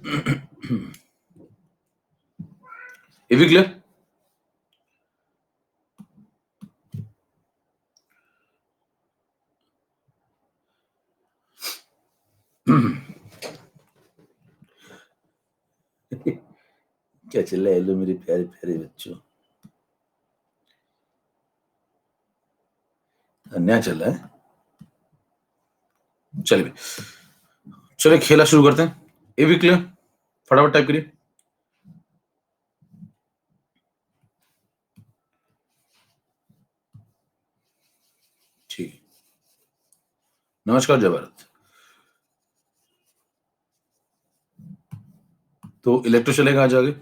ये भी क्लियर? क्या चल रहा है? हेलो मेरे प्यारे प्यारे बच्चों, अन्याय चल रहा है। चलिए चलिए खेला शुरू करते हैं। ये भी क्लियर? फटाफट टाइप करिए। ठीक है। नमस्कार, जय भारत। तो इलेक्ट्रो चलेगा आज आगे,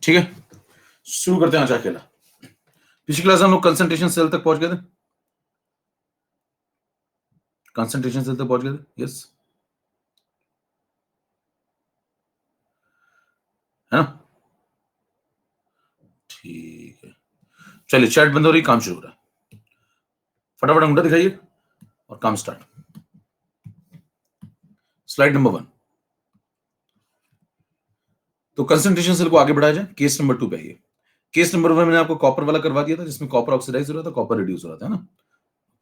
ठीक है। शुरू करते हैं आज का खेला। पिछली क्लास हम लोग कंसंट्रेशन सेल तक पहुंच गए थे। कंसंट्रेशन सेल तक पहुंच गए थे, यस, है ना? ठीक है, चलिए चैट बंद हो रही, काम शुरू हो रहा है। फटाफट अंगूठा दिखाइए और काम स्टार्ट। Slide number 1। तो कंसंट्रेशन सेल को आगे बढ़ाया जाए। केस नंबर 2 पे आइए। केस नंबर 1 मैंने आपको कॉपर वाला करवा दिया था, जिसमें कॉपर ऑक्सीडाइज हो रहा था, कॉपर रिड्यूस हो रहा था, है ना?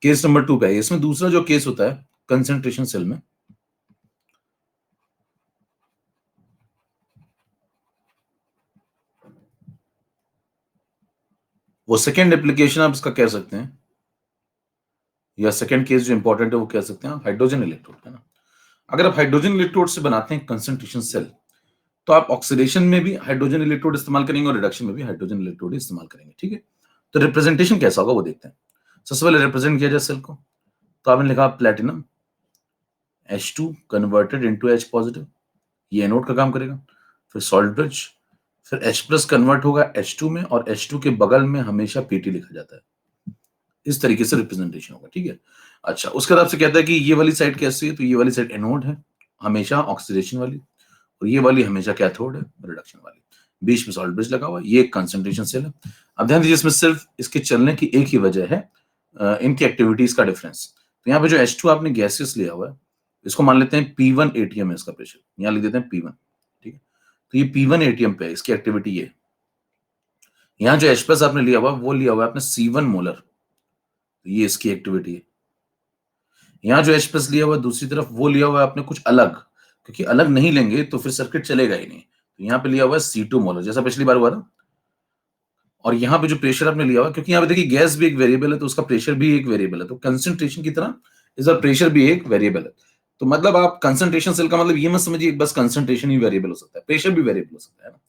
केस नंबर 2 पे आइए। इसमें दूसरा जो केस होता है कंसंट्रेशन सेल में, वो सेकेंड एप्लीकेशन आप इसका कह सकते हैं, या सेकेंड केस जो इंपॉर्टेंट है वो कह सकते हैं हाइड्रोजन इलेक्ट्रोड, है ना? अगर आप हाइड्रोजन इलेक्ट्रोड से बनाते हैं कंसंट्रेशन सेल, तो आप ऑक्सीडेशन में भी हाइड्रोजन इलेक्ट्रोड इस्तेमाल करेंगे और रिडक्शन में भी हाइड्रोजन इलेक्ट्रोड इस्तेमाल करेंगे, ठीक है। तो रिप्रेजेंटेशन कैसा होगा वो देखते हैं। सबसे पहले रिप्रेजेंट किया जाए सेल को, तो आपने लिखा platinum H2 converted into H positive, ये एनोड का काम करेगा। फिर सॉल्ट ब्रिज, फिर H प्लस कन्वर्ट होगा H2 में, और H2 के बगल में हमेशा Pt लिखा जाता है। इस तरीके से रिप्रेजेंटेशन होगा, ठीक है। अच्छा, उसके बाद आपसे कहता है कि ये वाली साइड कैसी है, तो ये वाली साइड एनोड है, हमेशा ऑक्सीडेशन वाली, और ये वाली हमेशा कैथोड है, रिडक्शन वाली। बीच में सॉल्ट ब्रिज लगा हुआ है, ये एक कंसंट्रेशन सेल है। अब ध्यान दीजिए, इसमें सिर्फ इसके चलने की एक ही वजह है, इनकी एक्टिविटीज का डिफरेंस। तो यहाँ पे जो H2 आपने गैसियस लिया हुआ है, इसको मान लेते हैं P1 ATM है इसका प्रेशर, यहाँ लिख देते हैं P1, ठीक है। तो ये P1 ATM पे है, इसकी एक्टिविटी ये। यहाँ जो H प्लस आपने लिया हुआ वो लिया हुआ है आपने C1 मोलर, तो ये इसकी एक्टिविटी है। यहाँ जो H प्लस लिया हुआ है दूसरी तरफ, वो लिया हुआ है आपने कुछ अलग, क्योंकि अलग नहीं लेंगे तो फिर सर्किट चलेगा ही नहीं। तो यहाँ पे लिया हुआ है C2 मोलर, जैसा पिछली बार हुआ था। और यहाँ पे जो प्रेशर आपने लिया हुआ, क्योंकि यहाँ पे देखिए गैस भी एक वेरिएबल है, तो उसका प्रेशर भी एक वेरिएबल है, तो कंसंट्रेशन की तरह इसका प्रेशर भी एक वेरिएबल है। तो मतलब आप कंसंट्रेशन सेल का मतलब ये मत समझिए बस कंसंट्रेशन ही वेरिएबल हो सकता है, प्रेशर भी वेरिएबल हो सकता है ना,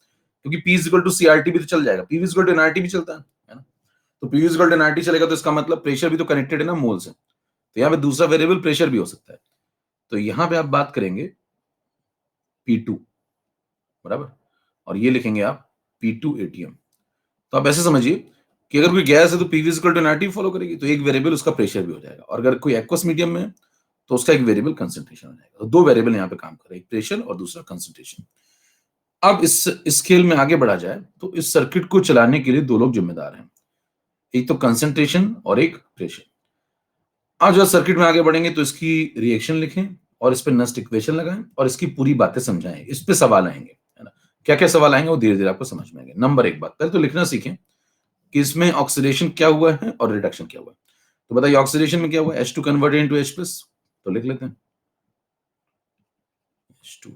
क्योंकि P इक्वल टू CRT भी तो चल जाएगा, P इक्वल टू NRT भी चलता है ना। तो P इक्वल टू NRT चलेगा तो इसका मतलब प्रेशर भी तो कनेक्टेड है ना मोल से, तो यहाँ पे दूसरा वेरिएबल प्रेशर भी हो सकता है। तो यहाँ पे आप बात करेंगे P2, बराबर, और ये लिखेंगे आप P2 ATM। तो आप ऐसे समझिए कि अगर कोई गैस है तो PV equal to NRT follow करेगी, तो एक वेरिएबल उसका प्रेशर भी हो जाएगा, और अगर कोई एक्वस मीडियम में है तो उसका एक वेरिएबल कंसंट्रेशन हो जाएगा। तो दो वेरिएबल यहाँ पे काम कर रहे हैं, एक प्रेशर और दूसरा कंसंट्रेशन। अब इस स्केल में आगे बढ़ा जाए तो इस सर्किट को चलाने के लिए दो लोग जिम्मेदार हैं, एक तो कंसंट्रेशन और एक प्रेशर। आज जब सर्किट में आगे बढ़ेंगे तो इसकी रिएक्शन लिखें और इस पे नस्ट इक्वेशन लगाएं और इसकी पूरी बातें समझाएं, इस पे सवाल आएंगे, है ना। क्या क्या सवाल आएंगे वो धीरे धीरे आपको समझ में आएंगे। नंबर एक, बात पहले तो लिखना सीखें कि इसमें ऑक्सीडेशन क्या हुआ है और रिडक्शन क्या हुआ है। तो बताइए ऑक्सीडेशन में क्या हुआ है, H2 converted into H plus, तो लिख लेते हैं H2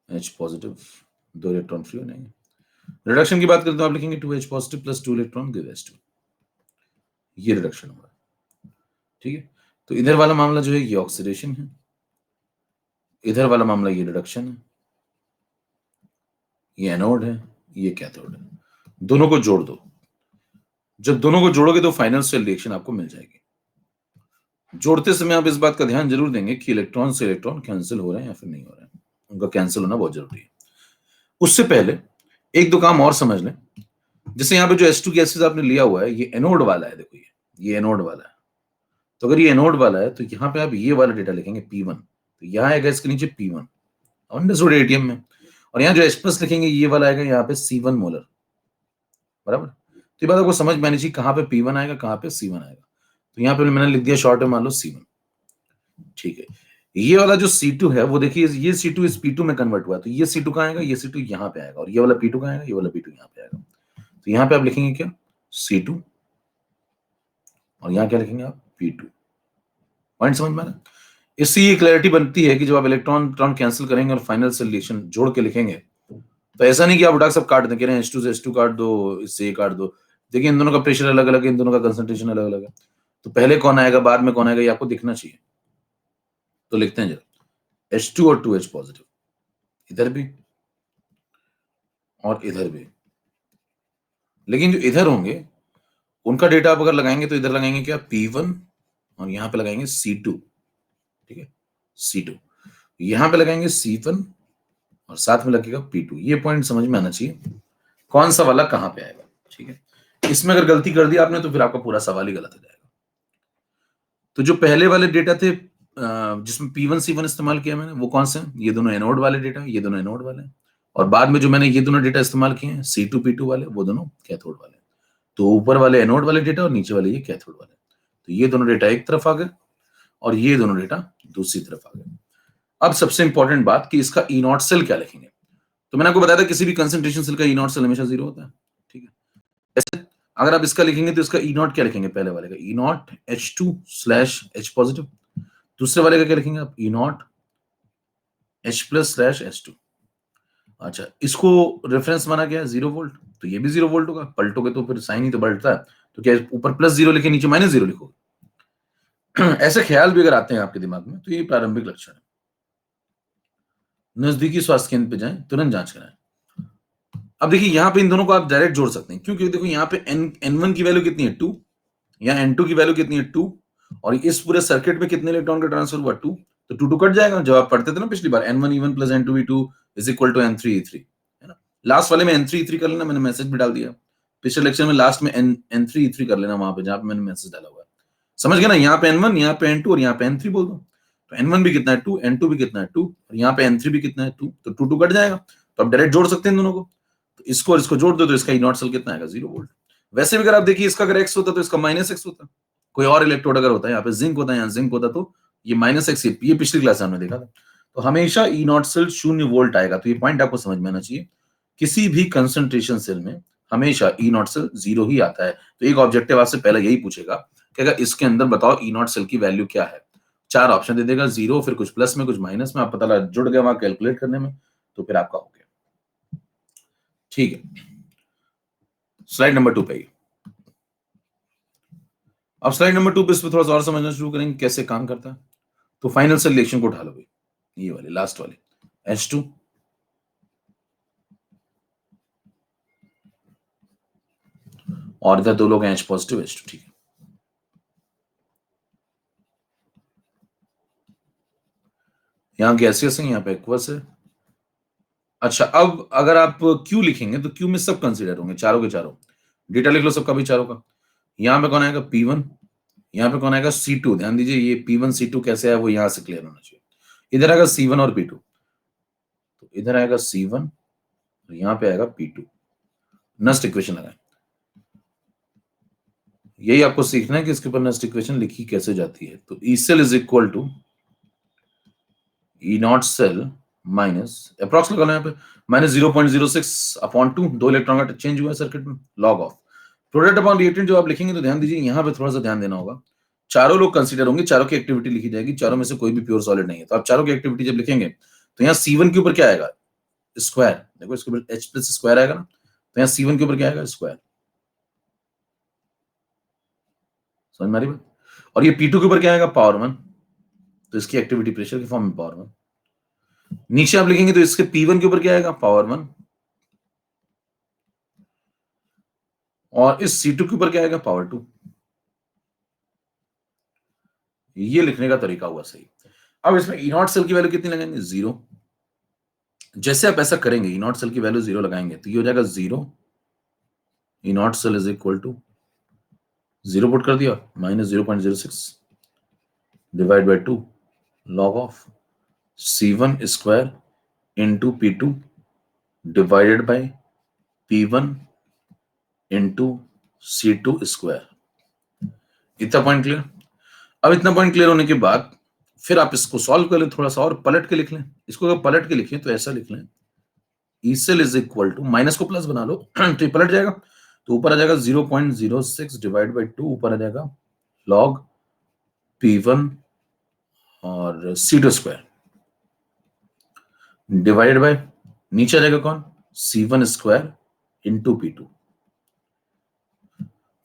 H positive, 2 electron free हो जाएंगे। रिडक्शन की बात करें तो आप लिखेंगे 2H positive plus 2 electron give H2, ये रिडक्शन हुआ, ठीक है। तो इधर वाला मामला जो है ये ऑक्सीडेशन है, इधर वाला मामला ये रिडक्शन है, ये एनोड है, ये कैथोड है। दोनों को जोड़ दो, जब दोनों को जोड़ोगे तो फाइनल सेल रिएक्शन आपको मिल जाएगी। जोड़ते समय आप इस बात का ध्यान जरूर देंगे कि इलेक्ट्रॉन से इलेक्ट्रॉन कैंसिल हो रहे हैं या फिर नहीं हो रहे हैं, उनका कैंसिल होना बहुत जरूरी है। उससे पहले एक दो काम और समझ लें, जैसे यहाँ पे जो H2 गैसेस आपने लिया हुआ है ये एनोड वाला है, देखो ये एनोड वाला है। तो अगर ये एनोड वाला है तो यहाँ पे आप ये वाला डेटा लिखेंगे P1, तो यहाँ आएगा इसके नीचे P1 अंडरस्टूड ATM में, और यहाँ जो H प्लस लिखेंगे ये वाला आएगा यहाँ पे C1 मोलर, बराबर। तो ये बात आपको समझ में आनी चाहिए, कहाँ पे P1 आएगा कहाँ पे C1 आएगा। तो यहाँ पे मैंने लिख दिया शॉर्ट में मान लो C1, ठीक है, ये वाला जो C2 है वो देखिए, ये C2 इस P2 में कन्वर्ट हुआ, तो ये C2 कहाँ आएगा, ये C2 यहाँ पे आएगा, और ये वाला P2 कहाँ आएगा, ये वाला P2 यहाँ पे आएगा। तो यहाँ पे आप लिखेंगे क्या, C2, और यहाँ क्या लिखेंगे आप, P2। पॉइंट समझ में आ रहा है? इससे ये क्लैरिटी बनती है कि जब आप इलेक्ट्रॉन इलेक्ट्रॉन कैंसिल करेंगे और फाइनल से रिलेशन जोड़ के लिखेंगे, तो ऐसा नहीं कि आप उठा सब काट दें, कह रहे हैं H2 से H2 काट दो, इससे ये काट दो। देखिए इन दोनों का प्रेशर अलग अलग है, इन दोनों का कंसंट्रेशन अलग अलग है, तो पहले कौन आएगा बाद में कौन आएगा ये आपको दिखना चाहिए। तो लिखते हैं जरा, H2 और 2H पॉजिटिव, इधर भी और इधर भी, लेकिन जो इधर होंगे उनका डेटा आप अगर लगाएंगे तो इधर लगाएंगे क्या, P1, और यहाँ पे लगाएंगे C2, ठीक है, C2, यहाँ पे लगाएंगे C1 और साथ में लगेगा P2। ये पॉइंट समझ में आना चाहिए कौन सा वाला कहां पे आएगा, ठीक है। इसमें अगर गलती कर दी आपने तो फिर आपका पूरा सवाल ही गलत हो जाएगा। तो जो पहले वाले डेटा थे जिसमें P1 C1 इस्तेमाल किया मैंने, वो कौन से हैं, ये दोनों एनोड वाले डेटा, ये दोनों एनोड वाले हैं, और बाद में जो मैंने ये दोनों डेटा इस्तेमाल किए हैं C2 P2 वाले, वो दोनों कैथोड वाले। तो ऊपर वाले एनोड वाले डेटा और नीचे वाले ये कैथोड वाले, तो ये दोनों डेटा एक तरफ आ गए और ये दोनों डेटा दूसरी तरफ आ गए। अब सबसे इंपॉर्टेंट बात कि इसका ई नॉट सेल क्या लिखेंगे। तो मैंने आपको बताया था किसी भी कंसंट्रेशन सेल का ई नॉट सेल हमेशा 0 होता है, ठीक है। ऐसे अगर आप इसका लिखेंगे तो इसका ई नॉट क्या लिखेंगे, पहले वाले का ई नॉट H2/H पॉजिटिव, दूसरे वाले का क्या लिखेंगे आप, ई नॉट H+/H2। अच्छा, इसको रेफरेंस माना गया 0 वोल्ट, तो ये भी 0 वोल्ट होगा, पलटोगे तो फिर साइन ही तो पलटता है, तो क्या ऊपर +0 लिखे नीचे -0 लिखोगे। ऐसे ख्याल भी अगर आते हैं आपके दिमाग में तो ये प्रारंभिक लक्षण है। नजदीकी स्वास्थ्य केंद्र पे जाएं, तुरंत जांच कराएं। अब देखिए यहाँ पे इन दोनों को आप डायरेक्ट जोड़ सकते हैं, क्योंकि देखो यहाँ पे N1 की वैल्यू कितनी है 2, यहाँ N2 की वैल्यू कितनी है 2, और इस पूरे सर्किट में कितने इलेक्ट्रॉन का ट्रांसफर हुआ 2, तो 2 2 कट जाएगा। जब आप पढ़ते थे ना पिछली बार, N1 E1 + N2 E2 is equal to N3 E3, है ना। लास्ट वाले में N3 E3 कर लेना, मैंने मैसेज भी डाल दिया। पिछले लेक्चर में लास्ट में N3 E3 कर लेना वहां पे जहां पे मैंने मैसेज डाला हुआ है। समझ गए ना, यहाँ पे N1, यहाँ पे N2 और यहाँ पे N3 बोल दो। तो N1 भी कितना है 2, N2 भी कितना है 2, और यहाँ पे N3 भी कितना है 2, तो 2 2 कट जाएगा। तो आप डायरेक्ट जोड़ सकते हैं इन दोनों को, तो इसको और इसको जोड़ दो तो इसका ई नॉट सेल कितना आएगा, 0 वोल्ट। वैसे भी अगर आप देखिए इसका अगर x होता तो इसका -x होता, कोई और इलेक्ट्रोड अगर होता है, यहाँ पे जिंक होता है, यहाँ जिंक होता तो ये -x, ये पिछली क्लास में हमने देखा था। तो हमेशा ई नॉट सेल 0 वोल्ट आएगा। तो ये पॉइंट आपको समझ में आना चाहिए, किसी भी कंसंट्रेशन सेल में हमेशा ई नॉट सेल 0 ही आता है। तो एक ऑब्जेक्टिव आपसे पहले यही पूछेगा कि अगर इसके अंदर बताओ ई नॉट सेल की वैल्यू क्या है, 4 ऑप्शन दे देगा, 0, फिर कुछ प्लस में कुछ माइनस में, आप पता लगा जुड़ गया वहां कैलकुलेट करने में, तो फिर आपका हो गया। ठीक है, स्लाइड नंबर 2 पे आइए। अब स्लाइड नंबर 2 पे इस पे थोड़ा सा और समझना शुरू करेंगे कैसे काम करता है। तो फाइनल से रिलेशन को उठा लो भाई, ये वाले लास्ट वाले H2 और इधर 2 लोग हैं H पॉजिटिव H2, ठीक है। यहाँ गैसियस है, यहाँ पे एक्वस है। अच्छा, अब अगर आप Q लिखेंगे तो Q में सब कंसीडर होंगे, चारों के चारों। डेटा लिख लो सबका भी, चारों का। यहाँ पे कौन आएगा P1, यहाँ पे कौन आएगा C2। ध्यान दीजिए ये P1 C2 कैसे है वो यहाँ से क्लियर होना चाहिए। इधर आएगा C1 और P2, तो इधर आएगा C1 और यहाँ पे आएगा P2। नेक्स्ट इक्वेशन लगाएं। यही आपको सीखना है कि इसके ऊपर नेक्स्ट इक्वेशन लिखी कैसे जाती है। तो E cell is equal to E naught cell minus approx लगाना है यहाँ पे -0.06/2, 2 इलेक्ट्रॉन का चेंज हुआ है सर्किट में, log of product upon reactant. जो आप लिखेंगे तो ध्यान दीजिए यहाँ पे थोड़ा सा ध्यान देना होगा। चारों लोग कंसीडर होंगे, चारों की एक्टिविटी लिखी जाएगी, चारों में से कोई भी प्योर सॉलिड नहीं है। तो आप चारों की एक्टिविटी जब लिखेंगे तो यहाँ C1 के ऊपर क्या आएगा, स्क्वायर। देखो इसके ऊपर H प्लस स्क्वायर आएगा ना, तो यहाँ C1 के ऊपर क्या आएगा, स्क्वायर। समझ में आ रही बात। और ये P2 के ऊपर क्या आएगा, पावर 1, तो इसकी एक्टिविटी प्रेशर के फॉर्म में पावर 1। नीचे आप लिखेंगे तो इसके P1 के ऊपर क्या आएगा, पावर 1, और इस C2 के ऊपर क्या आएगा, पावर 2। ये लिखने का तरीका हुआ सही। अब इसमें ई नॉट सेल की वैल्यू कितनी लगाएंगे, 0। जैसे आप ऐसा करेंगे, ई नॉट सेल की वैल्यू 0 लगाएंगे तो ये हो जाएगा 0 E naught cell is equal to 0 put कर दिया, -0.06 divide by 2 log of C1 square into P2 divided by P1 into C2 square. इतना पॉइंट क्लियर। अब इतना पॉइंट क्लियर होने के बाद फिर आप इसको सॉल्व कर लें, थोड़ा सा और पलट के लिख लें। इसको अगर पलट के लिखें तो ऐसा लिख लें, E cell is equal to, minus को प्लस बना लो तो ये पलट जाएगा, तो ऊपर आ जाएगा 0.06 डिवाइड बाई 2, ऊपर आ जाएगा लॉग P1 और C2 स्क्वायर डिवाइड बाय, नीचे आ जाएगा कौन, C1 स्क्वायर इंटू P2।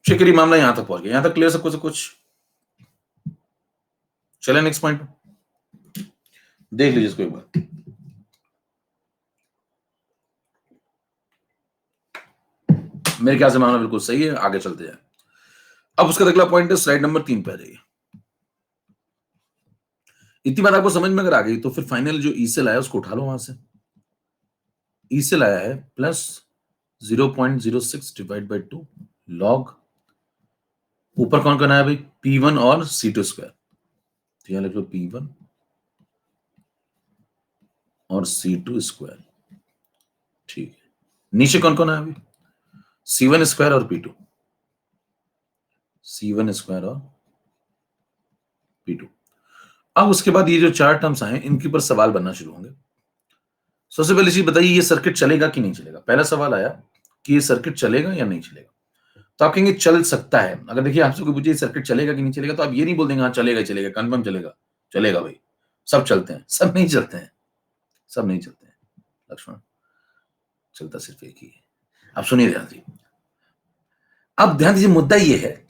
चलिए मामला यहां तक पहुंच गया, यहां तक क्लियर सबको से कुछ? चले नेक्स्ट पॉइंट देख लीजिए इसको एक बार। मेरे ख्याल से मामला बिल्कुल सही है, आगे चलते हैं। अब उसका अगला पॉइंट है स्लाइड नंबर 3 पे आ जाइए। इतनी बात आपको समझ में अगर आ गई तो फिर फाइनल जो ई सेल आया उसको उठा लो वहां से। ई सेल आया है प्लस 0.06 डिवाइड बाई 2 लॉग, ऊपर कौन करना है भाई, P1 और C2 स्क्वायर, तो यहां लिख लो P1 और C2 स्क्वायर। ठीक है, नीचे कौन कौन है अभी, C1 स्क्वायर और P2, C1 स्क्वायर और P2। अब उसके बाद ये जो चार टर्म्स आए इनके ऊपर सवाल बनना शुरू होंगे। सबसे पहली चीज बताइए, ये सर्किट चलेगा कि नहीं चलेगा। पहला सवाल आया कि ये सर्किट चलेगा या नहीं चलेगा, तो आप कहेंगे चल सकता है। अगर देखिए आपसे कोई पूछे सर्किट चलेगा कि नहीं चलेगा, तो आप ये नहीं बोल देंगे हाँ चलेगा चलेगा, कंफर्म चलेगा, चलेगा भाई, सब चलते हैं, सब नहीं चलते हैं, सब नहीं चलते हैं लक्ष्मण, चलता सिर्फ एक ही है। आप सुनिए ध्यान से, अब ध्यान दीजिए, मुद्दा ये है,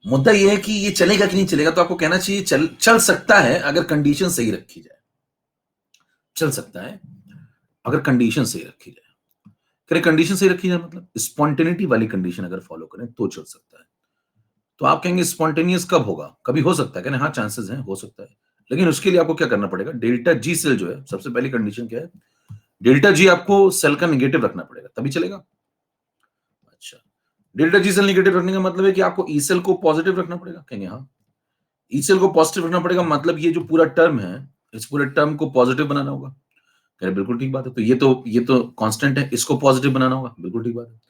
मुद्दा ये है कि ये चलेगा कि नहीं चलेगा, तो आपको कहना चाहिए चल सकता है अगर कंडीशन सही रखी जाए, चल सकता है अगर कंडीशन सही रखी जाए। करें कंडीशन सही रखी जाए मतलब स्पॉन्टेनिटी वाली कंडीशन अगर फॉलो करें तो चल सकता है। तो आप कहेंगे स्पॉन्टेनियस कब होगा, कभी हो सकता है, कहने हाँ चांसेस हैं, हो सकता है, लेकिन उसके लिए आपको क्या करना पड़ेगा, डेल्टा जी सेल जो है, सबसे पहली कंडीशन क्या है, डेल्टा जी आपको सेल का नेगेटिव रखना पड़ेगा तभी चलेगा। अच्छा, डेल्टा जी सेल नेगेटिव रखने का मतलब है कि आपको ई सेल को पॉजिटिव रखना पड़ेगा, कहेंगे हाँ, ई सेल को पॉजिटिव रखना पड़ेगा, मतलब ये जो पूरा टर्म है इस पूरे टर्म को पॉजिटिव बनाना होगा। कह रहे बिल्कुल ठीक बात है, तो ये तो कांस्टेंट है, इसको पॉजिटिव बनाना होगा, बिल्कुल ठीक बात है।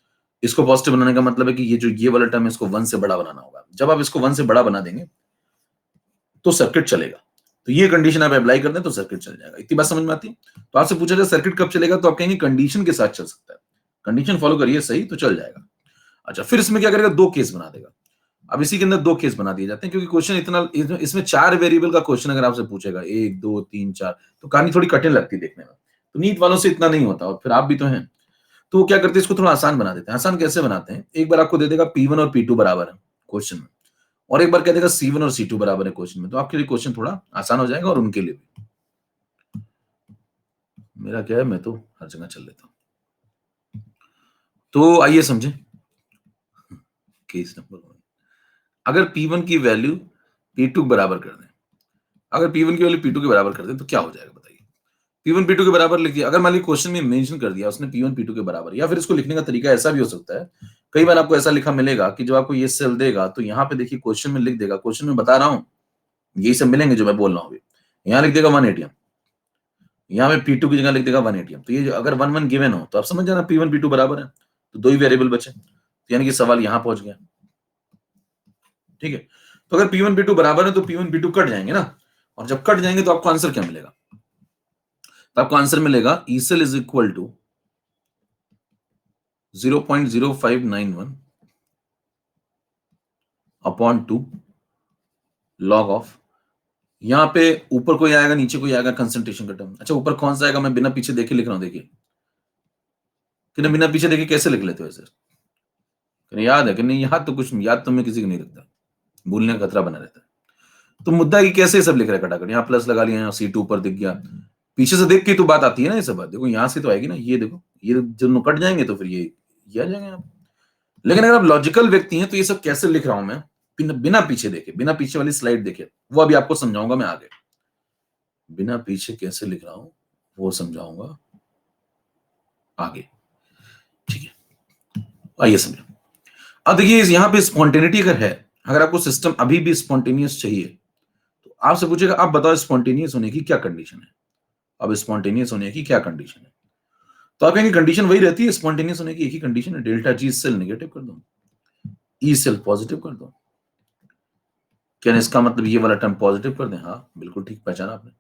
इसको पॉजिटिव बनाने का मतलब है कि ये वाला टर्म है इसको 1 से बड़ा बनाना होगा। जब आप इसको 1 से बड़ा बना देंगे तो सर्किट चलेगा। तो ये कंडीशन आप अप्लाई कर दें तो सर्किट चल जाएगा। इतनी बात समझ में आती है? तो आपसे पूछा जाए सर्किट कब चलेगा, तो आप कहेंगे कंडीशन के साथ चल सकता है, कंडीशन फॉलो करिए सही तो चल जाएगा। अच्छा, फिर इसमें क्या करेगा, 2 केस बना देगा। अब इसी के अंदर 2 केस बना दिए जाते हैं, क्योंकि क्वेश्चन इतना इसमें 4 वेरिएबल का क्वेश्चन अगर आपसे पूछेगा 1 2 3 4, तो कहानी थोड़ी कठिन लगती है देखने में। तो नीट वालों से इतना नहीं होता, और फिर आप भी तो हैं, तो वो क्या करते हैं, इसको थोड़ा आसान बना देते हैं। आसान कैसे बनाते हैं, एक बार आपको दे देगा P1 और P2 बराबर है क्वेश्चन में, और एक बार कह देगा C1 और C2 बराबर है क्वेश्चन में, तो आपके लिए क्वेश्चन थोड़ा आसान हो जाएगा और उनके लिए भी। मेरा क्या है, मैं तो हर जगह चल लेता हूं। तो आइए समझें केस नंबर 1। अगर P1 की वैल्यू P2 बराबर कर दें, अगर P1 की वैल्यू P2 के बराबर कर दें तो क्या हो जाएगा बताइए। P1 P2 के बराबर लिख दिया, अगर मान लीजिए क्वेश्चन में मेंशन कर दिया उसने P1 P2 के बराबर, या फिर इसको लिखने का तरीका ऐसा भी हो सकता है, कई बार आपको ऐसा लिखा मिलेगा कि जब आपको ये सेल देगा तो यहाँ पे देखिए क्वेश्चन में लिख देगा, क्वेश्चन में बता रहा हूँ यही सब मिलेंगे जो मैं बोल रहा हूँ अभी, यहाँ लिख देगा 180, यहाँ पे P2 की जगह लिख देगा 180। तो ये अगर 1 1 गिवन हो तो आप समझ जाना P1 P2 बराबर है, तो 2 ही वेरिएबल बचे, तो यानी कि सवाल यहाँ पहुंच गया। ठीक है, तो अगर P1 P2 बराबर है तो P1 P2 कट जाएंगे ना, और जब कट जाएंगे तो आपको आंसर क्या मिलेगा, तो आपको आंसर मिलेगा E cell is equal to 0.0591 upon 2 log of, यहां पे ऊपर कोई आएगा नीचे कोई आएगा कंसंट्रेशन का टर्म। अच्छा, ऊपर कौन सा आएगा, मैं बिना पीछे देखे लिख रहा हूं, देखिए कि बिना पीछे देखे कैसे लिख लेते हो ऐसे, याद है कि नहीं, याद तो कुछ याद तो मैं किसी को नहीं रखता, भूलने का खतरा बना रहता है। तो मुद्दा कि कैसे सब लिख रहा है कटाकट, यहाँ प्लस लगा लिया, यहाँ C2 ऊपर दिख गया, पीछे से देख के तो बात आती है ना, ये सब बात देखो यहाँ से तो आएगी ना, ये देखो ये जब कट जाएंगे तो फिर ये आ जाएंगे आप। लेकिन अगर आप लॉजिकल व्यक्ति हैं तो ये सब कैसे लिख रहा हूं मैं, बिना पीछे देखे, बिना पीछे वाली स्लाइड देखे, वो अभी आपको समझाऊंगा मैं आगे, बिना पीछे कैसे लिख रहा हूं वो समझाऊंगा आगे। ठीक है, आइए समझो। अब देखिए यहां पे स्पॉन्टेनिटी अगर है, अगर आपको सिस्टम अभी भी स्पॉन्टेनियस चाहिए, तो आपसे पूछेगा आप बताओ स्पॉन्टेनियस होने की क्या कंडीशन है। अब स्पॉन्टेनियस होने की क्या कंडीशन है, तो आप कहेंगे कंडीशन वही रहती है, स्पॉन्टेनियस होने की एक ही कंडीशन है, डेल्टा जी सेल नेगेटिव कर दो, ई सेल पॉजिटिव कर दो। क्या इसका मतलब ये वाला टर्म पॉजिटिव कर दें? हाँ, बिल्कुल ठीक पहचाना आपने।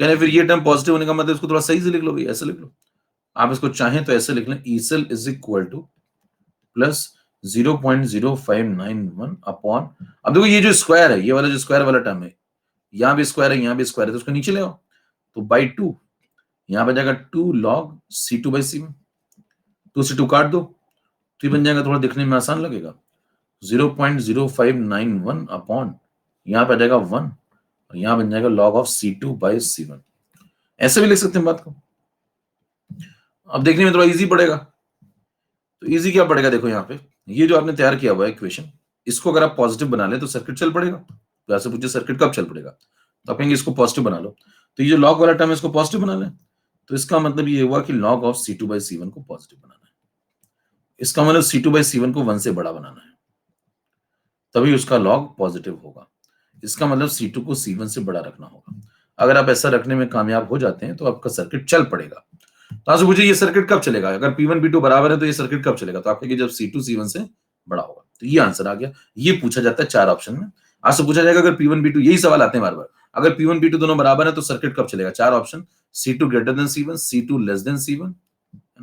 कह रहे फिर ये टर्म पॉजिटिव होने का मतलब इसको थोड़ा सही से लिख लो भाई, ऐसे लिख लो। आप इसको चाहें तो ऐसे लिख लें, E cell is equal to plus 0.0591 upon, अब देखो ये जो स्क्वायर है, ये वाला जो स्क्वायर वाला टर्म है, यहां भी स्क्वायर है, यहां भी स्क्वायर है, तो उसको नीचे ले आओ, तो बाई 2, यहां बन जाएगा 2 लॉग C2/C1, 2 से 2 काट दो, तो ये बन जाएगा, थोड़ा दिखने में आसान लगेगा, 0.0591 अपॉन, यहां पे आ जाएगा 1, और यहां बन जाएगा log ऑफ C2/C1। ऐसे भी लिख सकते हैं बात को। अब देखने में थोड़ा इजी पड़ेगा, तो इजी क्या पड़ेगा, देखो यहाँ पे ये जो आपने तैयार किया हुआ है इक्वेशन, इसको अगर आप पॉजिटिव बना ले तो सर्किट चल पड़ेगा। तो ऐसे पूछे सर्किट कब चल पड़ेगा, तो आप कहेंगे इसको पॉजिटिव बना लो, तो ये जो लॉग वाला टर्म है इसको पॉजिटिव बना लें, तो इसका मतलब ये हुआ कि log ऑफ C2/C1 को पॉजिटिव बनाना है। इसका मतलब C2/C1 को 1 से बड़ा बनाना है, तभी उसका लॉग पॉजिटिव होगा। इसका मतलब C2 को C1 से बड़ा रखना होगा। अगर आप ऐसा रखने में कामयाब हो जाते हैं तो आपका सर्किट चल पड़ेगा। तो आपसे पूछे ये सर्किट कब चलेगा, अगर P1 P2 बराबर है तो ये सर्किट कब चलेगा, तो आप कहेंगे जब C2 C1 से बड़ा होगा। तो ये आंसर आ गया। ये पूछा जाता है 4 ऑप्शन में। आपसे पूछा जाएगा अगर P1 P2, यही सवाल आते हैं बार बार, अगर P1 P2 दोनों बराबर है तो सर्किट कब चलेगा, 4 option, C2 greater than C1, C2 less than C1,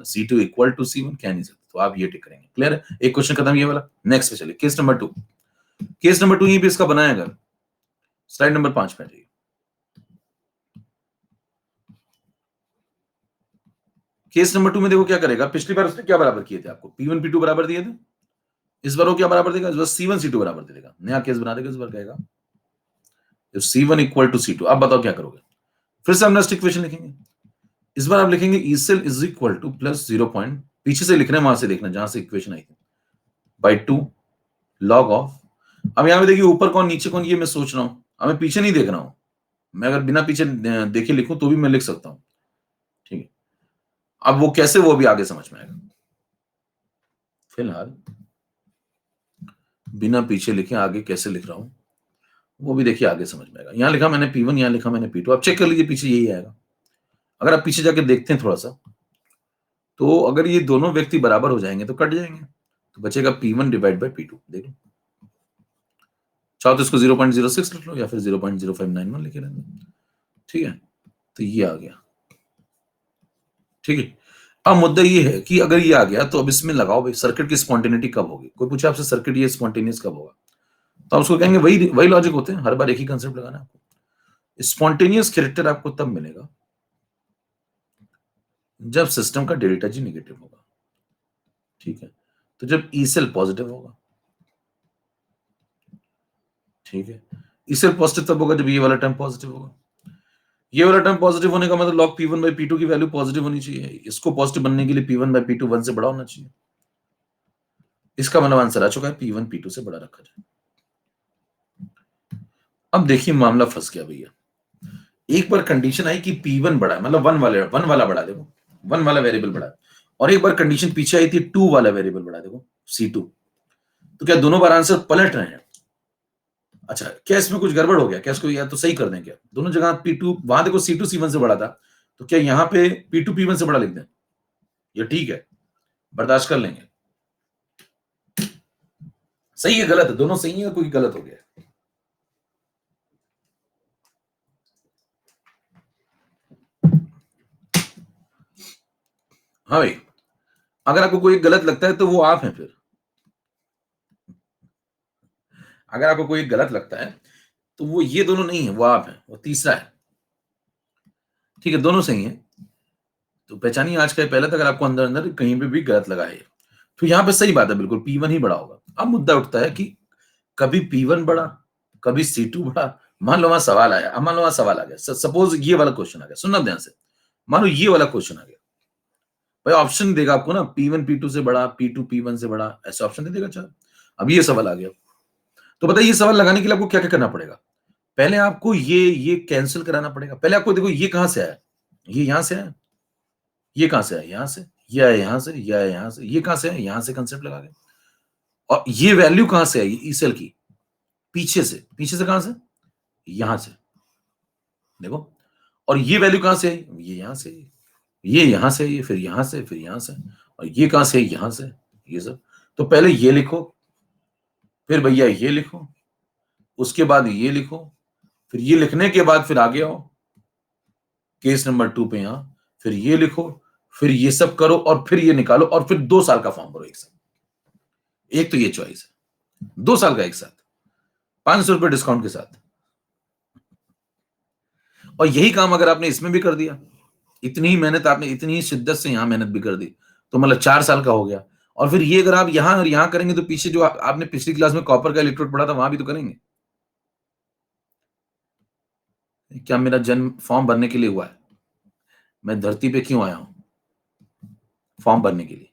C2 equal to C1, कह नहीं सकते, तो आप ये टिक करेंगे। क्लियर है, एक क्वेश्चन खत्म ये वाला। नेक्स्ट पे चलिए, केस नंबर 2। केस नंबर 2 यहीं पे इसका बनाया, अगर स्लाइड नंबर 5 पे जाइए। केस नंबर 2 में देखो क्या करेगा, पिछली बार उसने क्या बराबर किए थे आपको, P1 P2 बराबर दिए थे, इस बार वो क्या बराबर देगा, इस बार C1 C2 बराबर दे देगा, नया केस बना देगा, इस बार कहेगा C1 इक्वल टू C2। अब बताओ क्या करोगे, फिर से हम नेक्स्ट इक्वेशन लिखेंगे। इस बार आप लिखेंगे E cell is equal to plus 0 point, पीछे से लिख रहे हैं, वहां से देखना जहां से इक्वेशन आई थी, बाई 2 लॉग ऑफ, अब यहां पे देखिए ऊपर कौन नीचे कौन, ये मैं सोच रहा हूं, अब मैं पीछे नहीं देख रहा हूं, मैं अगर बिना पीछे देखे लिखूं तो भी मैं लिख सकता हूं, ठीक है। अब वो कैसे, वो भी आगे समझ में आएगा, फिलहाल बिना पीछे लिखे आगे कैसे लिख रहा हूं वो भी देखिए आगे समझ में आएगा। यहां लिखा मैंने P1, यहां लिखा मैंने P2, अब चेक कर लीजिए पीछे यही आएगा। अगर आप पीछे जाके देखते हैं थोड़ा सा, तो अगर ये दोनों व्यक्ति बराबर हो जाएंगे तो कट जाएंगे, तो बचेगा P1 डिवाइड बाई P2। देख लो, चाहो तो इसको 0.06 लिख लो या फिर 0.0591 लिखे रहने, ठीक है। तो ये आ गया, ठीक है। अब मुद्दा ये है कि अगर ये आ गया तो अब इसमें लगाओ भाई सर्किट की स्पॉन्टेनिटी कब होगी, कोई पूछे आपसे सर्किट ये स्पॉन्टेनियस कब होगा, तो आप उसको कहेंगे वही वही लॉजिक होते हैं, हर बार एक ही कंसेप्ट लगाना है आपको। स्पॉन्टेनियस कैरेक्टर आपको तब मिलेगा जब सिस्टम का डेल्टा जी नेगेटिव होगा, ठीक है। तो जब ई सेल पॉजिटिव होगा, ठीक है, ई सेल पॉजिटिव तब होगा जब ये वाला टर्म पॉजिटिव होगा। ये वाला टर्म पॉजिटिव होने का मतलब log P1 बाई P2 की वैल्यू पॉजिटिव होनी चाहिए, इसको पॉजिटिव बनने के लिए P1 बाई P2 1 से बड़ा होना चाहिए। इसका मतलब आंसर आ चुका है, P1 P2 से बड़ा रखा जाए। अब देखिए मामला फंस गया भैया, एक बार कंडीशन आई कि P1 बड़ा है, मतलब वन वाला बड़ा, देखो वन वाला वेरिएबल बड़ा है, और एक बार कंडीशन पीछे आई थी 2 वाला वेरिएबल बड़ा, देखो C2। तो क्या दोनों बार आंसर पलट रहे हैं? अच्छा, क्या इसमें कुछ गड़बड़ हो गया क्या, इसको या तो सही कर दें क्या, दोनों जगह P2, वहां देखो C2 C1 से बड़ा था, तो क्या यहाँ पे P2 P1 से बड़ा लिख दें, ये ठीक है, बर्दाश्त कर लेंगे। सही है गलत है, दोनों सही है, कोई गलत हो गया। हाँ भाई, अगर आपको कोई गलत लगता है तो वो आप हैं, फिर अगर आपको कोई गलत लगता है तो वो ये दोनों नहीं है, वो आप हैं, वो तीसरा है, ठीक है, दोनों सही है। तो पहचानिए आज का पहले तक अगर आपको अंदर अंदर कहीं पे भी गलत लगा है, तो यहाँ पे सही बात है, बिल्कुल P1 ही बड़ा होगा। अब मुद्दा उठता है कि कभी P1 बड़ा, कभी C2 बड़ा, मान लो वहां सवाल आया, अब मान लो वहां सवाल आ गया, सपोज ये वाला क्वेश्चन आ गया, सुनना ध्यान से, मान लो ये वाला क्वेश्चन आ गया, भाई ऑप्शन देगा आपको ना, P1 P2 से बड़ा, P2 P1 से बड़ा, ऐसे ऑप्शन दे देगा। अच्छा, अब ये सवाल आ गया, तो बताइए ये सवाल लगाने के लिए आपको क्या क्या करना पड़ेगा, पहले आपको ये कैंसिल कराना पड़ेगा, पहले आपको देखो ये कहां से आया, ये यहां से आया, ये कहां से आया, यहां से, ये आया यहां से, ये आया यहां से, ये कहां से आया, यहां से कंसेप्ट लगा के, और ये वैल्यू कहां से आई, ई सेल की, पीछे से कहां से, यहां से, देखो, और ये वैल्यू कहां से आई, ये यहां से, ये यहां से, ये फिर यहां से, फिर यहां से, और ये कहां से, यहां से, ये सब। तो पहले ये लिखो, फिर भैया ये लिखो, उसके बाद ये लिखो, फिर ये लिखने के बाद फिर आगे आओ केस नंबर 2 पे, यहां फिर ये लिखो, फिर ये सब करो और फिर ये निकालो और फिर 2 साल का फॉर्म भरो एक साथ। एक तो ये चॉइस है, 2 साल का एक साथ, 500 रुपए डिस्काउंट के साथ। और यही काम अगर आपने इसमें भी कर दिया, इतनी ही मेहनत आपने इतनी ही शिद्दत से यहां मेहनत भी कर दी, तो मतलब 4 साल का हो गया। और फिर ये अगर आप यहां और यहां करेंगे तो पीछे जो आपने पिछली क्लास में कॉपर का इलेक्ट्रोड पढ़ा था वहां भी तो करेंगे। क्या मेरा जन्म फॉर्म भरने के लिए हुआ है? मैं धरती पे क्यों आया हूं? फॉर्म भरने के लिए।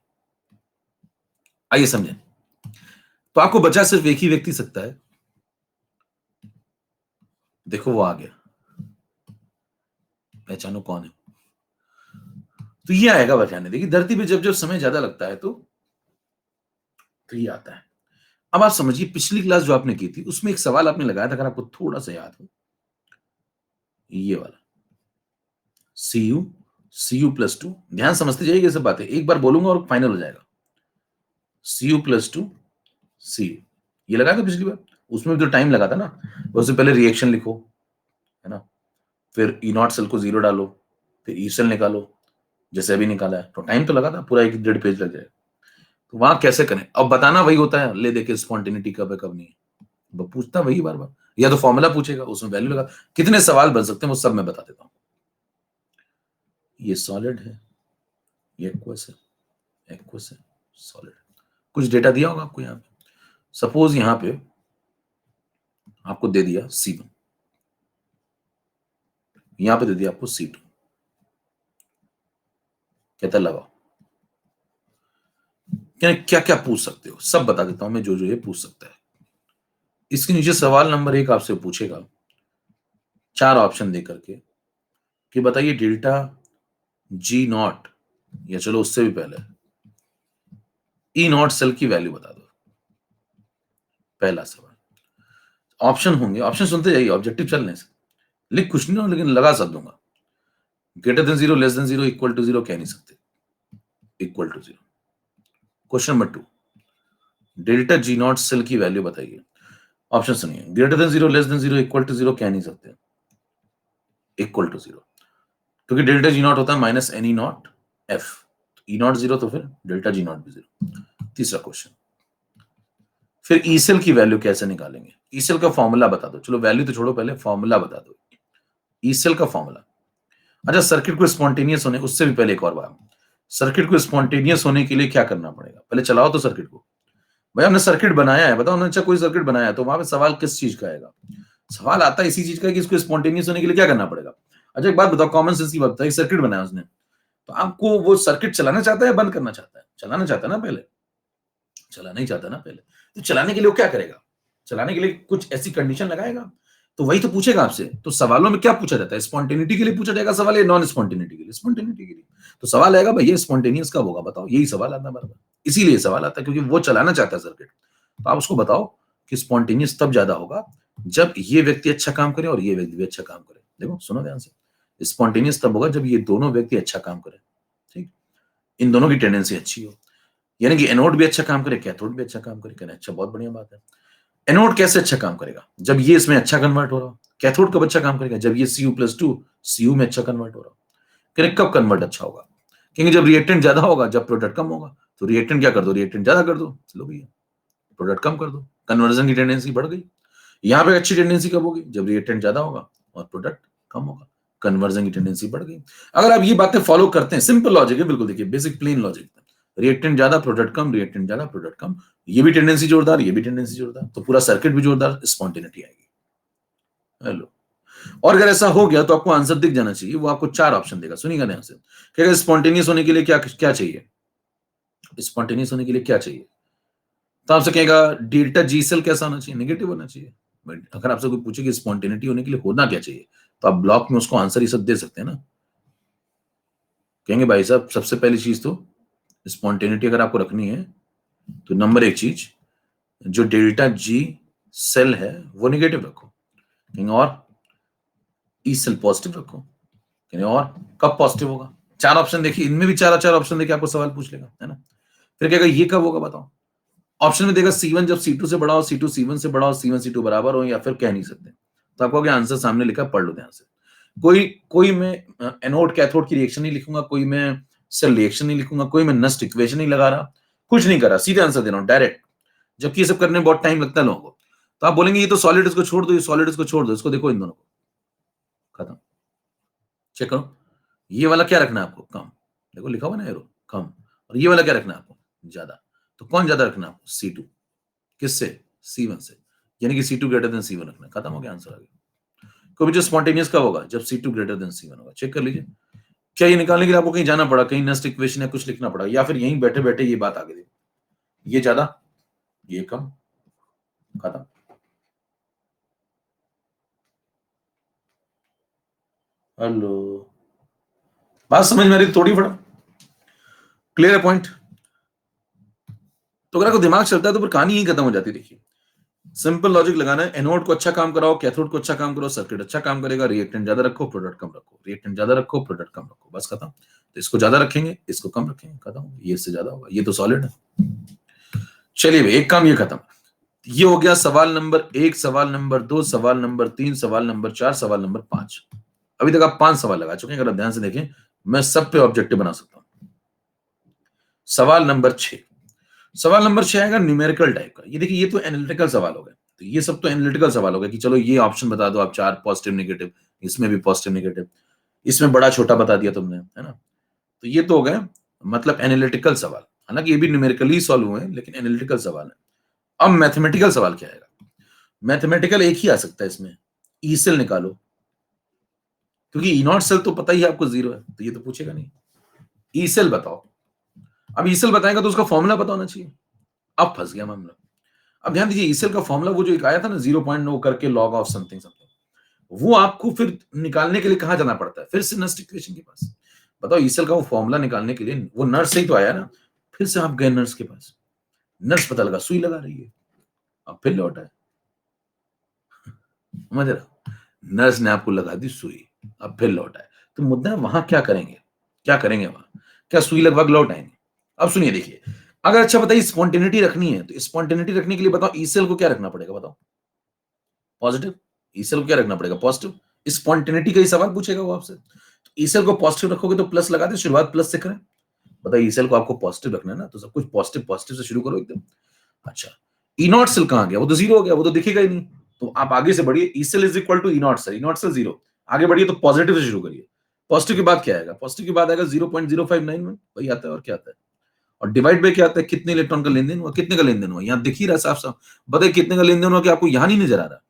आइए समझें। तो आपको बचा सिर्फ एक ही व्यक्ति सकता है। देखो वो आ गया, पहचानो कौन है। तो ये आएगा बचाने। देखिए धरती पे जब जब समय ज्यादा लगता है तो ये आता है। अब आप समझिए पिछली क्लास जो आपने की थी उसमें एक सवाल आपने लगाया था, अगर आपको थोड़ा सा याद हो, ये वाला CU प्लस 2, ध्यान समझते जाइए ये सब बातें, एक बार बोलूंगा और फाइनल हो जाएगा। CU प्लस 2 CU, ये लगाया था पिछली बार, उसमें भी तो टाइम लगा था ना। उससे पहले रिएक्शन लिखो, है ना, फिर ई नॉट सेल को 0 डालो, फिर ई सेल निकालो, जैसे अभी निकाला है, तो टाइम तो लगा था, पूरा 1.5 पेज लग जाएगा। तो वहां कैसे करें? अब बताना वही होता है, ले देके स्पॉन्टेनिटी कब है कब नहीं है, पूछता वही बार बार, या तो फॉर्मूला पूछेगा उसमें वैल्यू लगा। कितने सवाल बन सकते हैं वो सब मैं बता देता हूं। ये सॉलिड है, ये एक्वस है, सॉलिड। कुछ डेटा दिया होगा आपको यहाँ पे, सपोज यहां पे आपको दे दिया C1, यहां पे दे दिया आपको C2, कहता लगाओ। क्या क्या पूछ सकते हो सब बता देता हूं मैं, जो जो ये पूछ सकता है। इसके नीचे सवाल नंबर 1 आपसे पूछेगा 4 ऑप्शन दे करके कि बताइए डेल्टा G0, या चलो उससे भी पहले E0 सेल की वैल्यू बता दो। पहला सवाल। ऑप्शन होंगे, ऑप्शन सुनते जाइए, ऑब्जेक्टिव चलने से लिख कुछ नहीं हो, लेकिन लगा सब दूंगा। Greater than 0, less than 0, equal to 0 कह नहीं सकते, equal to 0। Question number 2, delta G0 cell की वैल्यू बताइए। ऑप्शन सुनिए, greater than 0, less than 0, equal to 0 कह नहीं सकते, इक्वल टू 0, क्योंकि डेल्टा G0 होता है minus n E naught F, E0 0 तो फिर डेल्टा G0 भी 0। तीसरा क्वेश्चन, फिर ई सेल की वैल्यू कैसे निकालेंगे? ई सेल का फॉर्मूला बता दो, चलो वैल्यू तो छोड़ो, पहले फॉर्मूला बता दो। ई सेल का फॉर्मूला, अच्छा सर्किट को स्पॉन्टेनियस होने, उससे भी पहले एक और बात, सर्किट को स्पॉन्टेनियस होने के लिए क्या करना पड़ेगा? पहले चलाओ तो सर्किट को। भाई हमने सर्किट बनाया है, बताओ ना, अच्छा कोई सर्किट बनाया है तो वहां पे सवाल किस चीज का आएगा? सवाल आता है इसी चीज का कि इसको स्पॉन्टेनियस होने के लिए क्या करना पड़ेगा। अच्छा एक बात बताओ, कॉमन सेंस की बात बताओ, एक सर्किट बनाया उसने, तो आपको वो सर्किट चलाना चाहता है या बंद करना चाहता है? चलाना चाहता है ना पहले, चलाना ही चाहता है ना पहले। तो चलाने के लिए वो क्या करेगा? चलाने के लिए कुछ ऐसी कंडीशन लगाएगा, तो वही तो पूछेगा आपसे। तो सवालों में क्या पूछा जाता है? स्पॉन्टेनिटी के लिए पूछा जाएगा सवाल या नॉन स्पॉन्टेनिटी के लिए? स्पॉन्टेनिटी के लिए। तो सवाल आएगा भैया स्पॉन्टेनियस कब होगा बताओ, यही सवाल आता है बार बार। इसीलिए सवाल आता है क्योंकि वो चलाना चाहता है सर्किट। तो आप उसको बताओ कि स्पॉन्टेनियस तब ज्यादा होगा जब ये व्यक्ति अच्छा काम करे और ये व्यक्ति भी अच्छा काम करे। देखो सुनो ध्यान से, स्पॉन्टेनियस तब होगा जब ये दोनों व्यक्ति अच्छा काम करें, ठीक, इन दोनों की टेंडेंसी अच्छी हो, यानी कि एनोड भी अच्छा काम करे, कैथोड भी अच्छा काम करे। कहना अच्छा, बहुत बढ़िया बात है। एनोड कैसे अच्छा काम करेगा? जब ये इसमें अच्छा कन्वर्ट हो रहा हो। कैथोड कब अच्छा काम करेगा? जब ये Cu+2 Cu में अच्छा कन्वर्ट हो रहा हो। करेक्ट, कब कन्वर्ट अच्छा होगा? क्योंकि जब रिएक्टेंट ज्यादा होगा, जब प्रोडक्ट कम होगा। तो रिएक्टेंट क्या कर दो, रिएक्टेंट ज्यादा कर दो, चलो भैया प्रोडक्ट कम कर दो, कन्वर्जन की टेंडेंसी बढ़ गई। यहाँ पे अच्छी टेंडेंसी कब होगी? जब रिएक्टेंट ज्यादा होगा और प्रोडक्ट कम होगा, कन्वर्जन की टेंडेंसी बढ़ गई। अगर आप ये बातें फॉलो करते हैं, सिंपल लॉजिक है बिल्कुल, देखिए बेसिक प्लेन लॉजिक, रिएक्टेंट ज्यादा प्रोडक्ट कम, रिएक्टेंट ज्यादा प्रोडक्ट कम, ये भी टेंडेंसी जोरदार, ये भी टेंडेंसी जोरदार, तो पूरा सर्किट भी जोरदार, स्पॉन्टेनिटी आएगी। हेलो, और अगर ऐसा हो गया तो आपको आंसर दिख जाना चाहिए। वो आपको 4 ऑप्शन देगा, सुनिएगा ध्यान से। कहेगा स्पॉन्टेनियस होने के लिए क्या क्या चाहिए, स्पॉन्टेनियस होने के लिए क्या चाहिए? तो आपसे कहेगा डेल्टा जी सेल कैसा होना चाहिए? नेगेटिव होना चाहिए। बट अगर आपसे कोई पूछे कि स्पॉन्टेनिटी होने के लिए होना क्या चाहिए, तो आप ब्लॉक में उसको आंसर ये सब दे सकते हैं ना। कहेंगे भाई साहब सबसे पहली चीज तो स्पॉन्टेनिटी अगर आपको रखनी है तो नंबर 1 चीज, जो डेल्टा जी सेल है वो नेगेटिव रखो। कहेंगे और ई सेल पॉजिटिव रखो। कहेंगे और कब पॉजिटिव होगा? 4 ऑप्शन देखिए, इनमें भी 4 ऑप्शन देखिए, आपको सवाल पूछ लेगा, है ना। फिर कहेगा ये कब होगा बताओ, ऑप्शन में देगा C1 जब C2 से बड़ा हो, C2 C1 से बड़ा हो, C1 C2 बराबर हो, या फिर कह नहीं सकते। तो आपको क्या आंसर सामने लिखा, पढ़ लो ध्यान से। कोई मैं एनोड कैथोड की रिएक्शन नहीं लिखूंगा, कोई मैं सेल रिएक्शन नहीं लिखूंगा, कोई मैं नस्ट इक्वेशन नहीं लगा रहा, कुछ नहीं कर रहा, सीधे आंसर दे रहा हूं डायरेक्ट। जबकि ये सब करने में बहुत टाइम लगता है लोगों को। तो आप बोलेंगे ये तो सॉलिड, इसको छोड़ दो, ये सॉलिड, इसको छोड़ दो, इसको देखो इन दोनों को, खत्म। चेक करो, ये वाला क्या रखना है आपको, कम। देखो लिखा हुआ ना एरो, कम। और ये वाला क्या रखना है आपको, ज्यादा। तो कौन ज्यादा रखना है आपको, C2। किससे, C1 से। यानी कि C2 ग्रेटर देन C1 रखना है, खत्म हो गया आंसर आगे। कभी जो स्पॉन्टेनियस कब होगा, जब C2 ग्रेटर देन C1 होगा। चेक कर लीजिए, क्या ये निकालने के लिए आपको कहीं जाना पड़ा, कहीं नेक्स्ट इक्वेशन या कुछ लिखना पड़ा, या फिर यहीं बैठे बैठे ये बात आगे दी, ये ज्यादा ये कम, खत्म। हेलो, बात समझ में आ रही, थोड़ी बड़ा क्लियर है पॉइंट। तो अगर आपको दिमाग चलता है तो फिर कहानी ही खत्म हो जाती है। देखिए, सिंपल लॉजिक लगाना है, एनोड को अच्छा काम कराओ, कैथोड को अच्छा काम करो, सर्किट अच्छा काम करेगा। रिएक्टेंट ज्यादा रखो, प्रोडक्ट कम रखो, रिएक्टेंट ज्यादा रखो, प्रोडक्ट कम रखो, बस खत्म। तो इसको ज्यादा रखेंगे, इसको कम रखेंगे, खत्म। ये इससे ज्यादा होगा, ये तो सॉलिड है। चलिए भाई, एक काम ये खत्म। ये हो गया सवाल नंबर 1, सवाल नंबर 2, सवाल नंबर 3, सवाल नंबर 4, सवाल नंबर 5। अभी तक आप 5 सवाल लगा चुके हैं। अगर आप ध्यान से देखें, मैं सब पे ऑब्जेक्टिव बना सकता हूं। सवाल नंबर 6, सवाल नंबर 6 आएगा न्यूमेरिकल टाइप का। ये देखिए, ये तो एनालिटिकल सवाल हो गए। तो ये सब तो एनालिटिकल सवाल हो गए कि चलो ये ऑप्शन बता दो आप 4 पॉजिटिव नेगेटिव, इसमें भी पॉजिटिव नेगेटिव, इसमें बड़ा छोटा बता दिया तुमने, है ना। तो ये तो हो गए मतलब एनालिटिकल सवाल। हालांकि ये भी न्यूमेरिकली सॉल्व हुए हैं, लेकिन एनालिटिकल सवाल है। अब मैथमेटिकल सवाल क्या आएगा, मैथमेटिकल एक ही आ सकता है इसमें, ई सेल निकालो। क्योंकि ई नॉट सेल तो पता ही है आपको 0 है, तो ये तो पूछेगा नहीं। ई सेल बताओ। अब ई सेल बताएगा तो उसका फॉर्मूला पता होना चाहिए। अब फंस गया मामला। अब ध्यान दीजिए, ई सेल का फॉर्मूला वो जो एक आया था ना, 0.9 करके लॉग ऑफ समथिंग समथिंग, वो आपको फिर निकालने के लिए कहां जाना पड़ता है, फिर से नर्स इक्वेशन के पास। बताओ, ई सेल का वो फॉर्मूला निकालने के लिए वो नर्स से ही तो आया ना, फिर से आप गए नर्स के पास, नर्स पता लगा सुई लगा रही है, अब फिर लौट आए। समझ रहा, नर्स ने आपको लगा दी सुई, अब फिर लौट आए। तो मुद्दा है वहां क्या करेंगे, क्या करेंगे वहां, क्या सुई लगभग लौट आएंगे। अब सुनिए, देखिए, अगर अच्छा बताइए स्पॉन्टेनिटी रखनी है, तो स्पॉन्टेनिटी रखने के लिए बताओ ई सेल को क्या रखना पड़ेगा, बताओ। पॉजिटिव। ई सेल को क्या रखना पड़ेगा, पॉजिटिव। स्पॉन्टेनिटी का ही सवाल पूछेगा वो आपसे। तो ई सेल को पॉजिटिव रखोगे तो प्लस लगा दे, शुरुआत प्लस से करें। बताइए, ई सेल को आपको पॉजिटिव रखना है ना, तो सब कुछ पॉजिटिव पॉजिटिव से शुरू करो एकदम। अच्छा, ई नॉट सेल कहां गया, वो तो 0 हो गया, वो तो दिखेगा ही नहीं। तो आप आगे से बढ़िए, E cell is equal to E naught cell, E naught cell 0। आगे बढ़िए तो पॉजिटिव से शुरू करिए। पॉजिटिव के बाद क्या आएगा, पॉजिटिव के बाद आएगा 0.0591, वही आता है, और क्या आता है। और डिवाइड बाय क्या आता है, कितने इलेक्ट्रॉन का लेन देन हुआ, कितने का लेन देन हुआ, यहाँ दिख ही रहा साफ साफ। बताइए कितने का लेन देन हुआ, कि आपको यहाँ नहीं नजर आ रहा।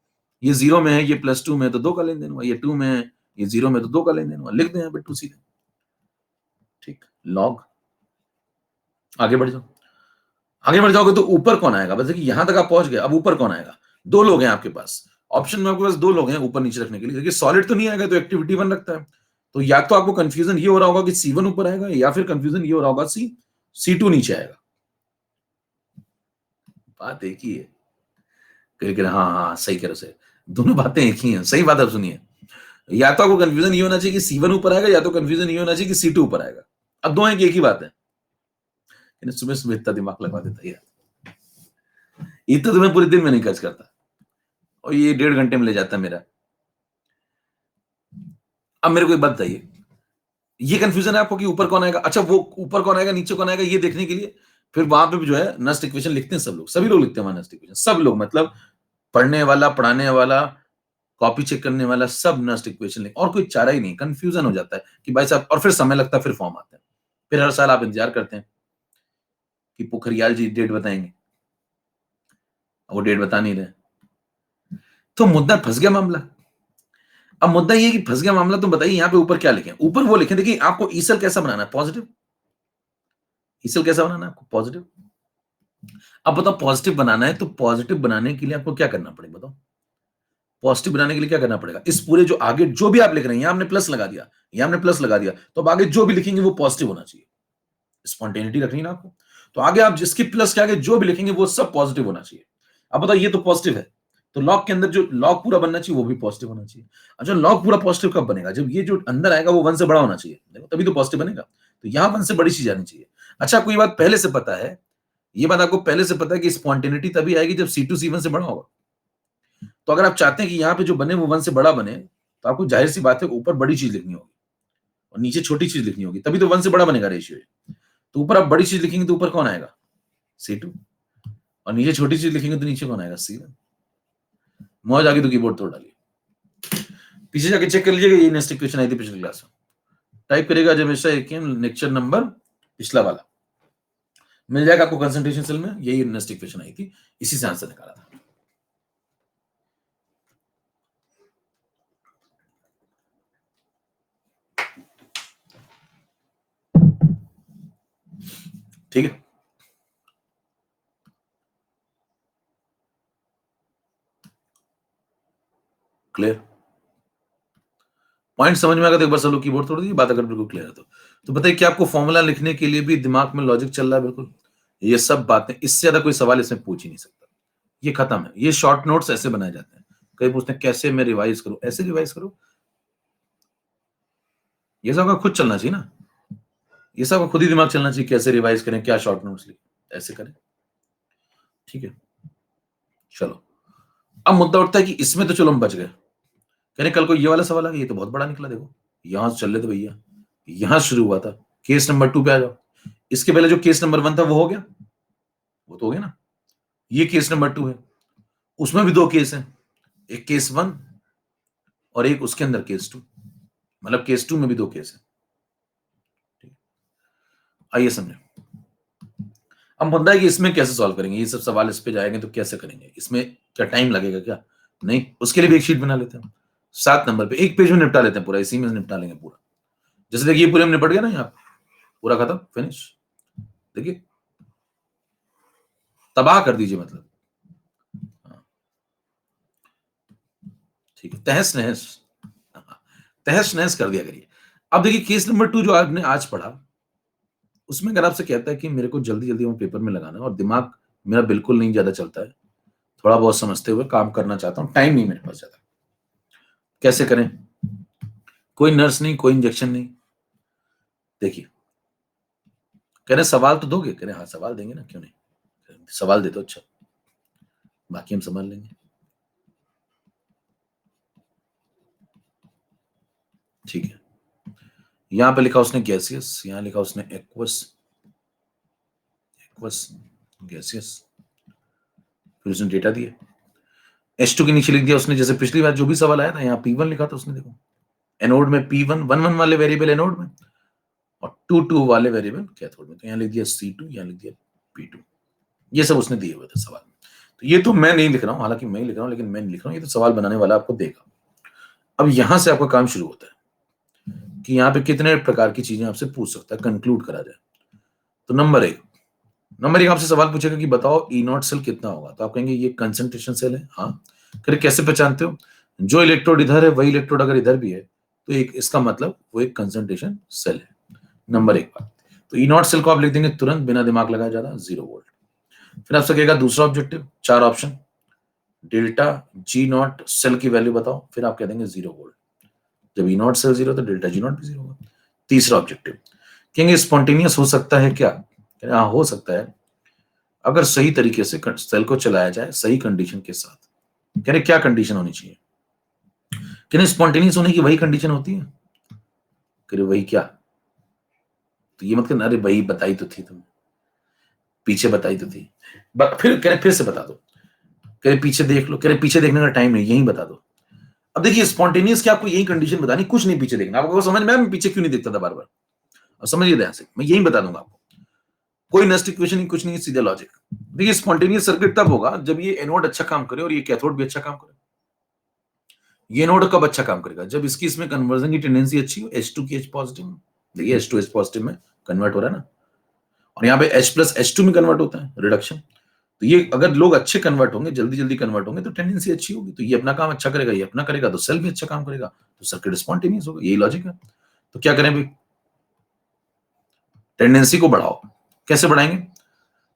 ये 0 में है, ये +2 में है तो 2 का लेन देन हुआ, ये 2 में है, ये 0 में तो 2 का लेन देन हुआ। लिख दें यहाँ पे 2 सीधे, ठीक। लॉग, आगे बढ़ जाओ। आगे बढ़ जाओगे तो ऊपर कौन आएगा, बस देखिए यहां तक आप पहुंच गए, अब ऊपर कौन आएगा। 2 लोग हैं आपके पास, ऑप्शन में आपके पास 2 लोग हैं ऊपर नीचे रखने के लिए। देखिए सॉलिड तो नहीं आएगा, तो एक्टिविटी 1 रखता है। तो या तो आपको कंफ्यूजन ये हो रहा होगा कि C1 ऊपर आएगा, या फिर कंफ्यूजन ये हो रहा होगा C2 नीचे आएगा। बात एक ही है। हाँ हाँ, सही कह रहे हो, दोनों बातें एक ही हैं। सही बात आप सुनिए, या तो आपको कंफ्यूजन ये होना चाहिए कि C1 ऊपर आएगा, या तो कंफ्यूजन ये होना चाहिए कि C2 ऊपर आएगा। अब दोनों एक ही बात है। सुबह सुबह इतना दिमाग लगा देता है यार, ये तो तुम्हें पूरे दिन में नहीं खर्च करता, और ये 1.5 घंटे में ले जाता है मेरा। अब मेरे को एक बात बताइए, ये कंफ्यूजन है आपको कि ऊपर कौन आएगा। अच्छा, वो ऊपर कौन आएगा नीचे कौन आएगा ये देखने के लिए फिर वहां पे भी जो है नस्ट इक्वेशन लिखते हैं सब लोग, सभी लोग लिखते हैं वहां नस्ट इक्वेशन, सब लोग मतलब पढ़ने वाला, पढ़ाने वाला, कॉपी चेक करने वाला, सब नस्ट इक्वेशन लिख, और कोई चारा ही नहीं। कंफ्यूजन हो जाता है कि भाई साहब, और फिर समय लगता है, फिर फॉर्म आते हैं, फिर हर साल आप इंतजार करते हैं कि पोखरियाल जी डेट बताएंगे, वो डेट बता नहीं रहे। तो मुद्दा फंस गया मामला। अब मुद्दा ये है कि फंस गया मामला, तो बताइए यहाँ पे ऊपर क्या लिखें। ऊपर वो लिखें, देखिए आपको ई सेल कैसा बनाना है, पॉजिटिव। ई सेल कैसा बनाना है आपको, पॉजिटिव। अब बताओ, पॉजिटिव बनाना है तो पॉजिटिव बनाने के लिए आपको क्या करना पड़ेगा, बताओ। पॉजिटिव बनाने के लिए क्या करना पड़ेगा, इस पूरे जो आगे जो भी आप लिख रहे हैं, यहां हमने प्लस लगा दिया, यहां हमने प्लस लगा दिया, तो अब आगे जो भी लिखेंगे वो पॉजिटिव होना चाहिए। स्पॉन्टेनिटी रखनी ना आपको, तो आगे आप जिसके प्लस के आगे जो भी लिखेंगे वो सब पॉजिटिव होना चाहिए। अब बताओ, ये तो पॉजिटिव है, तो लॉग के अंदर जो लॉग पूरा बनना चाहिए वो भी पॉजिटिव होना चाहिए। अच्छा, लॉग पूरा पॉजिटिव कब बनेगा, जब ये जो अंदर आएगा वो 1 से बड़ा होना चाहिए, देखो तभी तो पॉजिटिव बनेगा। तो यहां 1 से बड़ी चीज आनी चाहिए। अच्छा, कोई बात पहले से पता है, ये बात आपको पहले से पता है कि स्पॉन्टेनिटी तभी आएगी जब C2 C1 से बड़ा होगा। तो अगर आप चाहते हैं कि यहाँ पे जो बने वो 1 से बड़ा बने, तो आपको जाहिर सी बात है ऊपर बड़ी चीज लिखनी होगी और नीचे छोटी चीज लिखनी होगी, तभी तो 1 से बड़ा बनेगा रेशियो। तो ऊपर आप बड़ी चीज लिखेंगे तो ऊपर कौन आएगा? C2, और नीचे छोटी चीज लिखेंगे तो नीचे कौन आएगा? C1। मौज आ गई तो कीबोर्ड तोड़ डालिए। पीछे जाके चेक कर लीजिएगा, ये नेक्स्ट इक्वेशन आई थी पिछली क्लास में। टाइप करेगा जब हमेशा एक लेक्चर नंबर पिछला वाला मिल जाएगा आपको कंसंट्रेशन सेल में, यही नेक्स्ट इक्वेशन आई थी, इसी से आंसर निकाला था। ठीक है, क्लियर? पॉइंट समझ में आएगा तो एक बार सब लोग कीबोर्ड तोड़ दीजिए, बात अगर बिल्कुल क्लियर है तो बताइए कि आपको फॉर्मूला लिखने के लिए भी दिमाग में लॉजिक चल रहा है? बिल्कुल, ये सब बातें, इससे ज्यादा कोई सवाल इसमें पूछ ही नहीं सकता। ये खत्म है। ये शॉर्ट नोट्स ऐसे बनाए जाते हैं। कई पूछते हैं कैसे मैं रिवाइज करूं, ऐसे रिवाइज करो। ये सब का खुद चलना चाहिए ना, ये सब खुद ही दिमाग चलना चाहिए, कैसे रिवाइज करें, क्या शॉर्ट नोट्स लिखें, ऐसे करें। ठीक है, चलो अब मुद्दा उठता है कि इसमें तो चलो हम बच गए, कहने कल को ये वाला सवाल आ गया, ये तो बहुत बड़ा निकला, देखो यहां से चल रहे थे भैया, यहां शुरू हुआ था, केस नंबर 2 पे आ जाओ। इसके पहले जो केस नंबर 1 था वो हो गया, वो तो हो गया ना। ये केस नंबर 2 है, उसमें भी 2 केस हैं, एक केस 1 और एक उसके अंदर केस 2, मतलब केस 2 में भी 2 केस है। आइए समझे। अब मुद्दा है कि इसमें कैसे सॉल्व करेंगे, ये सब सवाल इस पे जाएंगे तो कैसे करेंगे, इसमें क्या टाइम लगेगा क्या? नहीं, उसके लिए भी एक शीट बना लेते हैं, 7 नंबर पे एक पेज में निपटा लेते हैं पूरा, इसी में निपटा लेंगे पूरा। जैसे देखिए पूरे में निपट गया ना, यहाँ पूरा खत्म, फिनिश। देखिए तबाह कर दीजिए, मतलब ठीक है, तहस नहस, तहस नहस कर दिया करिए। अब देखिए केस नंबर 2 जो आपने आज पढ़ा, उसमें अगर आपसे कहता है कि मेरे को जल्दी जल्दी वो पेपर में लगाना है और दिमाग मेरा बिल्कुल नहीं ज्यादा चलता है, थोड़ा बहुत समझते हुए काम करना चाहता हूँ, टाइम नहीं मेरे पास ज्यादा, कैसे करें? कोई नर्स नहीं, कोई इंजेक्शन नहीं। देखिए कह रहे सवाल तो दोगे, कह रहे हाँ सवाल देंगे ना, क्यों नहीं, सवाल दे दो, अच्छा बाकी हम समझ लेंगे। ठीक है, यहां पे लिखा उसने गैसियस, यहां लिखा उसने एक्वस, एक्वस गैसियस, फिर उसने डेटा दिया, H2 के नीचे लिख दिया उसने, जैसे पिछली बार जो भी सवाल आया था यहाँ P1 लिखा था उसने, देखो एनोड में P1 1 वाले वेरिएबल एनोड में और 2 वाले वेरिएबल कैथोड में, तो यहाँ लिख दिया C2, यहाँ लिख दिया P2, ये सब उसने दिए हुए थे सवाल। तो ये तो मैं नहीं लिख रहा हूँ, हालांकि मैं ही लिख रहा हूँ, लेकिन मैं नहीं लिख रहा हूँ, ये तो सवाल बनाने वाला आपको देगा। अब यहां से आपका काम शुरू होता है कि यहाँ पे कितने प्रकार की चीजें आपसे पूछ सकता है, कंक्लूड करा जाए। तो नंबर एक आपसे सवाल पूछेगा कि बताओ ई नॉट सेल कितना होगा, तो आप कहेंगे ये कंसंट्रेशन सेल है। हाँ, फिर कैसे पहचानते हो? जो इलेक्ट्रोड इधर है वही इलेक्ट्रोड अगर इधर भी है तो एक इसका मतलब वो एक कंसंट्रेशन सेल है। नंबर एक बात, तो ई नॉट सेल को आप लिख देंगे तुरंत बिना दिमाग लगाए ज्यादा 0 वोल्ट। फिर आपसे कहेगा दूसरा objective, 4 option, delta G naught cell की वैल्यू बताओ, फिर आप कह देंगे 0 वोल्ट। जब ई नॉट सेल 0 तो डेल्टा जी नॉट भी 0 होगा। तीसरा ऑब्जेक्टिव, कहेंगे स्पॉन्टेनियस हो सकता है क्या? हाँ हो सकता है, अगर सही तरीके से सेल को चलाया जाए सही कंडीशन के साथ। कह रहे क्या कंडीशन होनी चाहिए? कह रहे स्पॉन्टेनियस होने की वही कंडीशन होती है। कह रहे वही क्या? तो ये मत कहना अरे वही बताई तो थी तुमने, पीछे बताई तो थी, फिर कह रहे फिर से बता दो। कह रहे पीछे देख लो, कह रहे पीछे देखने का टाइम नहीं, यही बता दो। अब देखिए स्पॉन्टेनियस की आपको यही कंडीशन बतानी, कुछ नहीं पीछे देखना। आपको समझ में आया मैं पीछे क्यों नहीं देखता था बार बार? अब समझिए ध्यान से, मैं यही बता दूंगा आपको, कोई नेक्स्ट इक्वेशन नहीं, कुछ नहीं, सीधा लॉजिक। देखिए स्पॉन्टेनियस सर्किट तब होगा जब ये एनोड अच्छा काम करे और ये कैथोड भी अच्छा काम करे। ये नोड कब अच्छा काम करेगा? जब इसकी इसमें कन्वर्जन की टेंडेंसी अच्छी हो, H2 की H पॉजिटिव में। देखिए H2 H पॉजिटिव में कन्वर्ट हो रहा है ना, और यहाँ पे H प्लस H2 में कन्वर्ट होता है, रिडक्शन। तो ये अगर लोग अच्छे कन्वर्ट होंगे, जल्दी जल्दी कन्वर्ट होंगे तो टेंडेंसी अच्छी होगी, तो ये अपना काम अच्छा करेगा, ये अपना करेगा, तो सेल भी अच्छा काम करेगा, तो सर्किट स्पॉन्टेनियस होगा। यही लॉजिक है। तो क्या करें भाई? टेंडेंसी को बढ़ाओ। कैसे बढ़ाएंगे?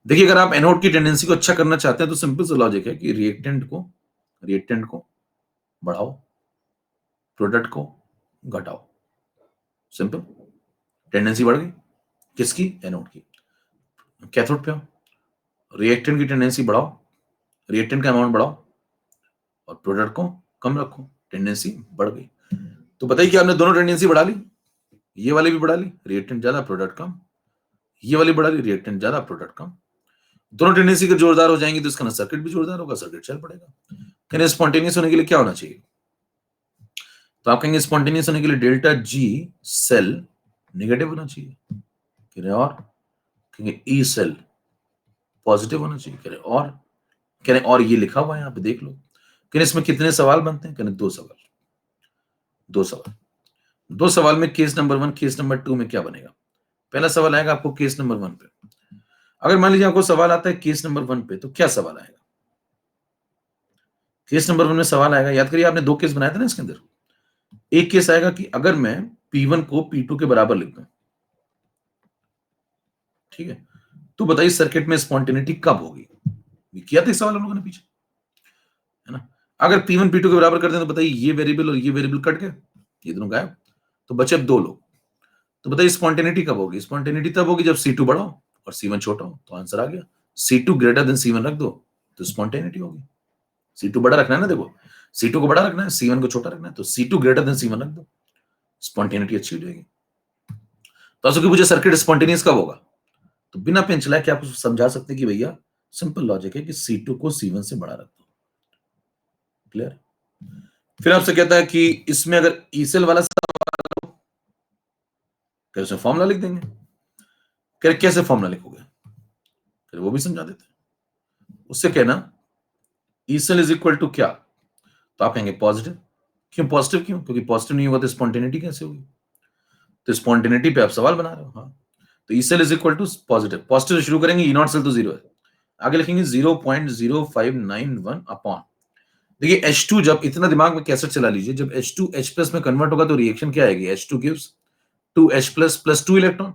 देखिए अगर आप एनोड की टेंडेंसी को अच्छा करना चाहते हैं तो सिंपल सा लॉजिक है कि रिएक्टेंट को बढ़ाओ, प्रोडक्ट को घटाओ, सिंपल। टेंडेंसी बढ़ गई किसकी? एनोड की। कैथोड पे आओ, रिएक्टेंट की टेंडेंसी बढ़ाओ, रिएक्टेंट का अमाउंट बढ़ाओ और प्रोडक्ट को कम रखो, टेंडेंसी बढ़ गई। तो बताइए कि आपने दोनों टेंडेंसी बढ़ा ली, ये वाली भी बढ़ा ली, रिएक्टेंट ज्यादा प्रोडक्ट कम, ये वाली बढ़ा ली, रिएक्टेंट ज्यादा प्रोडक्ट कम। दोनों टेंडेंसी के जोरदार हो जाएंगी तो इसका ना सर्किट भी जोरदार होगा, सर्किट चल पड़ेगा। कहने स्पॉन्टेनियस होने के लिए क्या होना चाहिए? तो आप कहेंगे स्पॉन्टेनियस होने के लिए डेल्टा जी सेल नेगेटिव होना चाहिए, कह रहे और कहेंगे ई सेल पॉजिटिव होना चाहिए, कह रहे और ये लिखा हुआ है यहाँ पे देख लो। कह रहे इसमें कितने सवाल बनते हैं? कह रहे 2 सवाल, 2 सवाल। 2 सवाल में केस नंबर 1 केस नंबर 2 में क्या बनेगा? पहला सवाल आएगा आपको केस नंबर 1 पे। अगर मान लीजिए आपको सवाल आता है केस नंबर 1 पे, तो क्या सवाल आएगा? केस नंबर 1 में सवाल आएगा, याद करिए आपने 2 केस बनाए थे ना इसके अंदर। एक केस आएगा कि अगर मैं P1 को P2 के बराबर लिख दूं, ठीक है, तो बताइए सर्किट में स्पॉन्टेनिटी कब होगी? ये किया था सवाल हम लोगों ने पीछे, है ना। अगर P1 P2 के बराबर कर दें तो बताइए ये वेरिएबल और ये वेरिएबल कट गए, ये दोनों गायब, तो बचे अब 2 लोग। तो बताइए स्पॉन्टेनिटी कब होगी? स्पॉन्टेनिटी तब होगी जब C2 बड़ा हो और C1 छोटा हो। तो आंसर आ गया, C2 ग्रेटर देन C1 रख दो तो स्पॉन्टेनिटी होगी। C2 बड़ा रखना है ना, देखो C2 को बड़ा रखना है, C1 को छोटा रखना है, तो C2 ग्रेटर देन C1 रख दो, स्पॉन्टेनिटी अच्छी हो जाएगी। तो ऐसा कि मुझे सर्किट स्पॉन्टेनियस कब होगा? तो बिना पेन चलाए क्या आप समझा सकते कि भैया सिंपल लॉजिक है कि C2 को C1 से बड़ा रख दो। क्लियर? फिर आपसे कहता है कि इसमें अगर ई सेल वाला सवाल हो, कैसे फॉर्मूला लिख देंगे। कह कैसे फॉर्मूला लिखोगे? फिर वो भी समझा देते हैं। उससे कहना E cell is equal to क्या? तो आप कहेंगे पॉजिटिव। क्यों पॉजिटिव? क्यों? क्योंकि पॉजिटिव नहीं होगा तो स्पॉन्टेनिटी कैसे होगी? तो स्पॉन्टेनिटी पे आप सवाल बना रहे हो। हाँ, तो E cell is equal to positive, positive से शुरू करेंगे, ई नॉट सेल तो 0 है, आगे लिखेंगे 0.0591 अपॉन। देखिए H2 जब, इतना दिमाग में कैसे चला लीजिए, जब H2 H प्लस में कन्वर्ट होगा तो रिएक्शन क्या आएगी? H2 gives 2H plus plus 2 electron,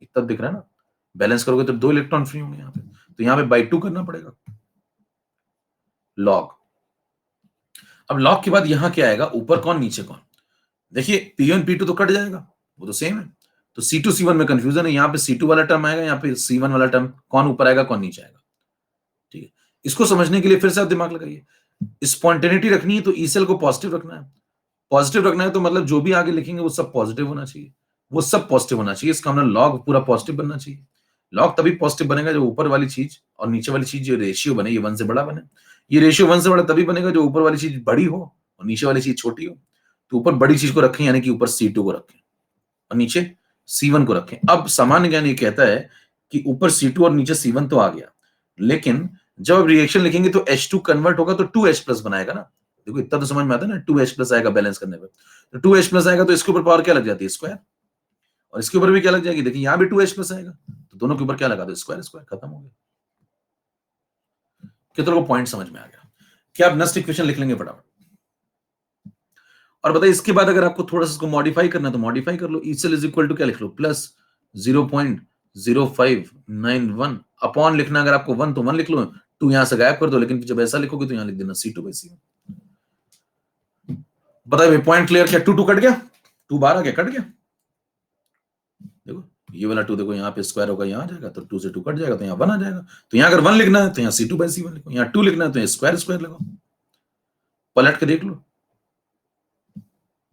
इतना दिख रहा है ना। बैलेंस करोगे तो 2 इलेक्ट्रॉन फ्री होंगे यहाँ पे, तो यहाँ पे बाई 2 करना पड़ेगा लॉग। अब लॉग के बाद यहाँ क्या आएगा? ऊपर कौन नीचे कौन? देखिए P1 P2 तो कट जाएगा, वो तो सेम है, तो C2 C1 में कंफ्यूजन है, यहाँ पे C2 वाला टर्म आएगा, यहाँ पे C1 वाला टर्म, कौन ऊपर आएगा कौन नीचे आएगा। ठीक है, इसको समझने के लिए फिर से आप दिमाग लगाइए। स्पॉन्टेनिटी रखनी है तो ई सेल को पॉजिटिव रखना है, पॉजिटिव रखना है तो मतलब जो भी आगे लिखेंगे वो सब पॉजिटिव होना चाहिए, वो सब पॉजिटिव होना चाहिए। इसका मतलब लॉग पूरा पॉजिटिव बनना चाहिए। लॉग तभी पॉजिटिव बनेगा जब ऊपर वाली चीज और नीचे वाली चीज जो रेशियो बने ये 1 से बड़ा बने। ये रेशियो 1 से बड़ा तभी बनेगा जो ऊपर वाली चीज बड़ी हो और नीचे वाली चीज छोटी हो। तो ऊपर बड़ी चीज को रखें, यानी कि ऊपर C2 को रखें और नीचे C1 को रखें। अब सामान्य ज्ञान ये कहता है कि ऊपर C2 और नीचे C1 तो आ गया, लेकिन जब आप रिएक्शन लिखेंगे तो H2 कन्वर्ट होगा तो 2H प्लस बनाएगा ना। देखो इतना तो समझ में आता है ना, 2H प्लस आएगा बैलेंस करने पे, तो 2H प्लस आएगा तो इसके ऊपर पावर क्या लग जाती है? स्क्वायर, और इसके ऊपर भी क्या लग जाएगी? देखिए यहाँ भी 2H प्लस आएगा, तो दोनों के ऊपर क्या लगा दो? स्क्वायर, स्क्वायर, खत्म हो गया। कितनों को पॉइंट समझ में आ गया? क्या आप नेक्स्ट इक्वेशन लिख लेंगे फटाफट? और बताइए इसके बाद अगर आपको थोड़ा सा इसको मॉडिफाई करना है तो मॉडिफाई कर लो। E cell is equal to क्या लिख लो? प्लस 0.0591 अपॉन लिखना, अगर आपको 1 तो 1 लिख लो, 2 यहां से गायब कर दो, लेकिन जब ऐसा लिखोगे तो यहां लिख देना C2/C1। बताइए भाई पॉइंट क्लियर? क्या 2 2 कट गया? 2 बाहर आ गया, कट गया। देखो ये वाला 2 देखो यहाँ पे स्क्वायर होगा, यहाँ आ जाएगा, तो 2 से 2 कट जाएगा तो यहाँ 1 आ जाएगा। तो यहाँ अगर 1 लिखना है तो यहाँ C2/C1 लिखो, यहाँ 2 लिखना है तो स्क्वायर स्क्वायर लगाओ, पलट के देख लो।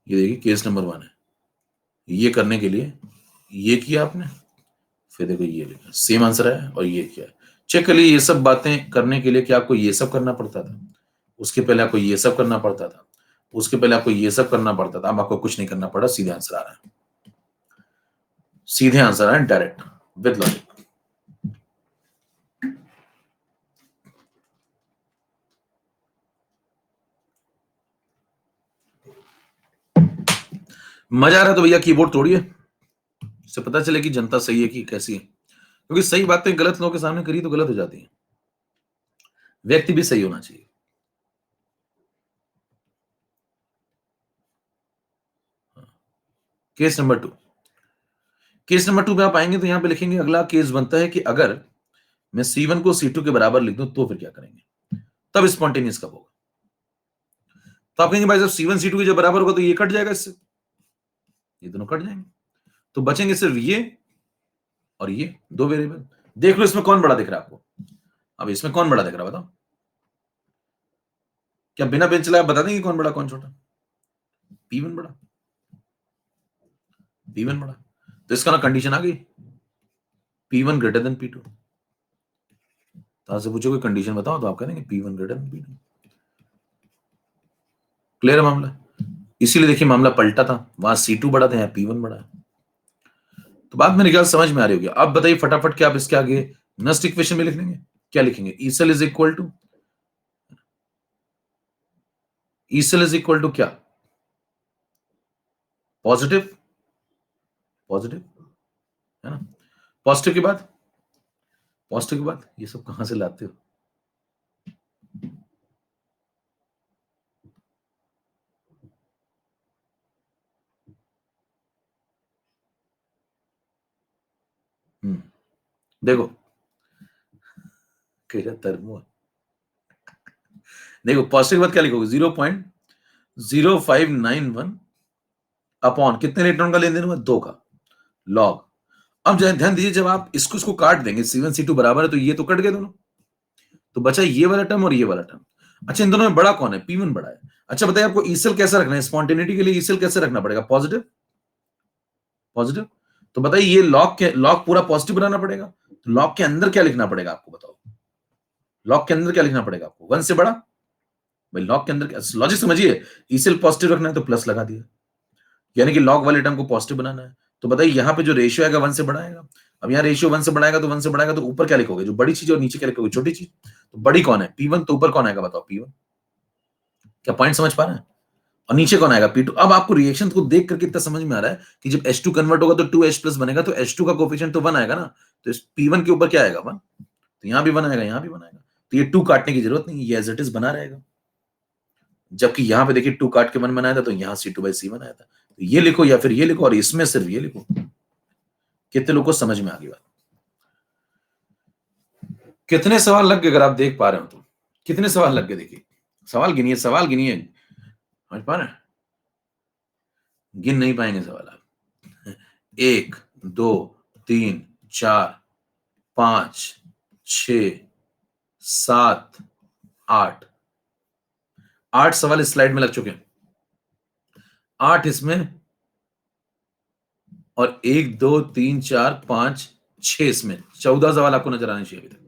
ये देखिए केस नंबर 1 है। ये करने के लिए ये किया आपने, फिर देखो ये लिखा, सेम आंसर है, और ये किया। चेक कर लीजिए ये सब बातें करने के लिए क्या आपको ये सब करना पड़ता था? उसके पहले आपको ये सब करना पड़ता था, उसके पहले आपको ये सब करना पड़ता था। अब आपको कुछ नहीं करना पड़ा, सीधे आंसर आ रहा है, सीधे आंसर आ रहा है डायरेक्ट विद लॉजिक। मजा आ रहा है तो भैया कीबोर्ड तोड़िए, इससे पता चले कि जनता सही है कि कैसी है, क्योंकि सही बातें गलत लोगों के सामने करी तो गलत हो जाती है। व्यक्ति भी सही होना चाहिए। केस नंबर 2, केस नंबर 2 पे आप आएंगे तो यहां पे लिखेंगे अगला केस बनता है कि अगर मैं C1 को C2 के बराबर लिख दूं तो फिर क्या करेंगे? तब स्पॉन्टेनियस कब होगा? तो आप कहेंगे भाई जब C1 C2 के जब बराबर होगा तो ये कट जाएगा, इससे ये दोनों कट जाएंगे, तो बचेंगे सिर्फ ये और ये 2 वेरिएबल। देख लो इसमें कौन बड़ा दिख रहा है आपको। अब इसमें कौन बड़ा दिख रहा है बताओ, क्या बिना पेन चलाए बता देंगे कौन बड़ा कौन छोटा? P1 बड़ा, P1 बड़ा। तो इसका ना कंडीशन आ गई, P1 ग्रेटर देन P2। तो आपसे पूछोगे कंडीशन बताओ तो आप कहेंगे P1 greater than P2। Clear है मामला? इसीलिए देखिए मामला पलटा था, वहां C2 बड़ा था, यहाँ P1 बड़ा है। तो बात मेरे ख्याल समझ में आ रही होगी। अब बताइए फटाफट, क्या आप इसके आगे नस्ट इक्वेशन में लिख लेंगे? क्या लिखेंगे? E cell is equal to, E cell is equal to क्या? पॉजिटिव, पॉजिटिव है ना? पॉजिटिव के बाद, पॉजिटिव के बाद ये सब कहां से लाते हो? देखो थर्मो, देखो पॉजिटिव के बाद क्या लिखोगे? 0.0591 अपॉन कितने इलेक्ट्रॉन का लेन देन हुआ? 2 का लॉग। अब ध्यान दीजिए, जब आप इसको इसको काट देंगे, C1 C2 बराबर है, तो ये तो कट गए दोनों, तो बचा ये वाला टर्म और ये वाला टर्म। अच्छा, इन दोनों में बड़ा कौन है? P1 बड़ा है। अच्छा बताइए आपको ई सेल कैसा रखना है? स्पॉन्टेनिटी के लिए ई सेल कैसे रखना पड़ेगा? Positive, positive. तो बताइए ये लॉग पूरा पॉजिटिव बनाना पड़ेगा, तो लॉग के अंदर क्या लिखना पड़ेगा आपको बताओ? लॉग के अंदर क्या लिखना पड़ेगा आपको? 1 से बड़ा। भाई लॉग के अंदर क्या लॉजिक समझिए, ई सेल पॉजिटिव रखना है तो प्लस लगा दिया, यानी कि लॉग वाले टर्म को पॉजिटिव बनाना है। तो बताइए यहां पे जो रेशियो आएगा 1 से बड़ा आएगा। अब यहाँ रेशियो 1 से बढ़ाएगा तो 1 से बढ़ाएगा, तो ऊपर क्या लिखोगे? जो बड़ी चीज और नीचे क्या लिखोगे? छोटी चीज। तो बड़ी कौन है? P1। तो ऊपर कौन आएगा बताओ? P1। क्या पॉइंट समझ पा रहे हैं? और नीचे कौन आएगा? P2। अब आपको रिएक्शन को देख करके इतना समझ में आ रहा है कि जब H2 कन्वर्ट होगा तो 2H प्लस बनेगा, तो H2 का कोफिशिएंट तो 1 आएगा ना, तो इस P1 के ऊपर क्या आएगा? 1। तो यहां भी 1 आएगा, यहां भी 1 आएगा, तो ये 2 काटने की जरूरत नहीं, ये एज इट इज बना रहेगा। जबकि यहां पे देखिए 2 काट के 1 बनाया था, तो यहां C2/C1 आया था। तो ये लिखो या फिर ये लिखो, और इसमें सिर्फ ये लिखो। कितने लोगों को समझ में आ गई बात? कितने सवाल लग गए अगर आप देख पा रहे हो तो? कितने सवाल लग गए? देखिए सवाल गिनिए, सवाल गिनिए। समझ पा रहे हैं? गिन नहीं पाएंगे सवाल आप। 1 2 3 4 5 6 7 8, 8 सवाल इस स्लाइड में लग चुके हैं, 8 इसमें, और 1 2 3 4 5 6 इसमें, 14 सवाल आपको नजर आने चाहिए अभी तक।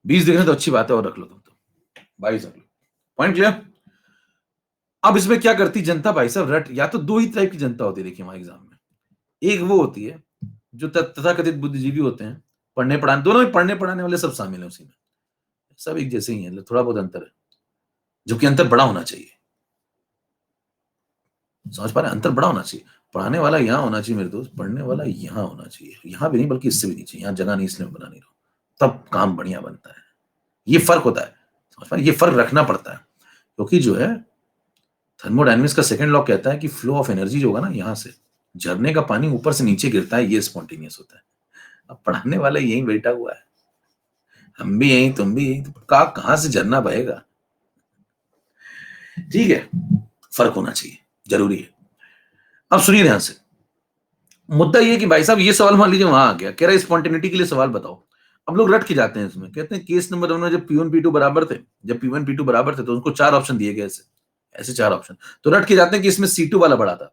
20 दिख रहे तो अच्छी बात है, और रख लो तुम तो 22 रख लो। Point clear? अब इसमें क्या करती जनता भाई साहब? रट, या तो दो ही टाइप की जनता होती है देखिए हमारे एग्जाम में। एक वो होती है जो तथाकथित बुद्धिजीवी होते हैं, पढ़ने पढ़ाने, दोनों ही पढ़ने पढ़ाने वाले सब शामिल हैं उसी में, सब एक जैसे ही हैं, थोड़ा बहुत अंतर है, जो कि अंतर बड़ा होना चाहिए। समझ पा रहे हैं? अंतर बड़ा होना चाहिए। पढ़ाने वाला यहाँ होना चाहिए मेरे दोस्त, पढ़ने वाला यहाँ होना चाहिए, यहाँ भी नहीं बल्कि इससे भी नीचे। यहाँ जगह नहीं इसलिए मैं बना नहीं रहा हूं, तब काम बढ़िया बनता है। ये फर्क होता है, समझ पा रहे हैं? ये फर्क रखना पड़ता है, क्योंकि जो है थर्मोडायनेमिक्स का सेकंड लॉ कहता है कि फ्लो ऑफ एनर्जी जो होगा ना, यहाँ से झरने का पानी ऊपर से नीचे गिरता है, ये स्पॉन्टेनियस होता है। अब पढ़ाने वाला यही बैठा हुआ है, हम भी यही, तुम भी यही, तो कहां से झरना बहेगा? ठीक है, फर्क होना चाहिए, जरूरी है। अब सुनिए ध्यान से, मुद्दा ये कि भाई साहब ये सवाल मान लीजिए वहां आ गया, कह रहा है स्पॉन्टेनिटी के लिए सवाल बताओ। अब लोग रट के जाते हैं इसमें, कहते हैं केस नंबर 1 में जब P1 P2 बराबर थे, जब P1 P2 बराबर थे तो उनको 4 ऑप्शन दिए गए, ऐसे ऐसे 4 ऑप्शन। तो रट के जाते हैं कि इसमें C2 वाला बड़ा था,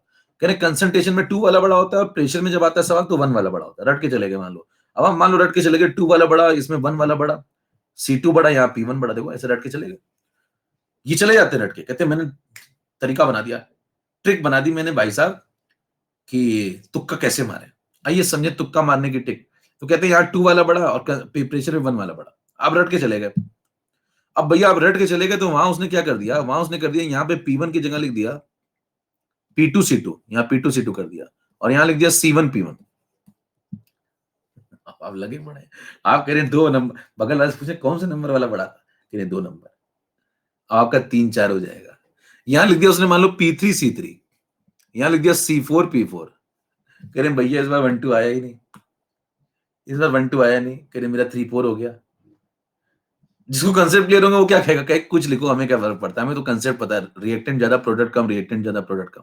कह रहे कंसंट्रेशन में 2 वाला बड़ा होता है, और प्रेशर में जब आता है सवाल तो 1 वाला बड़ा होता है। रट के चले गए मान लो। अब हम मान लो रट के चले गए 2 वाला बड़ा, इसमें 1 वाला बड़ा, C2 बड़ा, यहाँ P1 बड़ा, देखो ऐसे रट के चले गए। ये चले जाते हैं रट के, कहते हैं मैंने तरीका बना दिया, ट्रिक बना दी मैंने भाई साहब कि तुक्का कैसे मारे। आइए समझे तुक्का मारने की ट्रिक। तो कहते हैं यार 2 वाला बड़ा और प्रेशर में 1 वाला बड़ा। आप रट के चले गए। अब भैया आप रट के चले गए तो वहां उसने क्या कर दिया? वहां उसने कर दिया, यहाँ पे P1 की जगह लिख दिया P2 C2, यहाँ P2 C2 कर दिया, और यहाँ लिख दिया C1 P1। आप लगे बड़े, आप कह रहे 2 नंबर, बगल वाले से पूछे कौन से नंबर वाला बड़ा था, कह रहे 2 नंबर, आपका 3 4 हो जाएगा। यहाँ लिख दिया उसने मान लो P3 C3, यहाँ लिख दिया C4 P4। कह रहे भैया इस बार 1 2 आया ही नहीं, इस बार 1 2 आया नहीं, कह रहे मेरा 3 4 हो गया। जिसको कंसेप्ट क्लियर होगा वो क्या कहेगा, कहे कुछ लिखो, हमें क्या फर्क पड़ता है, हमें तो कंसेप्ट पता है, रिएक्टेंट ज्यादा प्रोडक्ट कम, रिएक्टेंट ज्यादा प्रोडक्ट कम।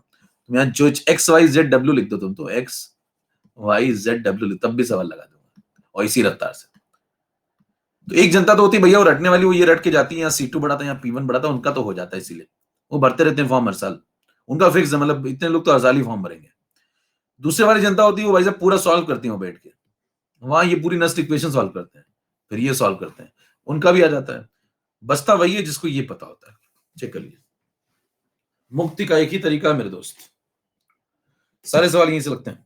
तुम यहाँ जो XYZ W लिख दो, तुम तो XYZ W लिख, तब भी सवाल लगा दूंगा। और इसी रफ्तार से। तो एक जनता तो होती है भैया, वो रटने वाली, वो ये रट के जाती है, यहाँ C2 बढ़ाता है, यहाँ P1 बढ़ाता है, उनका तो हो जाता है, इसीलिए वो भरते रहते हैं फॉर्म हर साल, उनका फिक्स है, मतलब इतने लोग तो हर साल ही फॉर्म भरेंगे। दूसरे वाली जनता होती है, वो भाई साहब पूरा सॉल्व करती है बैठ के, वहां ये पूरी नस्ट इक्वेशन सॉल्व करते हैं, फिर ये सॉल्व करते हैं, उनका भी आ जाता है। बसता वही है जिसको ये पता होता है। चेक कर लीजिए, मुक्ति का एक ही तरीका है मेरे दोस्त, सारे सवाल यहीं से लगते हैं,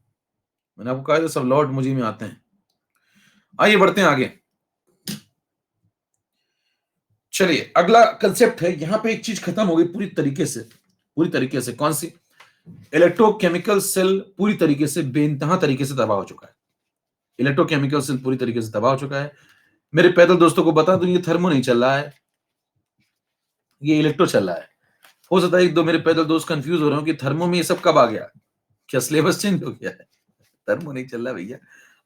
मैंने आपको कहा था सब लॉर्ड मुझे में आते हैं। आइए बढ़ते हैं आगे। चलिए अगला कंसेप्ट है, यहां पे एक चीज खत्म हो गई पूरी तरीके से, पूरी तरीके से। कौन सी? इलेक्ट्रोकेमिकल सेल पूरी तरीके से बेइंतहा तरीके से तबाह हो चुका है। इलेक्ट्रोकेमिकल सेल पूरी तरीके से तबाह हो चुका है। मेरे पैदल दोस्तों को बता दूं, ये थर्मो नहीं चल रहा है, ये इलेक्ट्रो चल रहा है। हो सकता है एक दो मेरे पैदल दोस्त कंफ्यूज हो रहे हो कि थर्मो में ये सब कब आ गया, क्या सिलेबस चेंज हो गया है? थर्मो नहीं चल रहा भैया।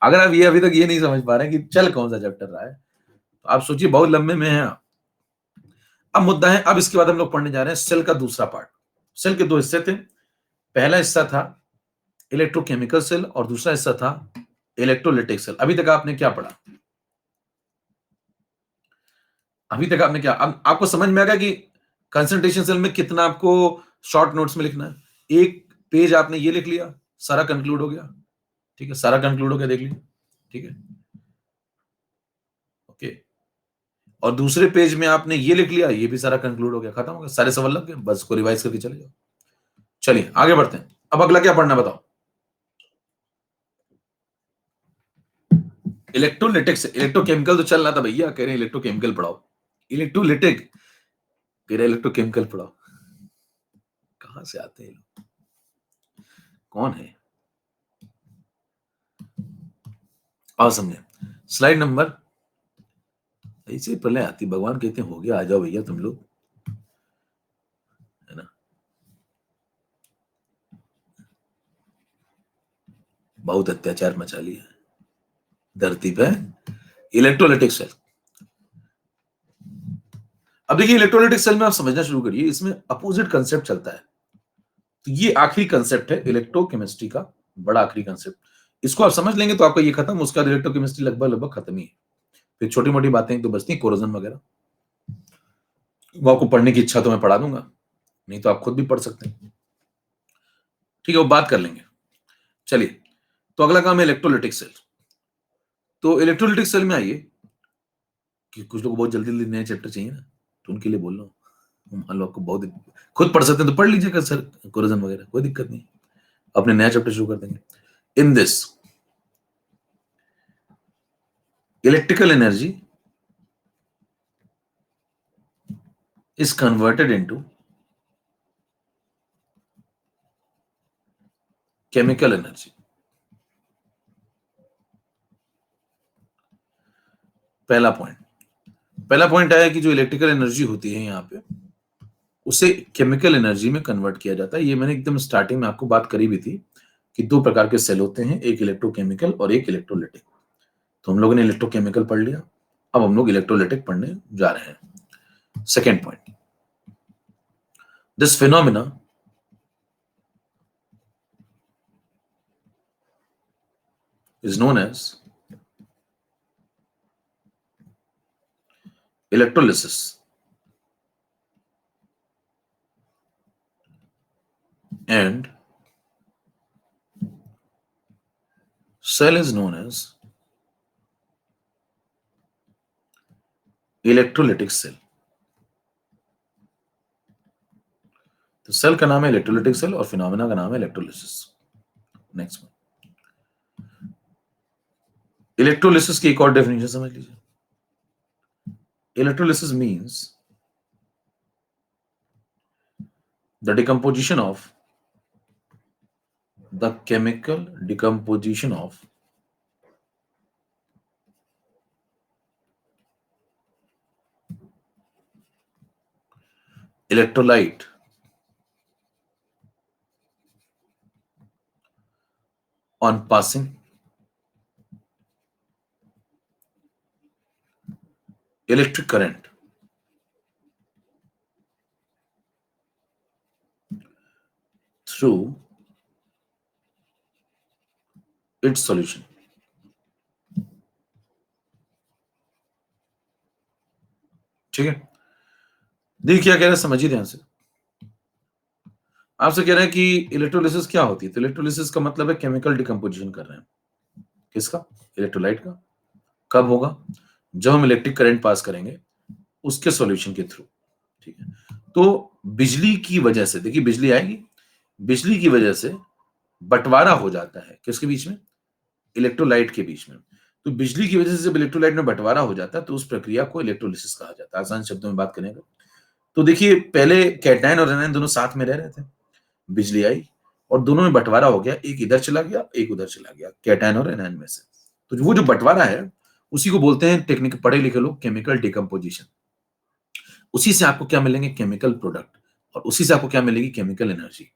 अगर आप ये अभी तक ये नहीं समझ पा रहे हैं कि चल कौन सा चैप्टर रहा है, तो आप सोचिए बहुत लंबे में है आप। अब मुद्दा है, अब इसके बाद हम लोग पढ़ने जा रहे हैं सेल का दूसरा पार्ट। सेल के दो हिस्से थे, पहला हिस्सा था इलेक्ट्रोकेमिकल सेल और दूसरा हिस्सा था इलेक्ट्रोलिटिक सेल। अभी तक आपने क्या पढ़ा? अभी तक आपने क्या, अब आपको समझ में आ गया कि कंसंट्रेशन सेल में कितना आपको शॉर्ट नोट्स में लिखना है? एक पेज आपने ये लिख लिया, सारा कंक्लूड हो गया, ठीक है, सारा कंक्लूड हो गया, देख लीजिए, ठीक है, ओके। और दूसरे पेज में आपने ये लिख लिया, ये भी सारा कंक्लूड हो गया, खत्म हो गया, सारे सवाल लग गए, बस को रिवाइज करके चले जाओ। चलिए आगे बढ़ते हैं, अब अगला क्या पढ़ना बताओ? इलेक्ट्रोलिटिक्स, इलेक्ट्रोकेमिकल तो चल रहा था भैया, कह रहे हैं इलेक्ट्रोकेमिकल पढ़ाओ, इलेक्ट्रोलिटिक कह रहे इलेक्ट्रोकेमिकल पढ़ाओ। कहां से आते हैं लोग, कौन है? आओ समझे, स्लाइड नंबर, ऐसे ही पहले आती, भगवान कहते हैं हो गया, आ जाओ भैया तुम लोग, है ना, बहुत अत्याचार मचा लिया धरती पे। इलेक्ट्रोलिटिक सेल, अब देखिए इलेक्ट्रोलिटिक सेल में आप समझना शुरू करिए, इसमें अपोजिट कंसेप्ट चलता है। तो ये आखिरी कंसेप्ट है इलेक्ट्रोकेमिस्ट्री का, बड़ा आखिरी कंसेप्ट। इसको आप समझ लेंगे तो आपका ये खत्म, उसका इलेक्ट्रोकेमिस्ट्री लगभग लगभग खत्म ही है। फिर छोटी मोटी बातें तो बचती हैं, कोरोजन वगैरह, वो आपको पढ़ने की इच्छा तो मैं पढ़ा दूंगा, नहीं तो आप खुद भी पढ़ सकते हैं, ठीक है, वो बात कर लेंगे। चलिए, तो अगला काम है इलेक्ट्रोलिटिक सेल। तो इलेक्ट्रोलिटिक सेल में आइए, कि कुछ लोग बहुत जल्दी जल्दी नए चैप्टर चाहिए ना, तो उनके लिए बोल रहा हूँ, मान लो आपको बहुत, खुद पढ़ सकते हैं तो पढ़ लीजिएगा सर, कोरोजन वगैरह, कोई दिक्कत नहीं, अपने नया चैप्टर शुरू कर देंगे। In this electrical energy is converted into chemical energy। पहला पॉइंट आया कि जो इलेक्ट्रिकल एनर्जी होती है यहाँ पे, उसे केमिकल एनर्जी में कन्वर्ट किया जाता है। ये मैंने एकदम स्टार्टिंग में आपको बात करी भी थी कि दो प्रकार के सेल होते हैं, एक इलेक्ट्रोकेमिकल और एक इलेक्ट्रोलिटिक। तो हम लोगों ने इलेक्ट्रोकेमिकल पढ़ लिया, अब हम लोग इलेक्ट्रोलिटिक पढ़ने जा रहे हैं। Second point, this phenomena is known as electrolysis and cell is known as electrolytic cell. तो सेल का नाम है इलेक्ट्रोलिटिक सेल और फिनोमेना का नाम है इलेक्ट्रोलिसिस। नेक्स्ट, इलेक्ट्रोलिसिस की एक और डेफिनेशन समझ लीजिए। Electrolysis means the decomposition of the chemical decomposition of electrolyte on passing electric current through its solution। ठीक है। देखिए क्या कह रहे हैं, समझिए ध्यान से। आपसे कह रहे हैं कि इलेक्ट्रोलिसिस क्या होती है? तो इलेक्ट्रोलिसिस का मतलब है केमिकल डिकम्पोजिशन कर रहे हैं। किसका? इलेक्ट्रोलाइट का। कब होगा? जब हम इलेक्ट्रिक करंट पास करेंगे उसके सॉल्यूशन के थ्रू। ठीक है। तो बिजली की वजह से, देखिए बिजली आएगी, बिजली की वजह से बंटवारा हो जाता है किसके बीच में? इलेक्ट्रोलाइट के बीच में। तो बिजली की वजह से जब इलेक्ट्रोलाइट में बंटवारा हो जाता है तो उस प्रक्रिया को इलेक्ट्रोलिसिस कहा जाता है। आसान शब्दों में बात करें तो देखिए पहले कैटायन और एनायन दोनों साथ में रह रहे थे, बिजली आई और दोनों में बंटवारा हो गया, एक इधर चला गया, एक उधर चला गया, कैटायन और एनायन में से। तो वो जो बंटवारा है उसी को बोलते हैं, टेक्निक पढ़े लिखे लोग, केमिकल डिकम्पोजिशन। उसी से आपको क्या मिलेंगे? Chemical product. और उसी से आपको क्या मिलेगी? Chemical energy.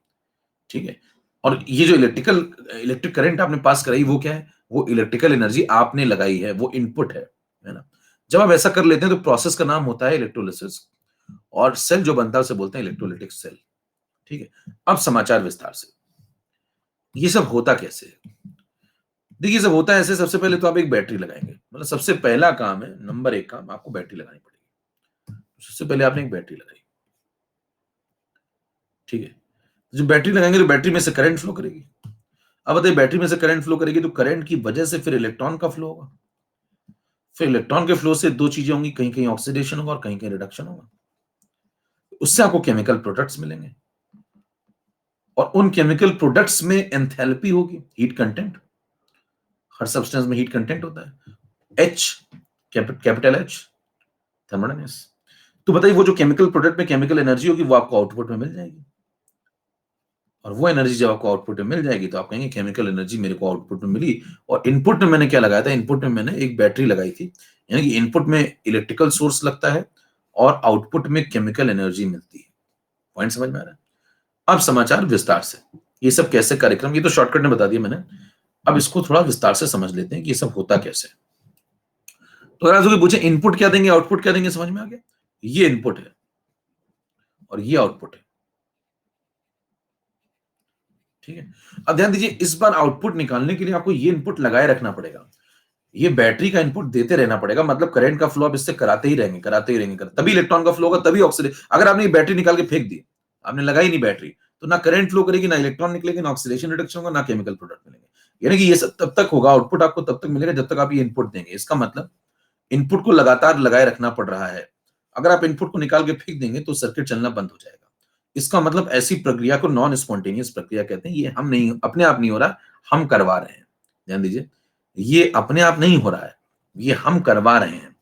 ठीक है। और ये जो इलेक्ट्रिक करंट आपने पास कराई वो क्या है? वो इलेक्ट्रिकल एनर्जी आपने लगाई है, वो इनपुट है ना? जब आप ऐसा कर लेते हैं तो प्रोसेस का नाम होता है इलेक्ट्रोलिसिस और सेल जो बनता है उसे बोलते हैं इलेक्ट्रोलिटिक सेल। ठीक है। अब समाचार विस्तार से, ये सब होता कैसे है? देखिए सब होता है ऐसे, सबसे पहले तो आप एक बैटरी लगाएंगे, मतलब सबसे पहला काम है, नंबर एक काम, आपको बैटरी लगानी पड़ेगी। सबसे पहले आपने एक बैटरी लगाई। ठीक है। जब बैटरी लगाएंगे तो बैटरी में से करंट फ्लो करेगी। अब बताइए बैटरी में से करंट फ्लो करेगी तो करंट की वजह से फिर इलेक्ट्रॉन का फ्लो होगा। फिर इलेक्ट्रॉन के फ्लो से दो चीजें होंगी, कहीं कहीं ऑक्सीडेशन होगा और कहीं कहीं रिडक्शन होगा। उससे आपको केमिकल प्रोडक्ट्स मिलेंगे और उन केमिकल प्रोडक्ट्स में एंथैल्पी होगी, हीट कंटेंट। हर सब्सटेंस में हीट कंटेंट होता है, एच, कैपिटल एच, थर्मोडायनेमिक्स। तो बताइए वो जो केमिकल प्रोडक्ट में केमिकल एनर्जी होगी वो आपको आउटपुट में मिल जाएगी। और वो एनर्जी जब आपको आउटपुट में मिल जाएगी तो आप कहेंगे केमिकल एनर्जी मेरे को आउटपुट में मिली। और इनपुट में मैंने क्या लगाया था? इनपुट में मैंने एक बैटरी लगाई थी। यानी कि इनपुट में इलेक्ट्रिकल सोर्स लगता है और आउटपुट में केमिकल एनर्जी मिलती है। पॉइंट समझ में आ रहा है? अब समाचार विस्तार से, ये सब कैसे कार्यक्रम, ये तो शॉर्टकट में बता दिया मैंने। अब इसको थोड़ा विस्तार से समझ लेते हैं कि ये सब होता कैसे। तो अगर आपसे पूछे इनपुट क्या देंगे आउटपुट क्या देंगे, समझ में आ गया? ये इनपुट है और ये आउटपुट है। ठीक है। अब ध्यान दीजिए, इस बार आउटपुट निकालने के लिए आपको ये इनपुट लगाए रखना पड़ेगा। ये बैटरी का इनपुट देते रहना पड़ेगा, मतलब करंट का फ्लो आप इससे कराते ही रहेंगे, कराते ही रहेंगे, तभी इलेक्ट्रॉन का फ्लो होगा, तभी ऑक्सीडेशन। अगर आपने ये बैटरी निकाल के फेंक दी, आपने लगाई नहीं बैटरी, तो ना करंट फ्लो करेगी, ना इलेक्ट्रॉन निकलेगी, ना ऑक्सीडेशन रिडक्शन होगा, ना केमिकल प्रोडक्ट मिलेंगे। यानी कि ये सब तब तक होगा, आउटपुट आपको तब तक मिलेगा जब तक आप ये इनपुट देंगे। इसका मतलब इनपुट को लगातार लगाए रखना पड़ रहा है। अगर आप इनपुट को निकाल के फेंक देंगे तो सर्किट चलना बंद हो जाएगा। इसका मतलब ऐसी प्रक्रिया को नॉन स्पॉन्टेनियस प्रक्रिया कहते हैं। ये हम नहीं, अपने आप नहीं हो रहा, हम करवा रहे हैं। ध्यान दीजिए, ये अपने आप नहीं हो रहा है, ये हम करवा रहे हैं।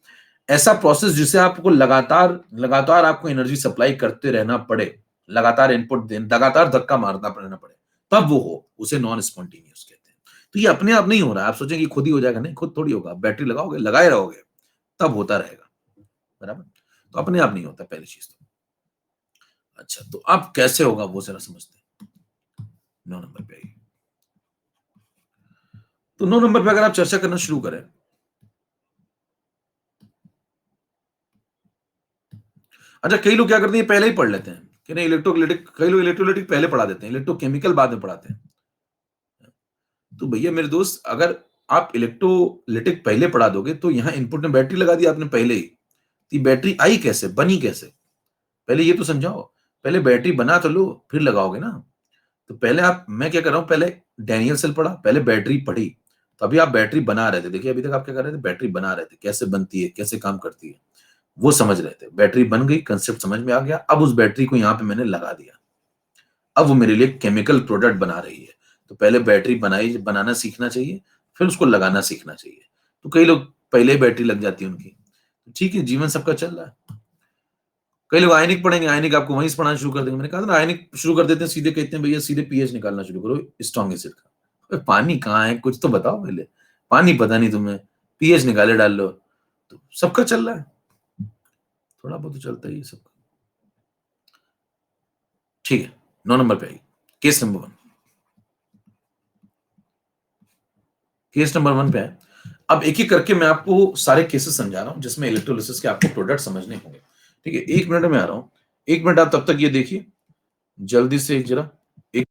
ऐसा प्रोसेस जिसे आपको लगातार लगातार आपको एनर्जी सप्लाई करते रहना पड़े, लगातार इनपुट दें, लगातार धक्का मारना रहना पड़े, तब वो हो, उसे नॉन स्पॉन्टेनियस कहते हैं। तो ये अपने आप नहीं हो रहा है। आप सोचेंगे खुद ही हो जाएगा, नहीं, खुद थोड़ी होगा। बैटरी लगाओगे, लगाए रहोगे, तब होता रहेगा। बराबर? तो अपने आप नहीं होता, पहली चीज तो। अच्छा, तो अब कैसे होगा वो जरा समझते हैं। 9 नंबर पे आइए। तो 9 नंबर पे अगर आप चर्चा करना शुरू करें, अच्छा कई लोग क्या करते हैं, पहले ही पढ़ लेते हैं कि नहीं इलेक्ट्रोलिटिक, कई लोग इलेक्ट्रोलिटिक पहले पढ़ा देते हैं, इलेक्ट्रोकेमिकल बाद में पढ़ाते हैं। तो भैया मेरे दोस्त, अगर आप इलेक्ट्रोलिटिक पहले पढ़ा दोगे तो यहां इनपुट में बैटरी लगा दी आपने पहले ही, तो ये बैटरी आई कैसे, बनी कैसे? पहले ये तो समझाओ। पहले बैटरी बना तो लो, फिर लगाओगे ना। तो पहले आप, मैं क्या कर रहा हूं, पहले डैनियल सेल पढ़ा, पहले बैटरी पढ़ी, तो अभी आप बैटरी बना रहे थे। देखिए अभी तक आप क्या कर रहे थे, बैटरी बना रहे थे, कैसे बनती है, कैसे काम करती है, वो समझ रहे थे। बैटरी बन गई, कंसेप्ट समझ में आ गया, अब उस बैटरी को यहां पे मैंने लगा दिया। अब वो मेरे लिए केमिकल प्रोडक्ट बना रही है। तो पहले बैटरी बनाना सीखना चाहिए, फिर उसको लगाना सीखना चाहिए। तो कई लोग पहले ही बैटरी लग जाती है उनकी। ठीक है, जीवन सबका चल रहा है। कई लोग आयनिक पढ़ेंगे, आयनिक आपको वहीं से पढ़ाना शुरू कर देंगे। मैंने कहा था ना, आयनिक शुरू कर देते हैं, सीधे कहते हैं भैया सीधे पीएच निकालना शुरू करो स्ट्रॉन्ग एसिड का। अबे पानी कहाँ है, कुछ तो बताओ पहले। पानी पता नहीं तुम्हें, पीएच निकाले डाल लो। तो सबका चल रहा है, थोड़ा बहुत तो चलता ही है सबका। ठीक है, 9 नंबर पे आई, केस नंबर 1। केस नंबर 1 पे है। अब एक एक करके मैं आपको सारे केसेस समझा रहा हूं जिसमें इलेक्ट्रोलिसिस के आपको प्रोडक्ट समझने होंगे। ठीक है, 1 मिनट में आ रहा हूं। 1 मिनट आप तब तक ये देखिए, जल्दी से जरा। एक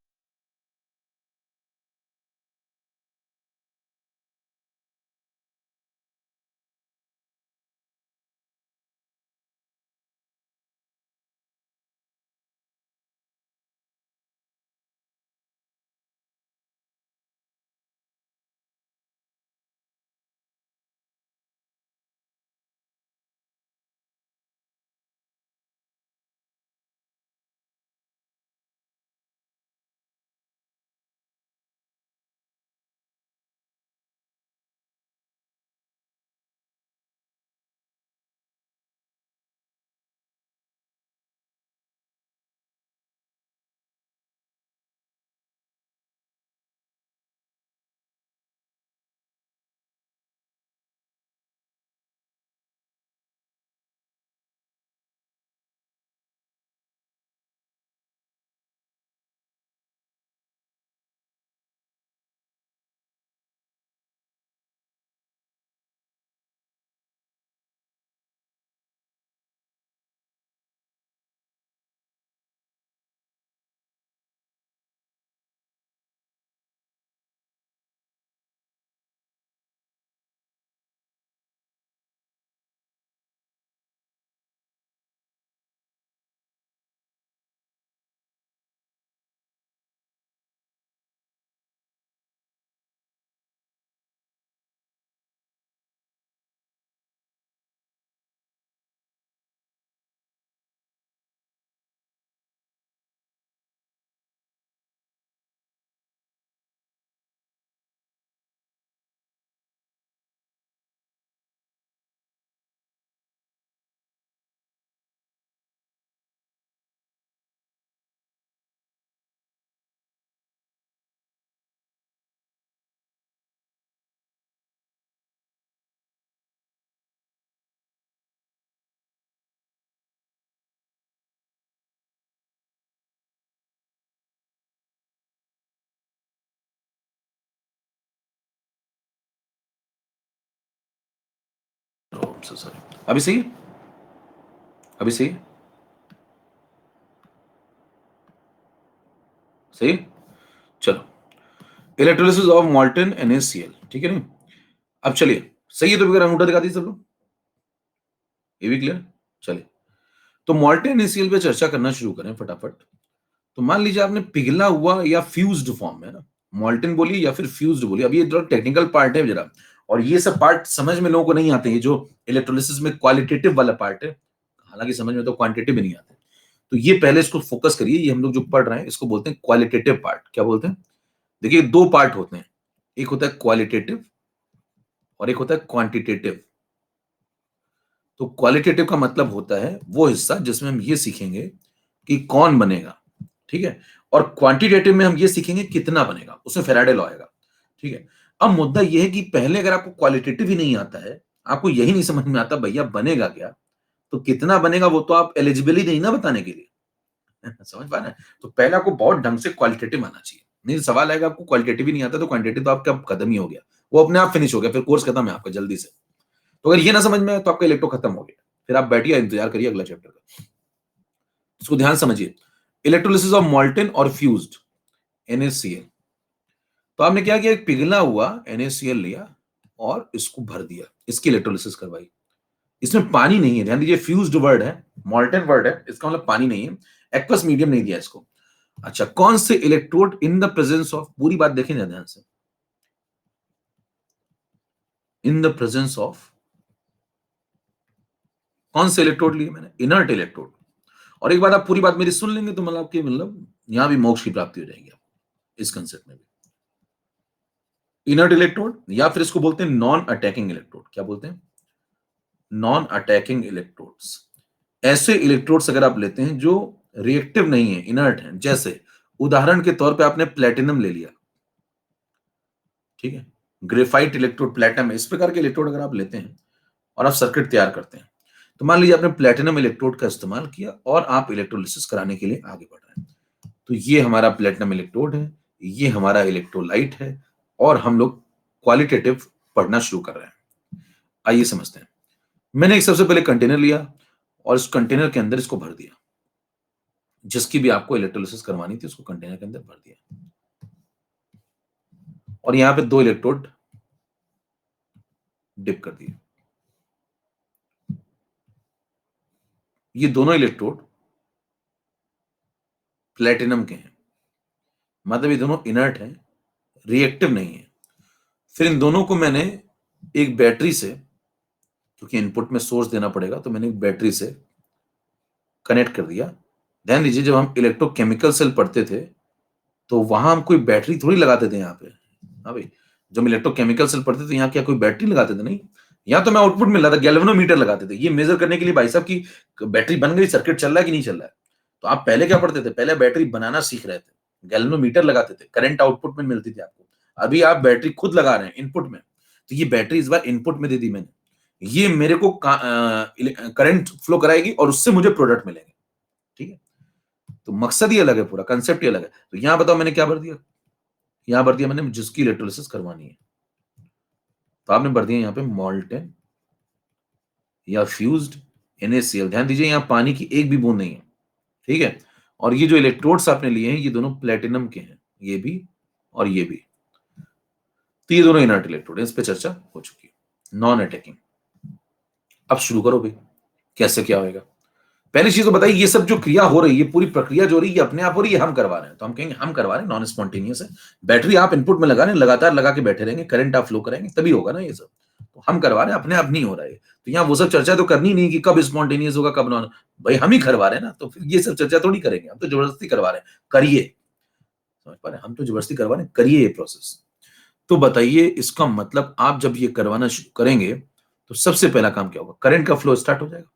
सॉरी, अभी सही है, अभी सही है, सही है? चलो, इलेक्ट्रोलिसिस ऑफ मॉल्टन NaCl, ठीक है नहीं? अब चलिए, सही है तो फिर अंगूठा दिखा दीजिए सब लोग, ये भी क्लियर? चलिए, तो मॉल्टन NaCl पे चर्चा करना शुरू करें फटाफट। तो मान लीजिए आपने पिघला हुआ या फ्यूज्ड फॉर्म में ना, मॉल्टन बोलिए या फिर फ्यूज्ड बोलिए, अब ये थोड़ा टेक्निकल पार्ट है जरा, और ये सब पार्ट समझ में लोगों को नहीं आते, ये जो इलेक्ट्रोलिसिस में क्वालिटेटिव वाला पार्ट है, हालांकि समझ में तो क्वांटिटेटिव भी नहीं आते। तो ये पहले इसको फोकस करिए, ये हम लोग जो पढ़ रहे हैं इसको बोलते हैं क्वालिटेटिव पार्ट। क्या बोलते हैं? देखिए, दो पार्ट होते हैं, एक होता है क्वालिटेटिव और एक होता है क्वांटिटेटिव। तो क्वालिटेटिव का मतलब होता है वो हिस्सा जिसमें हम ये सीखेंगे कि कौन बनेगा, ठीक है, और क्वांटिटेटिव में हम ये सीखेंगे कितना बनेगा, उसमें फैराडे लॉ आएगा, ठीक है। अब मुद्दा यह है कि पहले अगर आपको क्वालिटेटिव ही नहीं आता है, आपको यही नहीं समझ में आता भैया बनेगा क्या, तो कितना बनेगा वो तो आप एलिजिबल ही नहीं ना बताने के लिए। समझ पा रहे हैं? तो पहले आपको बहुत ढंग से क्वालिटेटिव आना चाहिए, नहीं तो सवाल आएगा आपको क्वालिटेटिव ही नहीं आता तो क्वांटिटेटिव तो आपका कदम ही हो गया, वो अपने आप फिनिश हो गया, फिर कोर्स खत्म है आपका जल्दी से। तो अगर ये ना समझ में आए तो आपका इलेक्ट्रो खत्म हो गया, फिर आप बैठिए इंतजार करिए अगला चैप्टर का। इसको ध्यान समझिए, इलेक्ट्रोलिसिस ऑफ मॉल्टन और फ्यूज्ड NaCl। तो आपने क्या किया, एक पिघला हुआ NaCl लिया और इसको भर दिया, इसकी इलेक्ट्रोलिसिस करवाई। इसमें पानी नहीं है, ध्यान दीजिए, फ्यूज्ड वर्ड है, मॉल्टन वर्ड है, इसका मतलब पानी नहीं है, एक्वस मीडियम नहीं दिया इसको। अच्छा, कौन से electrode in the presence of, पूरी बात देखें ना ध्यान से, इन द प्रेजेंस ऑफ कौन से इलेक्ट्रोड लिए मैंने? Inert electrode. और एक बात आप पूरी बात मेरी सुन लेंगे तो मतलब आपके मतलब यहां भी मोक्ष की प्राप्ति हो जाएगी आपको, इस कंसेप्ट में भी। इनर्ट इलेक्ट्रोड या फिर इसको बोलते हैं नॉन अटैकिंग इलेक्ट्रोड। क्या बोलते हैं? Non attacking electrodes. ऐसे इलेक्ट्रोड्स अगर आप लेते हैं जो रिएक्टिव नहीं है, इनर्ट है, जैसे उदाहरण के तौर पे आपने प्लेटिनम ले लिया, ठीक है, ग्रेफाइट इलेक्ट्रोड, प्लेटिनम, इस प्रकार के इलेक्ट्रोड अगर आप लेते हैं और आप सर्किट तैयार करते हैं, तो मान लीजिए आपने प्लेटिनम इलेक्ट्रोड का इस्तेमाल किया और आप इलेक्ट्रोलिसिस कराने के लिए आगे बढ़ रहे हैं। तो ये हमारा प्लेटिनम इलेक्ट्रोड है, ये हमारा इलेक्ट्रोलाइट है, और हम लोग क्वालिटेटिव पढ़ना शुरू कर रहे हैं। आइए समझते हैं। मैंने एक सबसे पहले कंटेनर लिया और इस कंटेनर के अंदर इसको भर दिया, जिसकी भी आपको इलेक्ट्रोलिसिस करवानी थी उसको कंटेनर के अंदर भर दिया, और यहां पे दो इलेक्ट्रोड डिप कर दिए। ये दोनों इलेक्ट्रोड प्लेटिनम के हैं, मतलब ये दोनों इनर्ट हैं, रिएक्टिव नहीं है। फिर इन दोनों को मैंने एक बैटरी से, क्योंकि इनपुट में सोर्स देना पड़ेगा, तो मैंने एक बैटरी से कनेक्ट कर दिया। ध्यान दीजिए, जब हम इलेक्ट्रोकेमिकल सेल पढ़ते थे तो वहां हम कोई बैटरी थोड़ी लगाते थे यहाँ पे। हाँ भाई, जब इलेक्ट्रोकेमिकल सेल पढ़ते थे यहाँ क्या कोई बैटरी लगाते थे? नहीं, यहाँ तो मैं आउटपुट मिल रहा था, गैल्वेनोमीटर लगाते थे, ये मेजर करने के लिए भाई साहब की बैटरी बन गई, सर्किट चल रहा है कि नहीं चल रहा है। तो आप पहले क्या पढ़ते थे? पहले बैटरी बनाना सीख रहे थे, गैल्वेनोमीटर लगाते थे, करंट आउटपुट में मिलती थी आपको। अभी आप बैटरी खुद लगा रहे हैं इनपुट में, तो ये बैटरी इस बार इनपुट में दे दी मैंने, ये मेरे को करंट फ्लो कराएगी और उससे मुझे प्रोडक्ट मिलेंगे, ठीक है। तो मकसद ही अलग है, पूरा कंसेप्ट ही अलग है। तो यहां बताओ मैंने क्या भर दिया? यहां भर दिया मैंने जिसकी इलेक्ट्रोलिसिस करवानी है, तो आपने भर दिया यहाँ पे मॉल्टन या फ्यूज्ड NaCl। ध्यान दीजिए, यहां पानी की एक भी बूंद नहीं है, ठीक है। और ये जो इलेक्ट्रोड्स आपने लिए हैं ये दोनों प्लेटिनम के हैं, ये भी और ये भी। तो ये दोनों इनर्ट इलेक्ट्रोड है, इस पे चर्चा हो चुकी है, नॉन अटैकिंग। अब शुरू करो भाई, कैसे क्या होगा? पहली चीज तो बताइए, ये सब जो क्रिया हो रही है, पूरी प्रक्रिया जो हो रही है, अपने आप हो रही है, हम करवा रहे हैं? तो हम कहेंगे हम करवा रहे हैं, नॉन स्पॉन्टेनियस है। बैटरी आप इनपुट में लगा रहे हैं, लगातार लगा के बैठे रहेंगे, करंट आप फ्लो कराएंगे तभी होगा ना ये सब। तो हम करवा रहे हैं, अपने आप नहीं हो रहा है। तो यहाँ वो सब चर्चा तो करनी नहीं कि कब स्पॉन्टेनियस होगा कब नॉन, भाई हम ही करवा रहे हैं ना, तो फिर ये सब चर्चा थोड़ी करेंगे, हम तो जबरदस्ती करवा रहे हैं, करिए। समझ पा रहे हैं? हम तो जबरदस्ती करवा रहे हैं, करिए ये प्रोसेस। तो बताइए, इसका मतलब आप जब ये करवाना शुरू करेंगे तो सबसे पहला काम क्या होगा? करंट का फ्लो स्टार्ट हो जाएगा।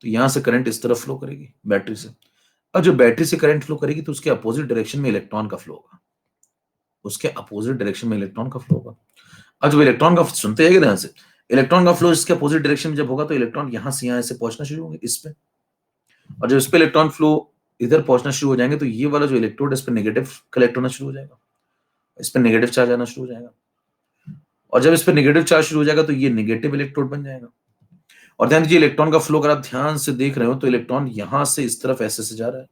तो यहां से करंट इस तरफ फ्लो करेगी बैटरी से, और जो बैटरी से करंट फ्लो करेगी तो उसके अपोजिट डायरेक्शन में इलेक्ट्रॉन का फ्लो होगा, उसके अपोजिट डायरेक्शन में इलेक्ट्रॉन का फ्लो होगा। और जब इलेक्ट्रॉन का, सुनते हैं ध्यान से, इलेक्ट्रॉन का फ्लो इसके अपोजिट डायरेक्शन में जब होगा तो इलेक्ट्रॉन यहां से यहां ऐसे पहुंचना शुरू होंगे इस पे, और जब इस पे इलेक्ट्रॉन फ्लो इधर पहुंचना शुरू हो जाएंगे तो ये वाला जो इलेक्ट्रोड इस पे नेगेटिव कलेक्ट होना शुरू हो जाएगा, इस पे नेगेटिव चार्ज आना शुरू हो जाएगा, और जब इस पे नेगेटिव चार्ज शुरू हो जाएगा तो ये नेगेटिव इलेक्ट्रोड बन जाएगा, और ध्यान दीजिए इलेक्ट्रॉन का फ्लो अगर आप ध्यान से देख रहे हो तो इलेक्ट्रॉन यहां से इस तरफ ऐसे जा रहा है,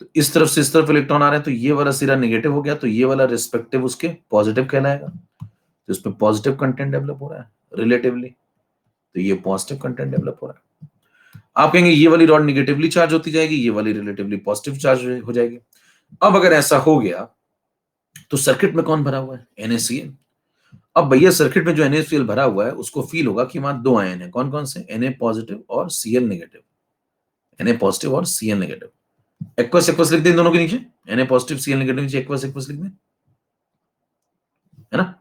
तो इस तरफ से इस तरफ इलेक्ट्रॉन आ रहे हैं, तो ये वाला सिरा नेगेटिव हो गया, तो ये वाला रिस्पेक्टिव उसके पॉजिटिव कहलाएगा, तो इसमें पॉजिटिव कंटेंट डेवलप हो रहा है रिलेटिवली, तो ये पॉजिटिव कंटेंट डेवलप हो रहा है। आप कहेंगे ये वाली रॉड निगेटिवली चार्ज होती जाएगी, ये वाली रिलेटिवली पॉजिटिव चार्ज हो जाएगी। अब अगर ऐसा हो गया तो सर्किट में कौन भरा हुआ है? NaCl। अब भैया सर्किट में जो NaCl भरा हुआ है उसको फील होगा कि वहां दो आयन है, कौन कौन से? Na पॉजिटिव और Cl नेगेटिव, Na पॉजिटिव और Cl नेगेटिव। एक्वस एक्वस लिख दें दोनों के नीचे, Na पॉजिटिव Cl नेगेटिव नीचे एक्वस एक्वस लिख दें, है ना।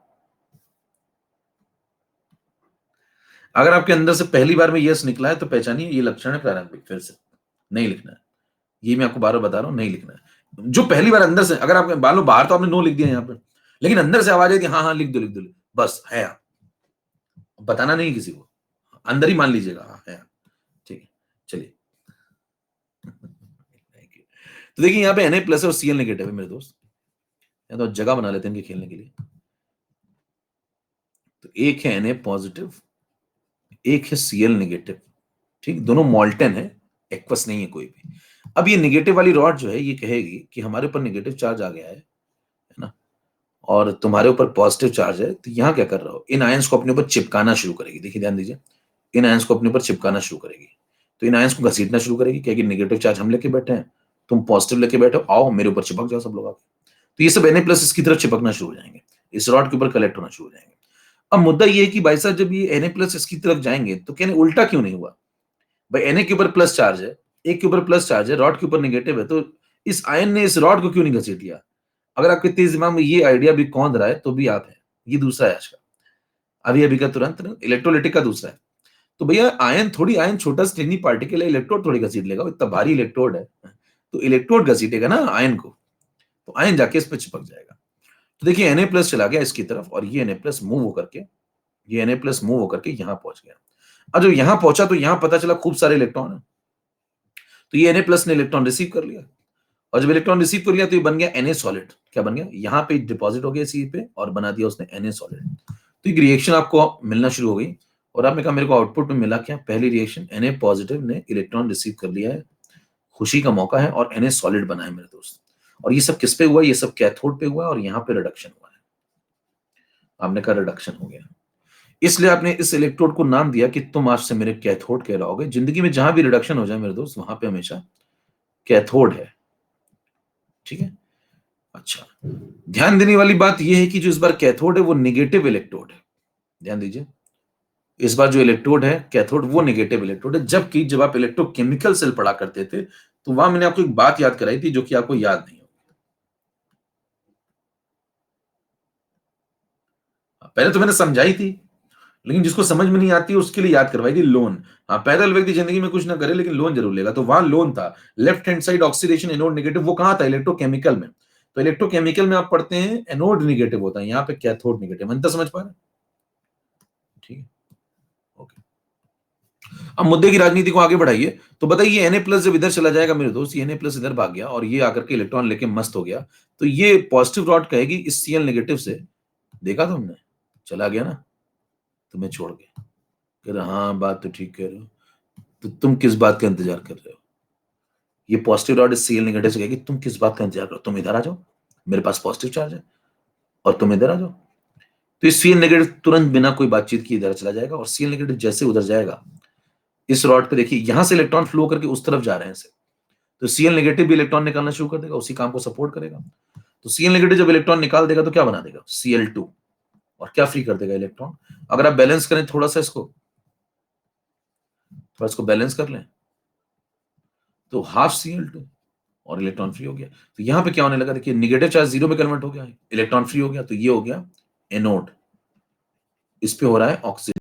अगर आपके अंदर से पहली बार में यस निकला है तो पहचानिए ये लक्षण है प्रारंभिक, फिर से नहीं लिखना है, ये मैं आपको बार बार बता रहा हूं, नहीं लिखना है। जो पहली बार अंदर से, अगर आप बालो बाहर तो आपने नो लिख दिया यहाँ पे, लेकिन अंदर से आवाज आई थी हाँ हाँ लिख दो लिख दो, बस है, बताना नहीं किसी को, अंदर ही मान लीजिएगा हाँ है, ठीक है चलिए। तो देखिए यहाँ पे Na प्लस और Cl नेगेटिव है मेरे दोस्त, या तो जगह बना लेते हैं इनके खेलने के लिए। तो एक है Na पॉजिटिव, एक है Cl नेगेटिव, ठीक, दोनों मॉल्टन है, एक्वस नहीं है कोई भी। अब ये नेगेटिव वाली रॉड जो है ये कहेगी कि हमारे ऊपर नेगेटिव चार्ज आ गया है ना, और तुम्हारे ऊपर पॉजिटिव चार्ज है, तो यहाँ क्या कर रहा हो, इन आयंस को अपने ऊपर चिपकाना शुरू करेगी। देखिए ध्यान दीजिए, इन आयंस को अपने ऊपर चिपकाना शुरू करेगी, तो इन आयंस को घसीटना शुरू करेगी, कहेगी नेगेटिव चार्ज हम लेके बैठे हैं, तुम पॉजिटिव लेके बैठे हो, आओ मेरे ऊपर चिपक जाओ सब लोग आके। तो ये सब Na प्लस इसकी तरफ चिपकना शुरू हो जाएंगे, इस रॉड के ऊपर कलेक्ट होना शुरू हो जाएंगे। अब मुद्दा ये है कि भाई साहब जब ये Na प्लस इसकी तरफ जाएंगे तो कहने उल्टा क्यों नहीं हुआ? भाई Na के ऊपर प्लस चार्ज है, एक के ऊपर प्लस चार्ज है, रॉड के ऊपर नेगेटिव है, तो इस आयन ने इस रॉड को क्यों नहीं घसीट लिया? अगर आपके तेज दिमाग में ये आइडिया भी कौन रहा है तो भी आप है। ये दूसरा है आज का, अभी अभी का तुरंत इलेक्ट्रोलिटिक का दूसरा है। तो भैया आयन थोड़ी, आयन छोटा सा टिनी पार्टिकल है, इलेक्ट्रोड थोड़ी घसीट लेगा, इतना भारी इलेक्ट्रोड है, तो इलेक्ट्रोड घसीटेगा ना आयन को, तो आयन जाके इस पर चिपक जाएगा। तो देखिए Na प्लस चला गया इसकी तरफ, और ये Na प्लस मूव होकर के, ये Na प्लस मूव होकर के यहां पहुंच गया। अब जब यहां पहुंचा तो यहां पता चला खूब सारे इलेक्ट्रॉन है, तो ये Na प्लस ने इलेक्ट्रॉन रिसीव कर लिया, और जब इलेक्ट्रॉन रिसीव कर लिया तो ये बन गया Na सॉलिड। क्या बन गया? यहां पे डिपॉजिट हो गया सी पे और बना दिया उसने Na सॉलिड। तो एक रिएक्शन आपको मिलना शुरू हो गई, और आपने कहा मेरे को आउटपुट में मिला क्या? पहली रिएक्शन, Na पॉजिटिव ने इलेक्ट्रॉन रिसीव कर लिया है, खुशी का मौका है, और Na सॉलिड बना है मेरे दोस्त। और ये सब किस पे हुआ? ये सब कैथोड पे हुआ, और यहाँ पे रिडक्शन हुआ है। आपने कहा रिडक्शन हो गया, इसलिए आपने इस इलेक्ट्रोड को नाम दिया कि तुम आज से मेरे कैथोड कहलाओगे। जिंदगी में जहां भी रिडक्शन हो जाए मेरे दोस्त, वहां पे हमेशा कैथोड है, ठीक है। अच्छा, ध्यान देने वाली बात यह है कि जो इस बार कैथोड है वो निगेटिव इलेक्ट्रोड है। ध्यान दीजिए, इस बार जो इलेक्ट्रोड है कैथोड वो निगेटिव इलेक्ट्रोड है, जबकि जब आप इलेक्ट्रोकेमिकल सेल पढ़ा करते थे तो वहां मैंने आपको एक बात याद कराई थी जो कि आपको याद नहीं होगी। पहले तो मैंने समझाई थी, लेकिन जिसको समझ में नहीं आती उसके लिए याद करवाई थी, लोन। हाँ, पैदल व्यक्ति जिंदगी में कुछ ना करे लेकिन लोन जरूर लेगा, तो वहां लोन था, left hand side oxidation anode negative, वो कहां था? इलेक्ट्रोकेमिकल में। तो इलेक्ट्रोकेमिकल में आप पढ़ते हैं एनोड नेगेटिव होता है, यहाँ पे कैथोड नेगेटिव। अंतर समझ पा रहे हैं? ठीक है, ओके। अब मुद्दे की राजनीति को आगे बढ़ाइए, तो बताइए Na प्लस जब इधर चला जाएगा मेरे दोस्त, ये Na प्लस इधर भाग गया और ये आकर के इलेक्ट्रॉन लेके मस्त हो गया, तो ये पॉजिटिव रॉड कहेगी इस Cl नेगेटिव से, देखा तुमने, चला गया ना तुम्हें छोड़ के, कह रहा हाँ बात तो ठीक कह रहे हो, तो तुम किस बात का इंतजार कर रहे हो? ये पॉजिटिव रॉड इस Cl नेगेटिव से कहेगी तुम किस बात का इंतजार करो, तुम इधर आ जाओ, मेरे पास पॉजिटिव चार्ज है, और तुम इधर आ जाओ। तो इस Cl नेगेटिव तुरंत बिना कोई बातचीत की इधर चला जाएगा, और Cl नेगेटिव जैसे उधर जाएगा, इस रॉड पे देखिए यहां से इलेक्ट्रॉन फ्लो करके उस तरफ जा रहे हैं, तो Cl नेगेटिव भी इलेक्ट्रॉन निकालना शुरू कर देगा, उसी काम को सपोर्ट करेगा। तो Cl नेगेटिव जब इलेक्ट्रॉन निकाल देगा तो क्या बना देगा? Cl2, और क्या फ्री कर देगा? इलेक्ट्रॉन। अगर आप बैलेंस करें थोड़ा सा इसको, थोड़ा इसको बैलेंस कर लें, तो हाफ Cl2, और इलेक्ट्रॉन फ्री हो गया। तो यहां पे क्या होने लगा? देखिए निगेटिव चार्ज जीरो में कन्वर्ट हो गया है, इलेक्ट्रॉन फ्री हो गया, तो ये हो गया एनोड, इस पे हो रहा है ऑक्सीजन।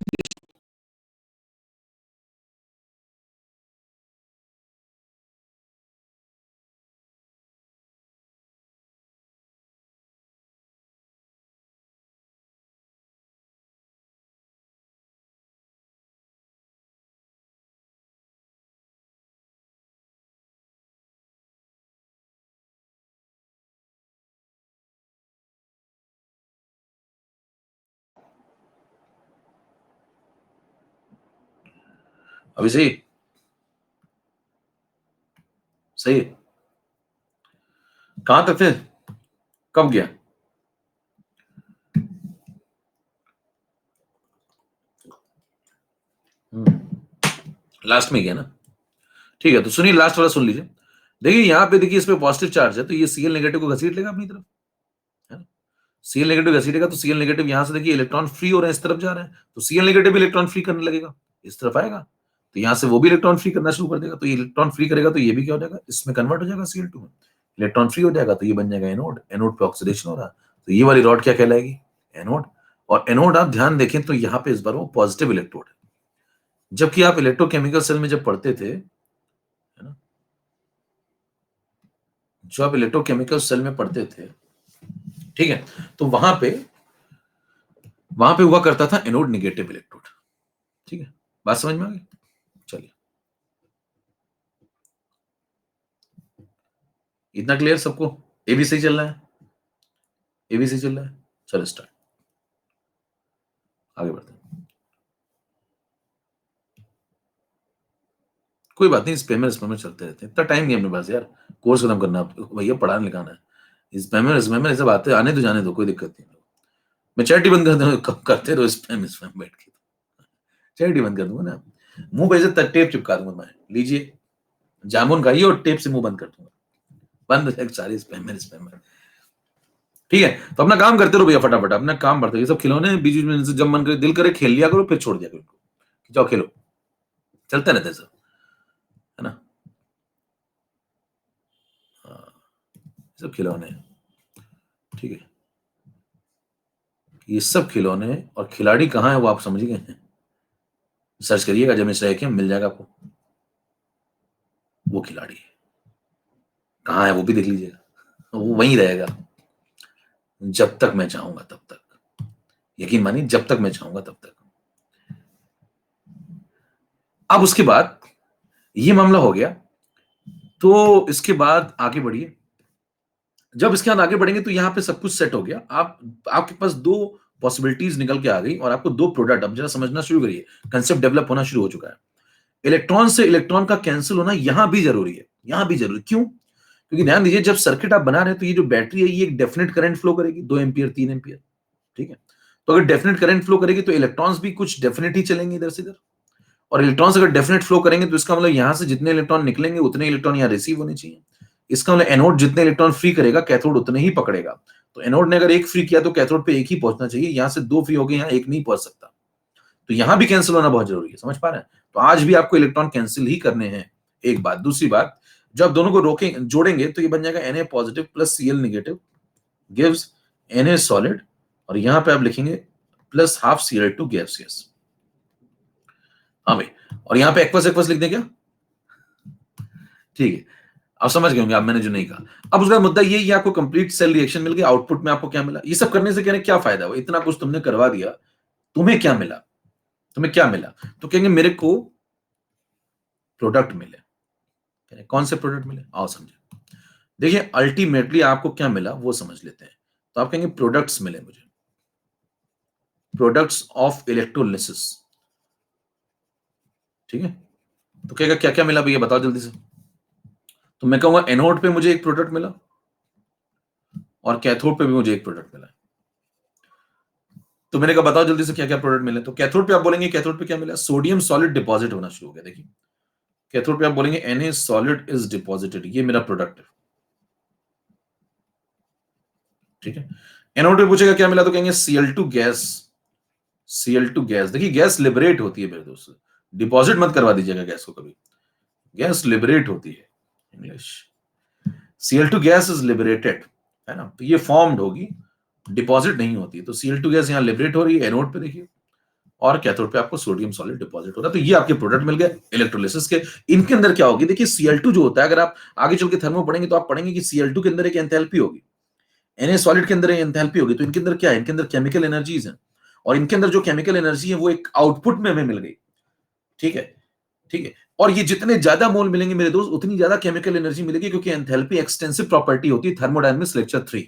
अभी सही सही है। कहां तक थे, कब गया? लास्ट में गया ना। ठीक है, तो सुनिए लास्ट वाला सुन लीजिए। देखिए यहाँ पे, देखिए इसमें पॉजिटिव चार्ज है, तो ये Cl नेगेटिव को घसीट लेगा अपनी तरफ, है ना। Cl नेगेटिव घसीटेगा तो Cl नेगेटिव यहां से देखिए इलेक्ट्रॉन फ्री हो रहे हैं, इस तरफ जा रहे हैं, तो Cl नेगेटिव इलेक्ट्रॉन फ्री करने लगेगा, इस तरफ आएगा, तो यहां से वो भी इलेक्ट्रॉन फ्री करना शुरू कर देगा, तो ये इलेक्ट्रॉन फ्री करेगा तो ये भी क्या हो जाएगा, इसमें कन्वर्ट हो जाएगा Cl2 में, इलेक्ट्रॉन फ्री हो जाएगा, तो ये बन जाएगा एनोड, एनोड पे ऑक्सीडेशन हो रहा है, तो ये वाली रॉड क्या कहलाएगी, एनोड। और एनोड आप ध्यान देखें तो यहाँ पे इस बार वो पॉजिटिव इलेक्ट्रोड है, जबकि आप इलेक्ट्रोकेमिकल सेल में जब पढ़ते थे, है ना, जो आप इलेक्ट्रोकेमिकल सेल में पढ़ते थे, ठीक है, तो वहां पे हुआ करता था एनोड निगेटिव इलेक्ट्रोड। ठीक है, बात समझ में आ गई? चलिए, इतना क्लियर सबको? ए भी सही चल रहा है, ए भी सही चल रहा है। चलो स्टार्ट, आगे बढ़ते हैं। कोई बात नहीं, स्पैमर चलते रहते हैं, इतना टाइम नहीं है अपने पास यार, कोर्स खत्म करना भैया, पढ़ाने लिखाना है। स्पैमर ऐसे बातें आने तो जाने दो, कोई दिक्कत नहीं। मैं चैरिटी बंद कर दूं, करते रहो स्पैम स्पैम बैठ के, चैरिटी बंद कर दूंगा ना, मुंह पे से टेप चिपका दूंगा मैं, लीजिए जामुन खाइए और टेप से मुंह बंद कर दूंगा, बंद हो जाएगा सारे स्पैमर स्पैमर। ठीक है, तो अपना काम करते रहो भैया, फटाफट अपना काम बढ़ते, ये सब खिलौने बीच बीच में जब मन करे दिल करे खेल लिया करो, फिर छोड़ दिया करो, जाओ खेलो, चलता रहता है सब, है ना। हाँ, सब खिलौने, ठीक है, ये सब खिलौने, और खिलाड़ी कहाँ है वो आप समझ गए हैं, सर्च करिएगा जब मिश्रा के मिल जाएगा आपको, वो खिलाड़ी है, कहाँ है वो भी देख लीजिएगा, वो वहीं रहेगा जब तक मैं चाहूंगा तब तक, यकीन मानिए जब तक मैं चाहूंगा तब तक। अब उसके बाद ये मामला हो गया, तो इसके बाद आगे बढ़िए, जब इसके बाद आगे बढ़ेंगे तो यहाँ पे सब कुछ सेट हो गया, आप आपके पास दो पॉसिबिलिटीज निकल के आ गई, और आपको दो प्रोडक्ट, अब जरा समझना शुरू करिए, कंसेप्ट डेवलप होना शुरू हो चुका है। इलेक्ट्रॉन से इलेक्ट्रॉन का कैंसिल होना यहां भी जरूरी है, यहां भी जरूरी, क्यों? क्योंकि ध्यान दीजिए, जब सर्किट आप बना रहे हैं तो ये जो बैटरी है ये एक डेफिनेट करंट फ्लो करेगी, 2 एम्पियर 3 एम्पियर, ठीक है, तो अगर डेफिनेट करंट फ्लो करेगी तो इलेक्ट्रॉन्स भी कुछ डेफिनेट ही चलेंगे इधर से इधर, और इलेक्ट्रॉन्स अगर डेफिनेट फ्लो करेंगे तो इसका मतलब यहां से जितने इलेक्ट्रॉन निकलेंगे उतने इलेक्ट्रॉन यहाँ रिसीव होने चाहिए, इसका मतलब एनोड जितने इलेक्ट्रॉन फ्री करेगा कैथोड उतने ही पकड़ेगा, तो एनोड ने अगर एक फ्री किया तो कैथोड पे एक ही पहुंचना चाहिए, यहां से दो फ्री हो गए, यहाँ एक नहीं पहुंच सकता, तो यहां भी कैंसिल होना बहुत जरूरी है, समझ पा रहे हैं? तो आज भी आपको इलेक्ट्रॉन कैंसिल ही करने हैं, एक बात। दूसरी बात, जब दोनों को रोकें जोड़ेंगे तो ये बन जाएगा Na positive plus Cl negative gives Na solid, और यहां पे आप लिखेंगे प्लस हाफ Cl2 गैसियस। हाँ भाई, और यहां पे एक्वस एक्वस लिख दें क्या? ठीक है, आप समझ गए होंगे, आप मैंने जो नहीं कहा। अब उसका मुद्दा ये आपको कंप्लीट सेल रिएक्शन मिल गया, आउटपुट में आपको क्या मिला, ये सब करने से कहने क्या फायदा हुआ, इतना कुछ तुमने करवा दिया, तुम्हें क्या मिला, तुम्हें क्या मिला? तो कहेंगे मेरे को प्रोडक्ट मिले, कौन से प्रोडक्ट मिले, आओ समझे। देखिए अल्टीमेटली आपको क्या मिला वो समझ लेते हैं, तो आप कहेंगे प्रोडक्ट्स मिले मुझे, प्रोडक्ट्स ऑफ इलेक्ट्रोलिसिस, ठीक है, तो कहेगा क्या क्या मिला भैया बताओ जल्दी से, तो मैं कहूंगा एनोड पे मुझे एक प्रोडक्ट मिला, और कैथोड पे भी मुझे एक प्रोडक्ट मिला, तो मैंने कहा बताओ जल्दी से क्या क्या प्रोडक्ट मिले, तो कैथोड पे आप बोलेंगे कैथोड पे क्या मिला, सोडियम सॉलिड डिपॉजिट होना शुरू हो गया, देखिए कैथोड पे आप बोलेंगे Na सॉलिड इज डिपॉजिटेड, ये मेरा प्रोडक्ट है, ठीक है। एनोड पे पूछेगा क्या मिला, तो कहेंगे Cl2 गैस, Cl2 गैस, देखिए गैस लिबरेट होती है मेरे दोस्त, डिपॉजिट मत करवा दीजिएगा गैस को कभी, गैस लिबरेट होती है, English, Cl2 gas is liberated, है ना, तो ये फॉर्म्ड होगी, डिपॉजिट नहीं होती, तो Cl2 गैस यहाँ लिबरेट हो रही है एनोड पे देखिए, और कैथोड पे आपको सोडियम सॉलिड डिपॉजिट हो रहा है, तो ये आपके प्रोडक्ट मिल गए इलेक्ट्रोलिसिस के। इनके अंदर क्या होगी, देखिए Cl2 जो होता है, अगर आप आगे चल के थर्मो पढ़ेंगे तो आप पढ़ेंगे कि Cl2 के अंदर एक एंथैल्पी होगी, Na सॉलिड के अंदर एंथैल्पी होगी, तो इनके अंदर क्या है, इनके अंदर केमिकल एनर्जीज हैं, और इनके अंदर जो केमिकल एनर्जी है वो एक आउटपुट में हमें मिल गई, ठीक है, ठीक है, और ये जितने ज्यादा मोल मिलेंगे मेरे दोस्त उतनी ज्यादा केमिकल एनर्जी मिलेगी, क्योंकि एंथैल्पी एक्सटेंसिव प्रॉपर्टी होती है थर्मोडायनामिक्स लेक्चर 3।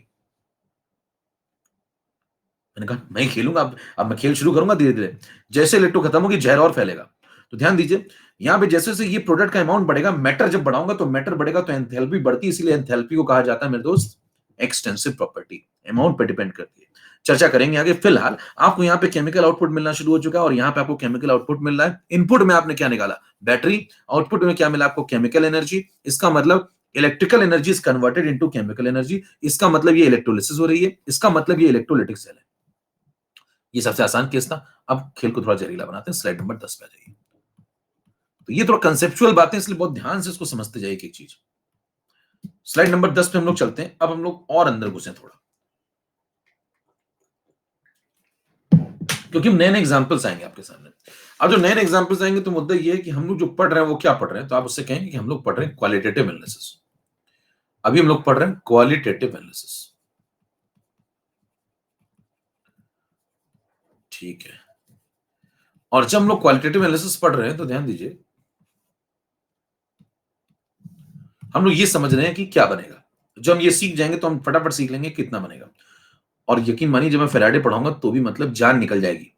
मैंने कहा मैं खेलूंगा, अब मैं खेल शुरू करूंगा धीरे धीरे, जैसे इलेक्ट्रो खत्म होगी जहर और फैलेगा, तो ध्यान दीजिए, यहां पे जैसे जैसे ये प्रोडक्ट का अमाउंट बढ़ेगा, मैटर जब बढ़ाऊंगा तो मैटर बढ़ेगा तो एंथैल्पी बढ़ती है, इसलिए एंथैल्पी को कहा जाता है मेरे दोस्त एक्सटेंसिव प्रॉपर्टी, अमाउंट पे डिपेंड करती है। चर्चा करेंगे आगे। फिलहाल आपको यहाँ पे केमिकल आउटपुट मिलना शुरू हो चुका है और यहाँ पे आपको केमिकल आउटपुट मिल रहा है। इनपुट में आपने क्या निकाला? बैटरी। आउटपुट में क्या मिला आपको? Chemical energy. इसका मतलब electrical energy is converted into chemical energy. इसका मतलब ये इलेक्ट्रोलिसिस हो रही है, इसका मतलब ये इलेक्ट्रोलिटिक सेल है। ये सबसे आसान केस था। अब खेल को थोड़ा जहरीला बनाते हैं। स्लाइड नंबर 10 पे आ जाइए। तो ये थोड़ा कंसेप्चुअल बातें, इसलिए बहुत ध्यान से इसको समझते जाइए एक एक चीज। स्लाइड नंबर 10 पे हम लोग चलते हैं। अब हम लोग और अंदर घुसे थोड़ा, क्योंकि नए नए एग्जांपल्स आएंगे आपके सामने। अब जो नए नए एग्जांपल्स आएंगे तो मुद्दा ये है कि हम लोग जो पढ़ रहे हैं वो क्या पढ़ रहे हैं, तो आप उससे कहेंगे कि हम लोग पढ़ रहे हैं क्वालिटेटिव एनालिसिस। अभी हम लोग पढ़ रहे हैं क्वालिटेटिव एनालिसिस, ठीक है। और जब हम लोग क्वालिटेटिव एनालिसिस पढ़ रहे हैं तो ध्यान दीजिए, हम लोग ये समझ रहे हैं कि क्या बनेगा। जब हम ये सीख जाएंगे तो हम फटाफट सीख लेंगे कितना बनेगा। और यकीन मानिए, जब मैं फेराडे पढ़ाऊंगा तो भी मतलब जान निकल जाएगी।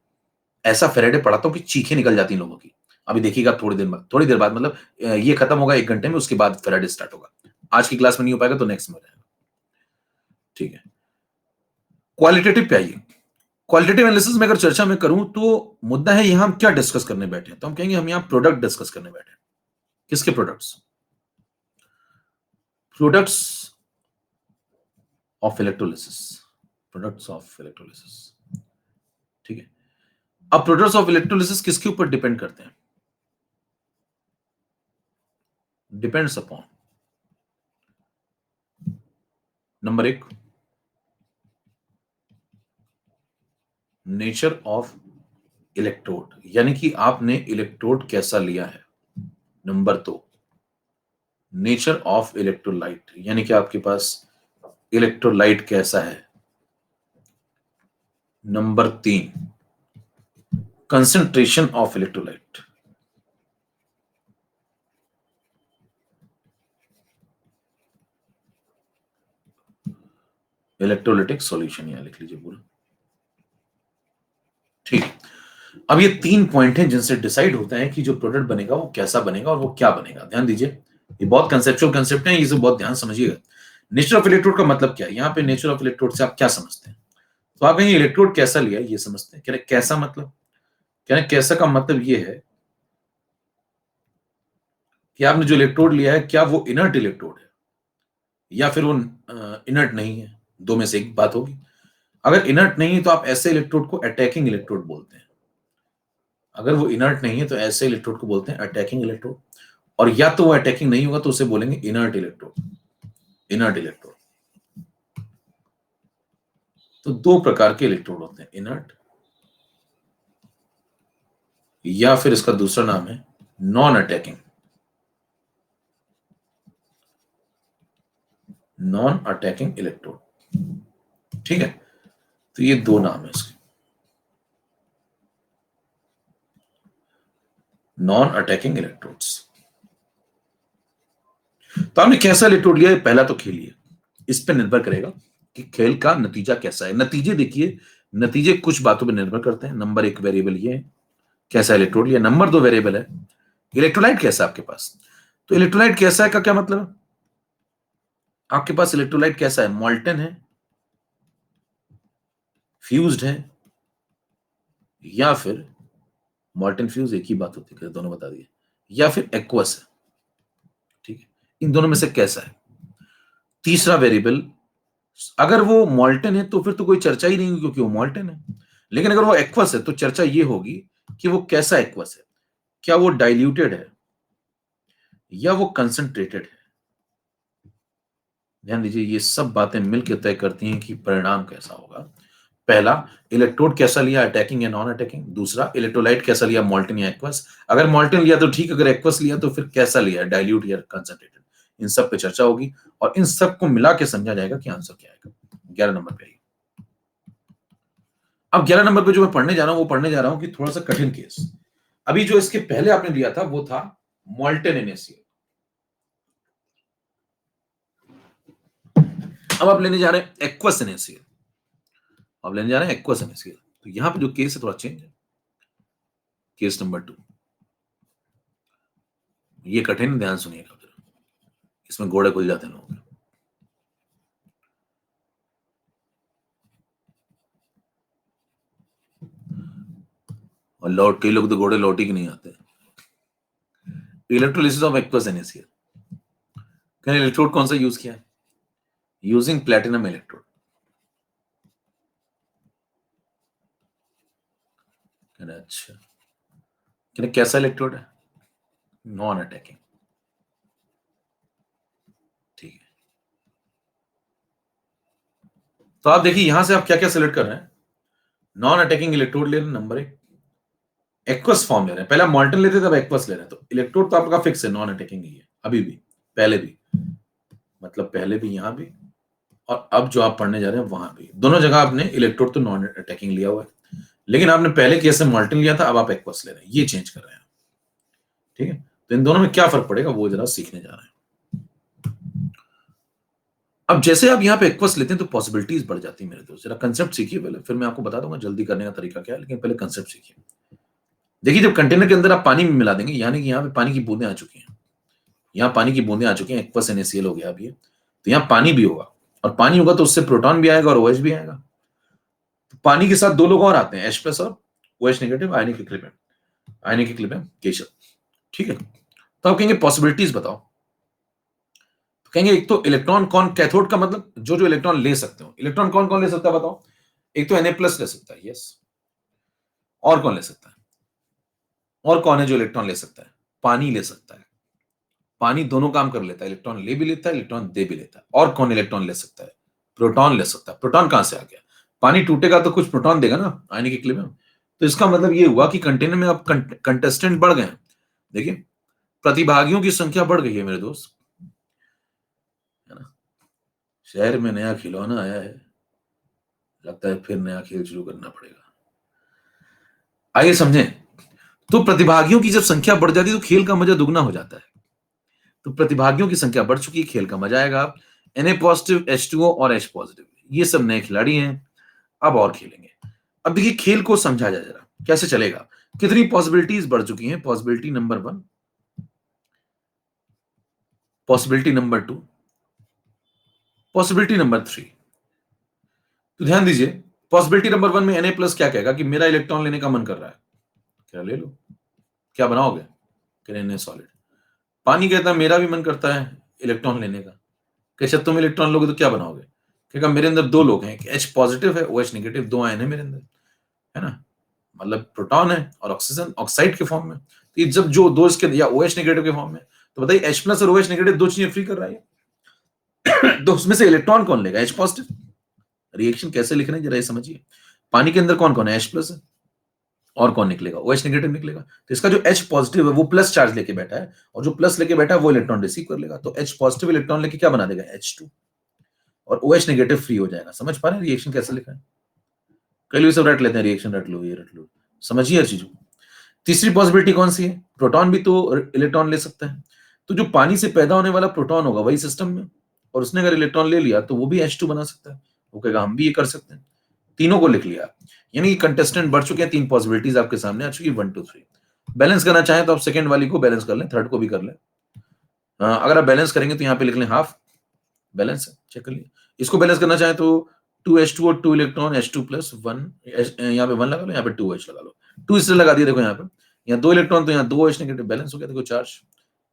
ऐसा फेराडे पढ़ाता हूं कि चीखें निकल जाती हैं लोगों की। अभी देखिएगा थोड़ी देर बाद मतलब ये खत्म होगा 1 घंटे में, उसके बाद फेराडे स्टार्ट होगा। आज की क्लास में नहीं हो पाएगा तो नेक्स्ट में हो जाएगा, ठीक है। क्वालिटेटिव पे आइए। क्वालिटेटिव एनालिसिस में अगर चर्चा में करूं तो मुद्दा है यहां हम क्या डिस्कस करने बैठे हैं, तो हम कहेंगे हम यहां प्रोडक्ट डिस्कस करने बैठे हैं। किसके products? Products of electrolysis. Products of electrolysis, ठीक है। अब प्रोडक्ट्स ऑफ इलेक्ट्रोलिसिस किसके ऊपर डिपेंड करते हैं? Depends upon number 1 nature of electrode, यानी कि आपने इलेक्ट्रोड कैसा लिया है। नंबर 2 नेचर ऑफ इलेक्ट्रोलाइट, यानी कि आपके पास इलेक्ट्रोलाइट कैसा है। Number 3 concentration of electrolyte. Electrolytic solution यहां लिख लीजिए पूरा, ठीक। अब ये 3 पॉइंट हैं जिनसे डिसाइड होता है कि जो प्रोडक्ट बनेगा वो कैसा बनेगा और वो क्या बनेगा। ध्यान दीजिए, ये बहुत कंसेप्चुअल कंसेप्ट है, इसे बहुत ध्यान समझिएगा। नेचर ऑफ इलेक्ट्रोड का मतलब क्या है? यहाँ पे नेचर ऑफ इलेक्ट्रोड से आप क्या समझते हैं? तो आप कहेंगे इलेक्ट्रोड कैसा लिया ये समझते हैं। कह रहे कैसा मतलब, कह रहे कैसा का मतलब ये है कि आपने जो इलेक्ट्रोड लिया है क्या वो इनर्ट इलेक्ट्रोड है या फिर वो इनर्ट नहीं है। दो में से एक बात होगी। अगर इनर्ट नहीं है तो आप ऐसे इलेक्ट्रोड को अटैकिंग इलेक्ट्रोड बोलते हैं। अगर वो इनर्ट नहीं है तो ऐसे इलेक्ट्रोड को बोलते हैं अटैकिंग इलेक्ट्रोड। और या तो वो अटैकिंग नहीं होगा तो उसे बोलेंगे इनर्ट इलेक्ट्रोड। Inert electrode. तो 2 प्रकार के इलेक्ट्रोड होते हैं, इनर्ट या फिर इसका दूसरा नाम है non attacking. Non attacking electrode, ठीक है। तो ये 2 नाम है इसके, नॉन अटैकिंग इलेक्ट्रोड्स। तो आपने कैसा इलेक्ट्रोड लिया है, पहला तो खेल लिया। इस पर निर्भर करेगा कि खेल का नतीजा कैसा है। नतीजे देखिए, नतीजे कुछ बातों पर निर्भर करते हैं। नंबर 1 वेरिएबल ये है कैसा इलेक्ट्रोड लिया। नंबर 2 वेरिएबल है इलेक्ट्रोलाइट कैसा आपके पास। तो इलेक्ट्रोलाइट कैसा है का क्या मतलब है? आपके पास इलेक्ट्रोलाइट कैसा है? मॉल्टन है, फ्यूज्ड है, या फिर मॉल्टन फ्यूज एक ही बात होती है, दोनों बता दिए, या फिर एक्वस है, ठीक है। इन दोनों में से कैसा है? तीसरा वेरिएबल, अगर वो मॉल्टन है तो फिर तो कोई चर्चा ही नहीं होगी क्योंकि वो मॉल्टन है। लेकिन अगर वो एक्वस है तो चर्चा ये होगी कि वो कैसा एक्वस है। क्या वो डाइल्यूटेड है या वो कंसंट्रेटेड है। ध्यान दीजिए, ये सब बातें मिलकर तय करती हैं कि परिणाम कैसा होगा। पहला, इलेक्ट्रोड कैसा लिया, अटैकिंग या नॉन अटैकिंग। दूसरा, इलेक्ट्रोलाइट कैसा लिया, मॉल्टन या एक्वस। अगर मॉल्टन लिया तो ठीक, अगर एक्वस लिया तो फिर कैसा लिया, डाइल्यूट या कंसंट्रेटेड। इन सब पे चर्चा होगी और इन सब को मिला के समझा जाएगा कि आंसर क्या आएगा। 11 नंबर पे आइए। अब 11 नंबर पे जो मैं पढ़ने जा रहा हूं वो पढ़ने जा रहा हूं कि थोड़ा सा कठिन केस। अभी जो इसके पहले आपने लिया था वो था मॉल्टन NaCl। अब आप लेने जा रहे हैं एक्वस NaCl। अब लेने जा रहे हैं एक्वस NaCl। तो यहां पे जो केस है थोड़ा चेंज है। केस नंबर 2, ये कठिन, ध्यान सुनिएगा, फिर इसमें घोड़े खुल जाते हैं लोगों के। और लौट, कई लोग तो घोड़े लौट ही नहीं आते। इलेक्ट्रोलिसिस ऑफ एक्वस NaCl, कहने इलेक्ट्रोड कौन सा यूज किया है? Using platinum electrode. कहने अच्छा, कहने कैसा इलेक्ट्रोड है? Non attacking. ठीक है, तो आप देखिए यहां से आप क्या क्या सिलेक्ट कर रहे हैं। नॉन अटैकिंग इलेक्ट्रोड ले रहे हैं, नंबर 1। एक्वस फॉर्म ले रहे हैं, पहले मॉल्टन लेते तब एक्वस ले रहे हैं, तो इलेक्ट्रोड तो आपका फिक्स है, नॉन अटैकिंग ही है अभी भी, पहले भी, मतलब पहले भी, यहां भी, और अब जो आप पढ़ने जा रहे हैं वहां भी, दोनों जगह आपने इलेक्ट्रोड तो नॉन अटैकिंग लिया हुआ है। लेकिन आपने पहले केस में मॉल्टन लिया था, अब आप एक्वस ले रहे हैं, ये चेंज कर रहे हैं। ठीक है, तो इन दोनों में क्या फर्क पड़ेगा वो जरा सीखने जा रहे हैं। अब जैसे आप यहाँ पे एक्वस लेते हैं तो पॉसिबिलिटीज बढ़ जाती है मेरे दोस्त। जरा कंसेप्ट सीखिए पहले, फिर मैं आपको बता दूंगा जल्दी करने का तरीका क्या है, लेकिन पहले कंसेप्ट सीखिए। देखिए, जब कंटेनर के अंदर आप पानी में मिला देंगे, यानी कि यहाँ पे पानी की बूंदें आ चुकी हैं, यहाँ पानी की बूंदें आ चुकी हैं, एक्वस NaCl हो गया अभी, तो यहाँ पानी भी होगा, और पानी होगा तो उससे प्रोटॉन भी आएगा और OH भी आएगा। तो पानी के साथ दो लोग और आते हैं, H+ और OH negative, ionic equilibrium Keshav. ठीक है, तो आप कहेंगे पॉसिबिलिटीज बताओ, तो कहेंगे एक तो इलेक्ट्रॉन कौन, कैथोड का मतलब जो जो इलेक्ट्रॉन ले सकते हो, इलेक्ट्रॉन कौन कौन ले सकता है बताओ? एक तो Na+ ले सकता है, यस। और कौन ले सकता है? और कौन है जो इलेक्ट्रॉन ले सकता है? पानी ले सकता है। पानी दोनों काम कर लेता है, इलेक्ट्रॉन ले भी लेता है, इलेक्ट्रॉन दे भी लेता है। और कौन इलेक्ट्रॉन ले सकता है? प्रोटॉन ले सकता है। प्रोटॉन कहां से आ गया? पानी टूटेगा तो कुछ प्रोटॉन देगा ना, आयनिक इक्विलिब्रियम। तो इसका मतलब ये हुआ कि कंटेनर में अब कंटेस्टेंट बढ़ गए हैं। देखिए, प्रतिभागियों की संख्या बढ़ गई है मेरे दोस्त, है ना। शहर में नया खिलौना आया है, लगता है फिर नया खेल शुरू करना पड़ेगा। आइए समझें, तो प्रतिभागियों की जब संख्या बढ़ जाती है तो खेल का मजा दुगना हो जाता है। तो प्रतिभागियों की संख्या बढ़ चुकी है, खेल का मजा आएगा। Na+, H2O और H+, ये सब नए खिलाड़ी हैं, अब और खेलेंगे। अब देखिए खेल को समझा जाए जरा, कैसे चलेगा, कितनी पॉसिबिलिटीज बढ़ चुकी हैं। Possibility number 1, possibility number 2, possibility number 3। तो ध्यान दीजिए, पॉसिबिलिटी नंबर 1 में Na+ क्या कहेगा कि मेरा इलेक्ट्रॉन लेने का मन कर रहा है, क्या ले लो, क्या बनाओगे? Na solid. पानी कहता है मेरा भी मन करता है इलेक्ट्रॉन लेने का, कैसे तुम इलेक्ट्रॉन लोगे तो क्या बनाओगे? कहेगा मेरे अंदर दो लोग हैं, H+ है, OH नेगेटिव, दो आयन है मेरे अंदर, है ना, मतलब प्रोटॉन है और ऑक्सीजन ऑक्साइड के फॉर्म में। तो ये जब जो दो इसके, या OH नेगेटिव के फॉर्म में, तो बताइए H+ और OH नेगेटिव दो चीजें फ्री कर रहा है। तो उसमें से इलेक्ट्रॉन कौन लेगा? H+। रिएक्शन कैसे लिख रहे हैं जरा ये समझिए। पानी के अंदर कौन कौन है? H+ है, और कौन निकलेगा? OH नेगेटिव निकलेगा। तो इसका जो H+ है वो प्लस चार्ज लेके बैठा है, और जो प्लस लेके बैठा है वो इलेक्ट्रॉन रिसीव कर लेगा। तो H+ इलेक्ट्रॉन लेके क्या बना देगा? H2, और OH नेगेटिव फ्री हो जाएगा। समझ पा रहे हैं रिएक्शन कैसे लिखा है? कई लोग सब रट लेते हैं, रिएक्शन रट लो, ये रट लो, समझिए हर चीज को। तीसरी पॉसिबिलिटी कौन सी है? प्रोटॉन भी तो इलेक्ट्रॉन ले सकता है। तो जो पानी से पैदा होने वाला प्रोटॉन होगा वही सिस्टम में, और उसने अगर इलेक्ट्रॉन ले लिया तो वो भी H2 बना सकता है। वो कहेगा हम भी ये कर सकते हैं। तीनों को लिख लिया, यानी कि कंटेस्टेंट बढ़ चुके हैं, 3 पॉसिबिलिटीज आपके सामने आ चुकी है, 1 2 3। बैलेंस करना चाहें तो आप सेकंड वाली को बैलेंस कर लें, थर्ड को भी कर लें। अगर आप बैलेंस करेंगे तो यहाँ पे लिख लें हाफ, बैलेंस है, चेक कर लिया। इसको बैलेंस करना चाहें तो 2H2 और 2 इलेक्ट्रॉन, H2+1, यहाँ पे 1 लगा लो, यहाँ पे 2H लगा लो। 2 इसलिए लगा दिया, देखो यहाँ पे, यहाँ 2 इलेक्ट्रॉन तो यहाँ 2 OH नेगेटिव, बैलेंस हो गया। देखो चार्ज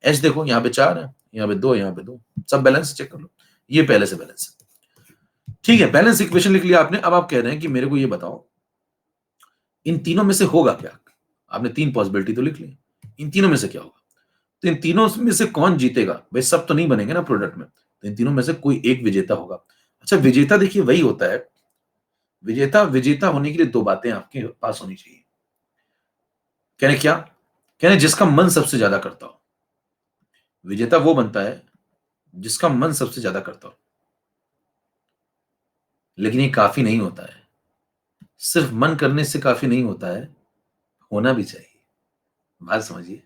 H, देखो यहाँ पे 4 है, यहाँ पे 2, यहाँ पे 2, सब बैलेंस चेक कर लो। ये पहले से बैलेंस है। ठीक है, बैलेंस इक्वेशन लिख लिया आपने। अब आप कह रहे हैं कि मेरे को ये बताओ इन तीनों में से होगा क्या? आपने 3 पॉसिबिलिटी तो लिख ली, इन तीनों में से क्या होगा? तो इन तीनों में से कौन जीतेगा? भाई सब तो नहीं बनेंगे ना प्रोडक्ट में, तो इन तीनों में से कोई एक विजेता होगा। अच्छा, विजेता देखिए वही होता है, विजेता विजेता होने के लिए दो बातें आपके पास होनी चाहिए। कहने क्या? कहने जिसका मन सबसे ज्यादा करता हो। विजेता वो बनता है जिसका मन सबसे ज्यादा करता हो। लेकिन ये काफी नहीं होता है, सिर्फ मन करने से काफी नहीं होता है, होना भी चाहिए। बात समझिए,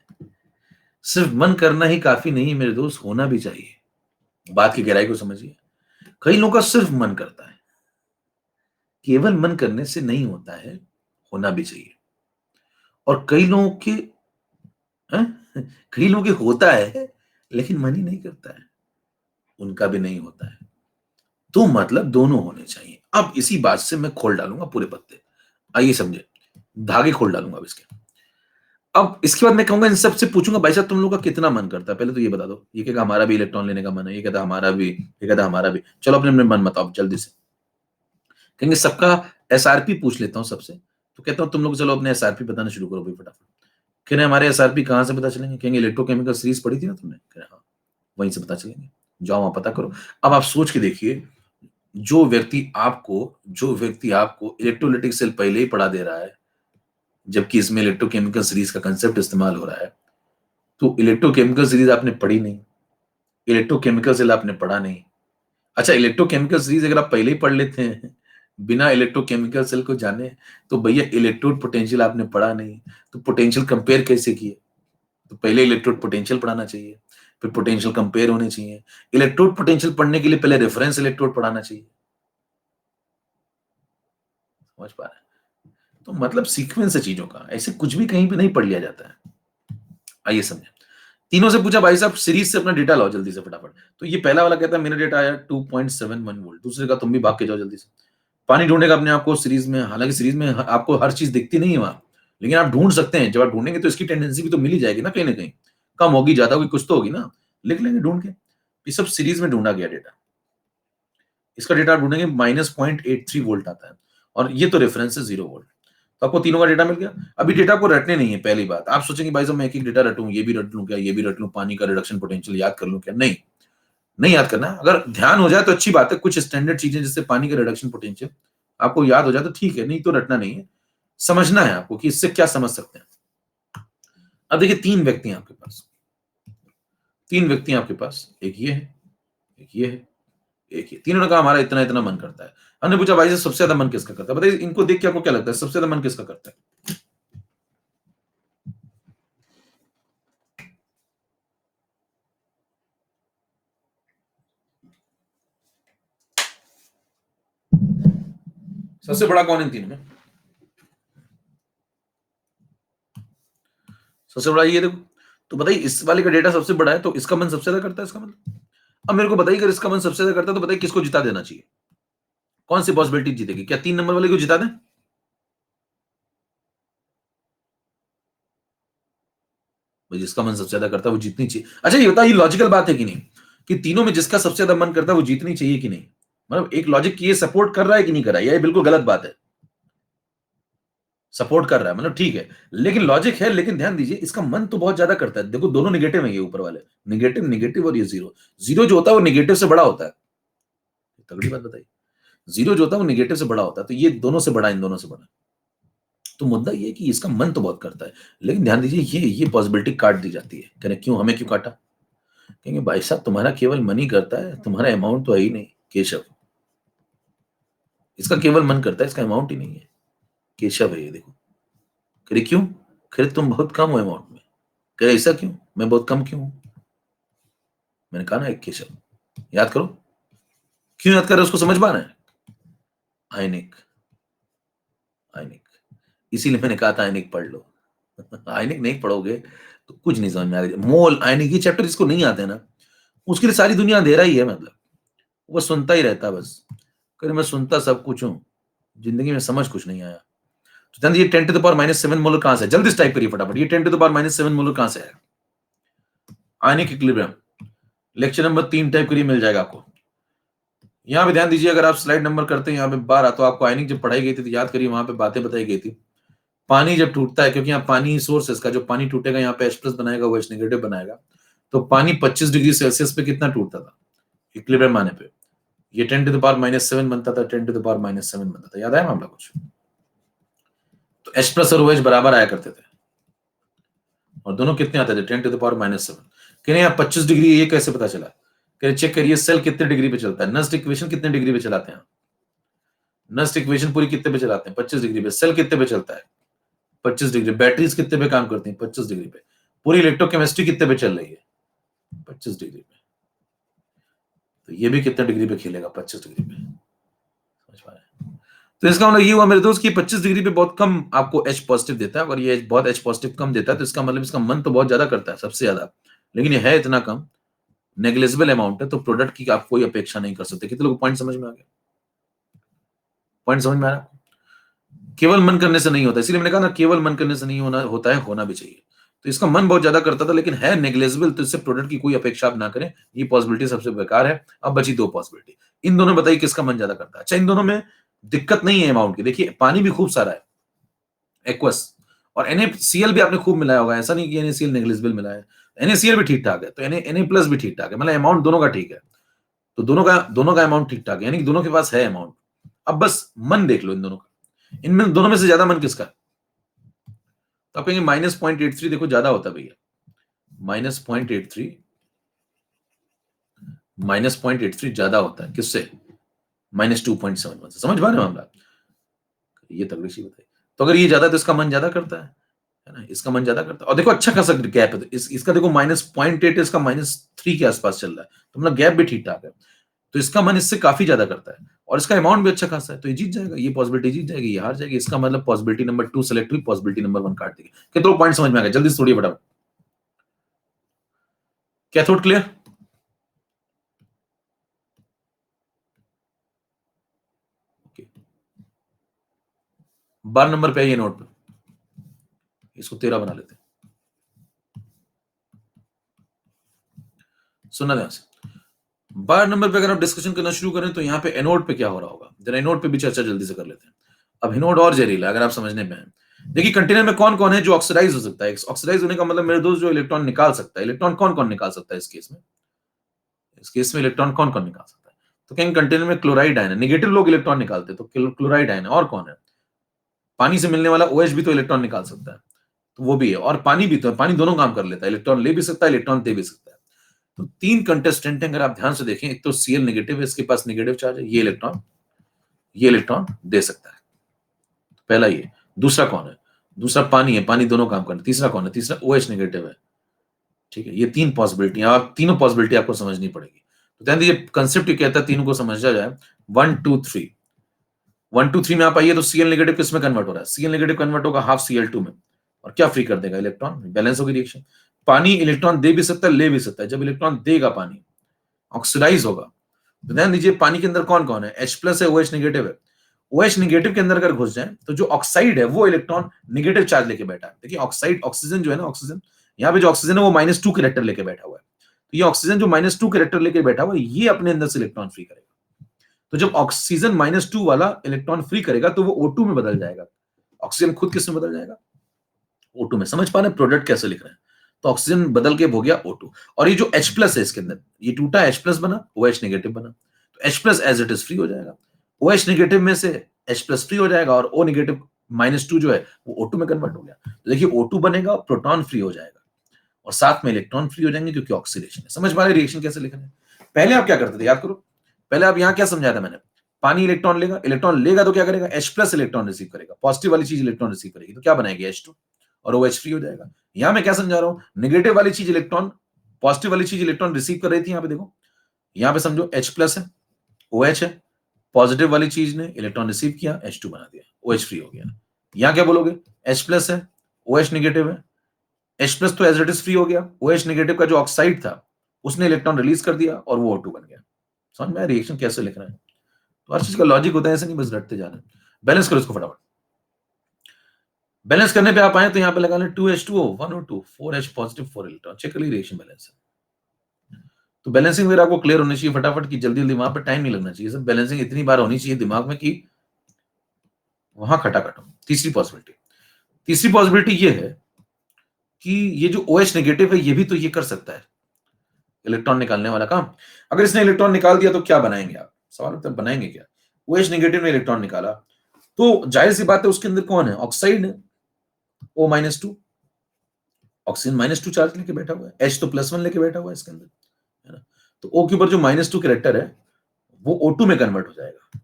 सिर्फ मन करना ही काफी नहीं मेरे दोस्त, होना भी चाहिए। बात की गहराई को समझिए। कई लोगों का सिर्फ मन करता है, केवल मन करने से नहीं होता है, होना भी चाहिए। और कई लोगों के हैं? कई लोगों के होता है लेकिन मन ही नहीं करता है, उनका भी नहीं होता है। तो मतलब दोनों होने चाहिए। अब इसी बात से मैं खोल डालूंगा पूरे पत्ते, आइए समझे, धागे खोल डालूंगा अब इसके। अब इसके बाद मैं कहूंगा इन सबसे पूछूंगा, भाई साहब तुम लोगों का कितना मन करता है, पहले तो ये बता दो। ये कहेगा हमारा भी इलेक्ट्रॉन लेने का मन है, ये कहता हमारा भी, ये कहता हमारा भी। चलो अपने अपने मन बताओ जल्दी से। कहेंगे सबका एसआरपी पूछ लेता हूं सबसे। तो कहता हूं तुम लोग चलो अपने एसआरपी बताना शुरू करो भाई फटाफट। कह रहे हमारे एसआरपी कहां से पता चलेंगे? कहेंगे इलेक्ट्रोकेमिकल सीरीज पढ़ी थी ना तुमने? कह रहे हाँ, वहीं से पता चलेंगे, जाओ वहां पता करो। अब आप सोच के देखिए, जो व्यक्ति आपको इलेक्ट्रोलाइटिक सेल पहले ही पढ़ा दे रहा है, जबकि इसमें इलेक्ट्रोकेमिकल सीरीज का कंसेप्ट इस्तेमाल हो रहा है, तो इलेक्ट्रोकेमिकल सीरीज आपने पढ़ी नहीं, इलेक्ट्रोकेमिकल सेल आपने पढ़ा नहीं। अच्छा, इलेक्ट्रोकेमिकल सीरीज अगर आप पहले ही पढ़ लेते हैं बिना इलेक्ट्रोकेमिकल सेल को जाने, तो भैया इलेक्ट्रोड पोटेंशियल आपने पढ़ा नहीं, तो पोटेंशियल कंपेयर कैसे किए? तो पहले इलेक्ट्रोड पोटेंशियल पढ़ाना चाहिए, फिर पोटेंशियल कंपेयर होने चाहिए। इलेक्ट्रोड पोटेंशियल पढ़ने के लिए पहले रेफरेंस इलेक्ट्रोड पढ़ाना चाहिए। समझ पा रहे हैं? तो मतलब सीक्वेंस है चीजों का, ऐसे कुछ भी कहीं पे नहीं पढ़ लिया जाता है। आइए समझे। तीनों से पूछा भाई साहब सीरीज से अपना डेटा लाओ जल्दी से फटाफट। तो ये पहला वाला कहता है मेरा डेटा आया 2.71 वोल्ट, दूसरे का तुम भी भाग के जाओ जल्दी से। पानी ढूंढेगा अपने आप को सीरीज में, हालांकि सीरीज में आपको हर चीज दिखती नहीं है वहां, लेकिन आप ढूंढ सकते हैं। जब आप ढूंढेंगे तो इसकी टेंडेंसी भी तो मिल ही जाएगी ना कहीं, कम होगी ज्यादा होगी कुछ तो होगी ना, लिख लेंगे ढूंढ के। ये सब सीरीज में ढूंढा गया डेटा। इसका डेटा ढूंढेंगे -0.83 वोल्ट आता है, और ये तो रेफरेंस है 0 वोल्ट। तो आपको तीनों का डेटा मिल गया। अभी डेटा को रटने नहीं है। पहली बात आप सोचेंगे भाई साहब मैं एक एक डेटा रटूं, ये भी रट लूं क्या, ये भी रट लूं, पानी का रिडक्शन पोटेंशियल याद कर लूं क्या? नहीं, नहीं याद करना। अगर ध्यान हो जाए तो अच्छी बात है, कुछ स्टैंडर्ड चीजें जैसे पानी का रिडक्शन पोटेंशियल आपको याद हो जाए तो ठीक है, नहीं तो रटना नहीं है, समझना है आपको कि इससे क्या समझ सकते हैं। अब देखिए तीन व्यक्ति हैं आपके पास, तीन व्यक्ति हैं आपके पास, एक ये है, एक ये है, एक ये। तीनों ने कहा हमारा इतना इतना मन करता है। हमने पूछा भाई से सबसे ज्यादा मन किसका करता है? बताइए इनको देख के आपको क्या लगता है सबसे ज्यादा मन किसका करता है? सबसे बड़ा कौन इन तीनों में? सबसे बड़ा ये देखो। तो बताइए इस वाले का डेटा सबसे बड़ा है तो इसका मन सबसे ज्यादा करता है इसका मतलब। अब मेरे को बताइए अगर इसका मन सबसे ज्यादा करता है तो बताइए किसको जिता देना चाहिए? कौन सी पॉसिबिलिटी जीतेगी? क्या 3 नंबर वाले को जिता दें? भाई जिसका मन सबसे ज्यादा करता है वो जीतनी चाहिए। अच्छा ये बताइए लॉजिकल बात है कि नहीं, कि तीनों में जिसका सबसे ज्यादा मन करता है वो जीतनी चाहिए कि नहीं? मतलब एक लॉजिक ये सपोर्ट कर रहा है कि नहीं कर रहा है? ये बिल्कुल गलत बात है। सपोर्ट कर रहा है मतलब ठीक है, लेकिन लॉजिक है। लेकिन ध्यान दीजिए इसका मन तो बहुत ज्यादा करता है। देखो दोनों निगेटिव है, ये ऊपर वाले निगेटिव निगेटिव, और ये जीरो। जीरो जो होता है वो निगेटिव से बड़ा होता है। तगड़ी बात बताइए। जीरो जो होता है वो निगेटिव से बड़ा होता है, तो ये दोनों से बड़ा, इन दोनों से बड़ा। तो मुद्दा ये है कि इसका मन तो बहुत करता है, लेकिन ध्यान दीजिए ये पॉसिबिलिटी काट दी जाती है। कह रहे क्यों, हमें क्यों काटा? कहेंगे भाई साहब तुम्हारा केवल मन ही करता है, तुम्हारा अमाउंट तो है ही नहीं केशव। इसका केवल मन करता है, इसका अमाउंट ही नहीं है। केशव है ये देखो। कह रहे क्यों? कह रहे तुम बहुत कम हो अमाउंट में। कह रहे ऐसा क्यों, मैं बहुत कम क्यों हूं? मैंने कहा ना एक केशव, याद करो। क्यों याद कर रहे हो, उसको समझ पा रहे हैं? आयनिक, आयनिक। इसीलिए मैंने कहा था आयनिक पढ़ लो। आयनिक नहीं पढ़ोगे तो कुछ नहीं समझ में आएगा। मोल आयनिक ये चैप्टर जिसको नहीं आते ना, उसके लिए सारी दुनिया अंधेरा ही है। मतलब वो सुनता ही रहता है बस। कह मैं सुनता सब कुछ हूं, जिंदगी में समझ कुछ नहीं आया। तो ध्यान ये 10⁻⁷ मोलर कहां से है? जल्दी से टाइप करिए फटाफट, ये 10⁻⁷ मोलर कहां से है? Ionic equilibrium, lecture number 3 type करिए, मिल जाएगा आपको। यहां पे ध्यान दीजिए, अगर आप स्लाइड नंबर करते हैं यहाँ पे 12, तो आपको आयनिक जब पढ़ाई गई थी तो याद करिए वहां पे बातें बताई गई थी। पानी जब टूटता है, क्योंकि यहाँ पानी सोर्स है इसका, जो पानी टूटेगा यहाँ पे H+ बनाएगा, वो H नेगेटिव बनाएगा। तो पानी 25 डिग्री सेल्सियस पे कितना टूटता था इक्विलिब्रियम आने पे? ये 10⁻⁷ बनता था, 10⁻⁷ बनता था। याद आया मामला कुछ? तो H+ और OH बराबर आया करते थे, और दोनों कितने आते थे? 10⁻⁷। कह रहे यहाँ 25 डिग्री, ये कैसे पता चला? कह रहे चेक करिए सेल कितने डिग्री पे चलता है। नस्ट इक्वेशन कितने डिग्री पे चलाते हैं? नस्ट इक्वेशन पूरी कितने पे चलाते हैं? 25 डिग्री पे। सेल कितने पे चलता है? 25 डिग्री। बैटरीज कितने पे काम करती हैं? 25 डिग्री पे। पूरी इलेक्ट्रोकेमिस्ट्री कितने पे चल रही है? 25 डिग्री पे। तो ये भी कितने डिग्री पे खेलेगा? 25 डिग्री पे। समझ पा रहे हैं? तो इसका मतलब ये हुआ मेरे दोस्त कि 25 डिग्री पे बहुत कम आपको H पॉजिटिव देता है, और ये बहुत H पॉजिटिव कम देता है, तो इसका मतलब इसका मन तो बहुत ज्यादा करता है, सबसे ज्यादा, लेकिन ये है इतना कम, नेग्लिजिबल अमाउंट है, तो प्रोडक्ट की आप कोई अपेक्षा नहीं कर सकते। कितने लोग पॉइंट समझ में आ गया? पॉइंट समझ में आ रहा? केवल मन करने से नहीं होता, इसलिए मैंने कहा ना, केवल मन करने से नहीं होना होता है, होना भी चाहिए। तो इसका मन बहुत ज्यादा करता था, लेकिन है नेग्लिजिबल, तो इससे प्रोडक्ट की कोई अपेक्षा आप ना करें, ये पॉसिबिलिटी सबसे बेकार है। अब बची दो पॉसिबिलिटी, इन दोनों बताइए किसका मन ज्यादा करता है? अच्छा, इन दोनों में दिक्कत नहीं है अमाउंट की, देखिए पानी भी खूब सारा है, एक्वस, और NaCl भी आपने खूब मिलाया होगा, ऐसा नहीं कि NaCl नेग्लिजिबल मिला है, NaCl भी ठीक ठाक है, तो Na प्लस भी ठीक ठाक है, मतलब अमाउंट दोनों का ठीक है, तो दोनों का अमाउंट ठीक ठाक है, यानी कि दोनों के पास है अमाउंट। अब बस मन देख लो इन दोनों का, इनमें दोनों में से ज्यादा मन किसका? तो आप कहेंगे -0.83 देखो ज्यादा होता है भैया, -0.83 -0.83 ज्यादा होता है किससे? -2.71 से। समझ पा रहे हो मामला? ये तगड़ी सी बताई। तो अगर ये ज्यादा है तो इसका मन ज्यादा करता है ना, इसका मन ज्यादा करता है। और देखो अच्छा खासा गैप है, तो इसका देखो -0.8 इसका -3 के आसपास चल रहा है, तो मतलब गैप भी ठीक ठाक है, तो इसका मन इससे काफी ज्यादा करता है, और इसका अमाउंट भी अच्छा खासा है, तो ये जीत जाएगा, ये पॉसिबिलिटी जीत जाएगी, ये हार जाएगी। इसका मतलब पॉसिबिलिटी नंबर 2 सेलेक्ट हुई, पॉसिबिलिटी नंबर 1 काट देगी। कितने पॉइंट समझ में आ गए? जल्दी से थोड़ी फटाफट। Cathode clear? बार नंबर पे है ये नोट पे, इसको 13 बना लेते हैं। सुनना ध्यान से, 12 नंबर पे अगर आप डिस्कशन करना शुरू करें तो यहाँ पे एनोड पे क्या हो रहा होगा, जरा एनोड पे भी चर्चा जल्दी से कर लेते हैं। अब एनोड और जहरीला अगर आप समझने में है, देखिए कंटेनर में कौन कौन है जो ऑक्सीडाइज हो सकता है? ऑक्सीडाइज होने का मतलब मेरे दोस्त जो इलेक्ट्रॉन निकाल सकता है, इलेक्ट्रॉन कौन कौन निकाल सकता है इस केस में? इस केस में इलेक्ट्रॉन कौन कौन निकाल सकता है? तो कहेंगे कंटेनर में क्लोराइड आयन है, निगेटिव लोग इलेक्ट्रॉन निकालते हैं, तो क्लोराइड आयन है। और कौन है? पानी से मिलने वाला OH भी तो इलेक्ट्रॉन निकाल सकता है, तो वो भी है। और पानी भी तो है, पानी दोनों काम कर लेता है, इलेक्ट्रॉन ले भी सकता है, इलेक्ट्रॉन दे भी सकता है। तो 3 कंटेस्टेंट हैं, अगर आप ध्यान से देखें, एक तो Cl नेगेटिव है, इसके पास नेगेटिव चार्ज है, ये इलेक्ट्रॉन दे सकता है, पहला ये। दूसरा कौन है? दूसरा पानी है, पानी दोनों काम करते। तीसरा कौन है? तीसरा OH नेगेटिव है, ठीक है। ये 3 पॉसिबिलिटी, आप तीनों पॉसिबिलिटी आपको समझनी पड़ेगी। तो ध्यान दीजिए, कंसेप्ट ये कहता है तीनों को समझा जाए। 1 2 3, 1 2 3 में आप आइए तो Cl नेगेटिव किस में कन्वर्ट हो रहा है? Cl नेगेटिव कन्वर्ट होगा हाफ Cl2 में, और क्या फ्री कर देगा? इलेक्ट्रॉन। बैलेंस होगी रिएक्शन। पानी इलेक्ट्रॉन दे भी सकता है, ले भी सकता है। जब इलेक्ट्रॉन देगा पानी, ऑक्सीडाइज होगा। तो ध्यान दीजिए, पानी के अंदर कौन कौन है? H+ है, OH नेगेटिव है। OH नेगेटिव के अंदर अगर घुस जाए तो जो ऑक्साइड है वो इलेक्ट्रॉन नेगेटिव चार्ज लेके बैठा है। देखिए ऑक्साइड, ऑक्सीजन जो है ना, ऑक्सीजन, यहाँ पे जो ऑक्सीजन है वो -2 कैरेक्टर लेके बैठा हुआ है। तो ये ऑक्सीजन जो -2 कैरेक्टर लेके बैठा हुआ है, ये अपने अंदर से इलेक्ट्रॉन फ्री करेगा। तो जब ऑक्सीजन -2 वाला इलेक्ट्रॉन फ्री करेगा तो वो O2 में बदल जाएगा। ऑक्सीजन खुद किस में बदल जाएगा? O2 में। समझ पा रहे हैं प्रोडक्ट कैसे लिख रहे हैं? तो ऑक्सीजन बदल के हो गया O2, और ये जो H+ है इसके अंदर, ये टूटा, H+ बना, OH नेगेटिव बना, तो H+ as it is free हो जाएगा। OH नेगेटिव में से H+ फ्री हो जाएगा, और O नेगेटिव -2 जो है वो O2 में कन्वर्ट हो गया। तो देखिए O2 बनेगा, प्रोटॉन फ्री हो जाएगा, और साथ में इलेक्ट्रॉन फ्री हो जाएंगे, क्योंकि ऑक्सीडेशन है। समझ पा रहे रिएक्शन कैसे लिख रहे हैं? पहले आप क्या करते थे, याद करो, पहले आप यहाँ क्या समझाया था मैंने? पानी इलेक्ट्रॉन लेगा, इलेक्ट्रॉन लेगा तो क्या करेगा? H+ इलेक्ट्रॉन रिसीव करेगा, पॉजिटिव वाली चीज इलेक्ट्रॉन रिसीव करेगी, तो क्या बनाएगी? H2, और OH फ्री हो जाएगा। यहां मैं क्या समझा रहा हूं? नेगेटिव वाली चीज इलेक्ट्रॉन, पॉजिटिव वाली चीज इलेक्ट्रॉन रिसीव कर रही थी। यहां पे देखो, यहां पे समझो H+ है, OH है, पॉजिटिव वाली चीज ने इलेक्ट्रॉन रिसीव किया, H2 बना दिया, OH फ्री हो गया। यहां क्या बोलोगे? H+ है, OH नेगेटिव है, H+ तो एज इट इज फ्री हो गया, OH नेगेटिव का जो ऑक्साइड था उसने इलेक्ट्रॉन रिलीज कर दिया, और वो O2 बन गया। समझ में रिएक्शन कैसे लिख रहे हैं? तो हर चीज का लॉजिक होता है, ऐसे नहीं बस रटते जाना। बैलेंस करो इसको फटाफट। बैलेंस करने पे आप आए तो यहाँ पे लगा लें 2H2O 1O2 4H positive 4 electron. Check कर ली रिएक्शन बैलेंस है। तो बैलेंसिंग वगैरह आपको क्लियर होनी चाहिए फटाफट की, जल्दी जल्दी, वहां पे टाइम नहीं लगना चाहिए। सब बैलेंसिंग इतनी बार होनी चाहिए दिमाग में कि वहां खटाखट हो। तीसरी पॉसिबिलिटी ये है कि ये जो OH नेगेटिव है ये भी तो ये कर सकता है इलेक्ट्रॉन निकालने वाला काम। अगर इसने इलेक्ट्रॉन निकाल दिया तो क्या बनाएंगे आप? सवाल होता है बनाएंगे क्या? OH नेगेटिव ने इलेक्ट्रॉन निकाला तो जाहिर सी बात है उसके अंदर कौन है? ऑक्साइड है, O-2, ऑक्सीजन -2 चार्ज लेके बैठा हुआ है, H तो +1 लेके बैठा हुआ है इसके अंदर, है ना। तो O के ऊपर जो -2 कैरेक्टर है वो O2 में कन्वर्ट हो जाएगा,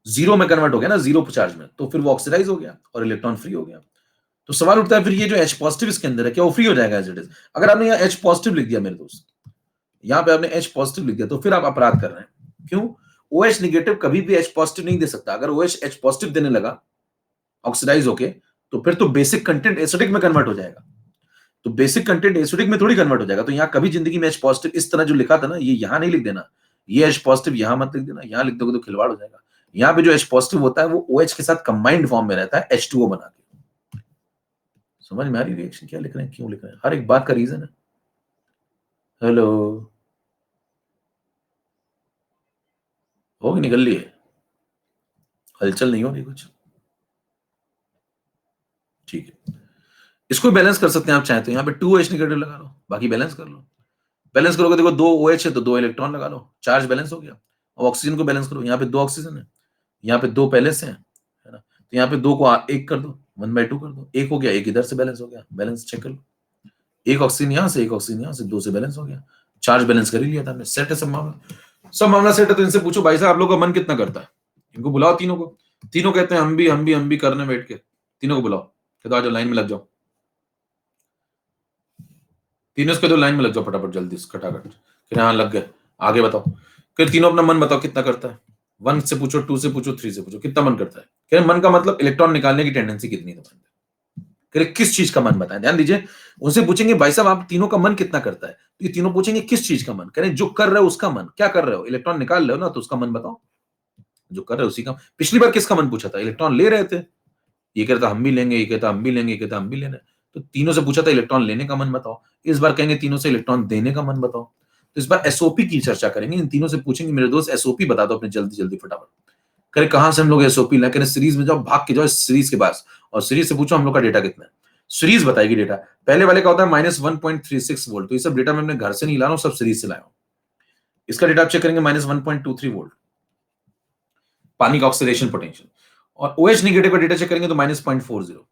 0 में कन्वर्ट हो गया ना, 0 चार्ज में, तो फिर वो ऑक्सीडाइज हो गया और इलेक्ट्रॉन फ्री हो गया। तो सवाल उठता है फिर ये जो H पॉजिटिव इसके अंदर है क्या वो फ्री हो जाएगा एज इट इज? अगर आपने यहाँ H पॉजिटिव लिख दिया मेरे दोस्त, यहाँ पे आपने H पॉजिटिव लिख दिया तो फिर आप अपराध कर रहे हैं। क्यों? OH नेगेटिव कभी भी H पॉजिटिव नहीं दे सकता। अगर OH H पॉजिटिव देने लगा ऑक्सीडाइज होके, तो फिर तो बेसिक कंटेंट एसिडिक में कन्वर्ट हो जाएगा। तो बेसिक कंटेंट एसिडिक में थोड़ी कन्वर्ट हो जाएगा। तो यहाँ कभी जिंदगी में H पॉजिटिव इस तरह जो लिखा था ना, ये यहाँ नहीं लिख देना। ये H पॉजिटिव यहाँ मत लिख देना, यहाँ लिख दोगे तो खिलवाड़ हो जाएगा। यहाँ पे जो H पॉजिटिव होता है वो OH के साथ कंबाइंड फॉर्म में रहता है H2O बना के। समझ में आ रही रिएक्शन क्या लिख रहे हैं, क्यों लिख रहे हैं, हर एक बात का रीजन है। हेलो, होगी निकल ली है, हलचल नहीं हो रही कुछ, ठीक है। इसको बैलेंस कर सकते हैं आप चाहे तो, यहाँ पे 2H नेगेटिव लगा लो, बाकी बैलेंस कर लो। बैलेंस करोगे, देखो 2 OH है तो 2 इलेक्ट्रॉन लगा लो, चार्ज बैलेंस हो गया। अब ऑक्सीजन को बैलेंस करो, यहाँ पे 2 ऑक्सीजन है, यहाँ पे 2 पहले से है ना, तो यहाँ पे 2 को 1 कर दो, 1/2 कर दो, 1 हो गया, 1 इधर से बैलेंस हो गया, बैलेंस चेक कर लो। 1 ऑक्सीजन यहाँ से, 1 ऑक्सीजन यहाँ से, 2 से बैलेंस हो गया, चार्ज बैलेंस कर ही लिया था हमने, सेट है सब मामला। सब मामला सेट है। तो इनसे पूछो भाई साहब आप लोग का मन कितना करता है, इनको बुलाओ तीनों को। तीनों कहते हैं हम भी करने बैठ के, तीनों को बुलाओ, कहते आ जाओ लाइन में लग जाओ, तीनों के दो लाइन में लग जाओ फटाफट जल्दी से खटाखट, फिर हाँ लग गए, आगे बताओ। फिर तीनों अपना मन बताओ कितना करता है, 1 से पूछो, 2 से पूछो, 3 से पूछो कितना मन करता है। कह मन का मतलब इलेक्ट्रॉन निकालने की टेंडेंसी कितनी है तुम्हारे, किस चीज का मन बताएं। ध्यान दीजिए, उनसे पूछेंगे भाई साहब आप तीनों का मन कितना करता है, तो ये तीनों पूछेंगे किस चीज का मन, कह रहे जो कर रहे हो उसका मन, क्या कर रहे हो, इलेक्ट्रॉन निकाल रहे हो ना, तो उसका मन बताओ, जो कर रहे हो उसी का। पिछली बार किसका मन पूछा था, इलेक्ट्रॉन ले रहे थे, ये कहता हम भी लेंगे, ये कहता हम भी लेंगे, ये कहता हम भी लेना, तो तीनों से पूछा था इलेक्ट्रॉन लेने का मन बताओ। इस बार कहेंगे तीनों से इलेक्ट्रॉन देने का मन बताओ। तो इस बार एसओपी की चर्चा करेंगे, इन तीनों से पूछेंगे मेरे दोस्त एसओपी बता दो अपने जल्दी जल्दी फटाफट। करे कहां से हम लोग एसओपी लाए, करे सीरीज में जाओ, भाग के जाओ सीरीज के पास और सीरीज से पूछो हम लोग का डेटा कितना है। सीरीज बताएगी डेटा। पहले वाले का होता है -1.36 वोल्ट, तो ये सब डेटा मैं अपने घर से नहीं ला रहा हूं, सब सीरीज से लाया हूं। इसका डेटा आप चेक करेंगे -1.23 वोल्ट पानी का ऑक्सीडेशन पोटेंशियल, और OH नेगेटिव का डेटा चेक करेंगे तो -0.40,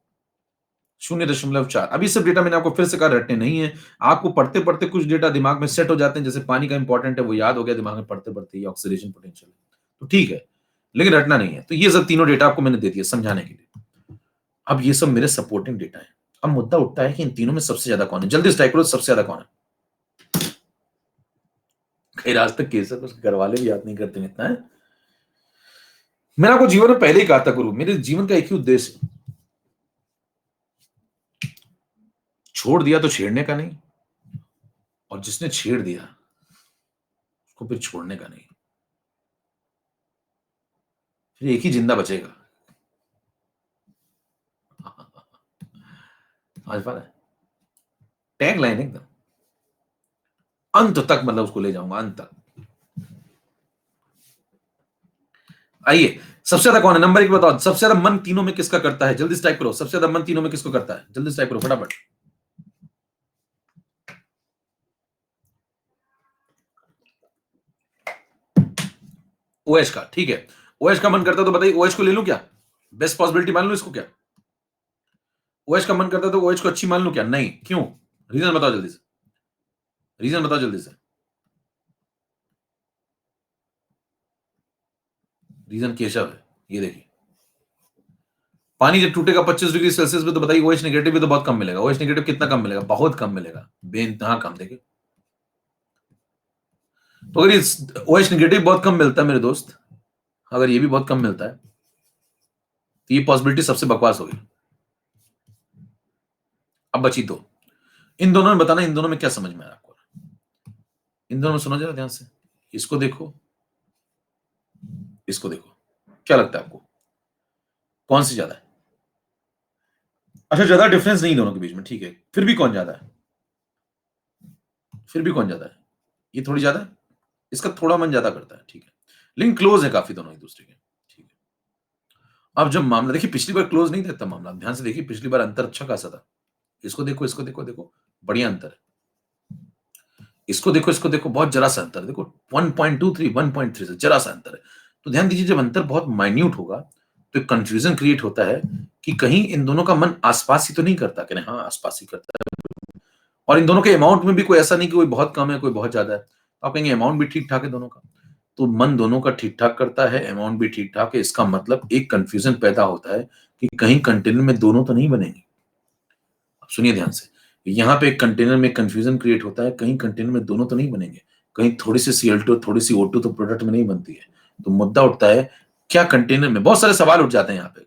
0.4। अभी सब डेटा मैंने आपको फिर से कहा रटने नहीं है, आपको पढ़ते पढ़ते कुछ डेटा दिमाग में सेट हो जाते हैं, जैसे पानी का इंपॉर्टेंट है वो याद हो गया दिमाग में पढ़ते पढ़ते, ये ऑक्सीडेशन पोटेंशियल तो ठीक है, लेकिन रटना नहीं है। तो ये सब तीनों डेटा आपको मैंने दे दिया समझाने के लिए। अब ये सब मेरे सपोर्टिंग डेटा है। अब मुद्दा उठता है कि इन तीनों में सबसे ज्यादा कौन है, जल्दी स्ट्राइक करो, सबसे ज्यादा कौन है। खैर आज तक केसर को उसके घर वाले भी याद नहीं करते इतना है। मैंने आपको जीवन में पहले ही कहा था गुरु, मेरे जीवन का एक ही उद्देश्य है, छोड़ दिया तो छेड़ने का नहीं, और जिसने छेड़ दिया उसको फिर छोड़ने का नहीं, फिर एक ही जिंदा बचेगा। आज पता है टैग लाइन एकदम अंत तक, मतलब उसको ले जाऊंगा अंत तक। आइए सबसे ज्यादा कौन है, नंबर 1 बताओ, सबसे ज्यादा मन तीनों में किसका करता है, जल्दी टाइप करो, सबसे ज्यादा मन तीनों में किसको करता है, जल्दी टाइप करो फटाफट। OH का, ठीक है, OH का मन करता है तो बताइए OH को ले लूं क्या, बेस्ट पॉसिबिलिटी मान लूं इसको क्या, OH का मन करता है तो OH को अच्छी मान लूं क्या, नहीं, क्यों, रीजन बताओ जल्दी से, रीजन बताओ जल्दी से, रीजन केशव है। ये देखिए पानी जब टूटेगा 25 डिग्री सेल्सियस पे तो बताइए OH नेगेटिव भी तो बहुत कम मिलेगा, OH नेगेटिव कितना कम मिलेगा, बहुत कम मिलेगा, बेइंतहा कम। देखिए तो अगर इस OH नेगेटिव बहुत कम मिलता है मेरे दोस्त, अगर ये भी बहुत कम मिलता है तो ये पॉसिबिलिटी सबसे बकवास होगी। अब बची दो, इन दोनों में बताना इन दोनों में क्या समझ में आया आपको, इन दोनों में सुनो जरा ध्यान से, इसको देखो इसको देखो, क्या लगता है आपको कौन सी ज्यादा है। अच्छा ज्यादा डिफरेंस नहीं दोनों के बीच में, ठीक है, फिर भी कौन ज्यादा है, फिर भी कौन ज्यादा है, ये थोड़ी ज्यादा है, इसका थोड़ा मन ज्यादा करता है, ठीक है, लेकिन क्लोज है काफी दोनों एक दूसरे के, ठीक है। अब जब मामला देखिए पिछली बार क्लोज नहीं था मामला, ध्यान से देखिए पिछली बार अंतर अच्छा खासा था, इसको देखो इसको देखो, देखो बढ़िया अंतर है, इसको देखो बहुत जरा सा अंतर, देखो 1.23 1.3 से जरा सा अंतर है। तो ध्यान दीजिए जब अंतर बहुत माइन्यूट होगा तो एक कंफ्यूजन क्रिएट होता है कि कहीं इन दोनों का मन आसपास ही तो नहीं करता, कि हाँ आसपास ही करता है, और इन दोनों के अमाउंट में भी कोई ऐसा नहीं कि कोई बहुत कम है कोई बहुत ज्यादा है, तो आप कहेंगे अमाउंट भी ठीक ठाक है दोनों का, तो मन दोनों का ठीक ठाक करता है, अमाउंट भी ठीक ठाक है, इसका मतलब एक कंफ्यूजन पैदा होता है कि कहीं कंटेनर में दोनों तो नहीं बनेंगे। अब सुनिए ध्यान से, यहाँ पे एक कंटेनर में कंफ्यूजन क्रिएट होता है, कहीं कंटेनर में दोनों तो नहीं बनेंगे, कहीं थोड़ी सी Cl2 थोड़ी सी O2 तो प्रोडक्ट में नहीं बनती है, तो मुद्दा उठता है क्या कंटेनर में, बहुत सारे सवाल उठ जाते हैं यहाँ पे,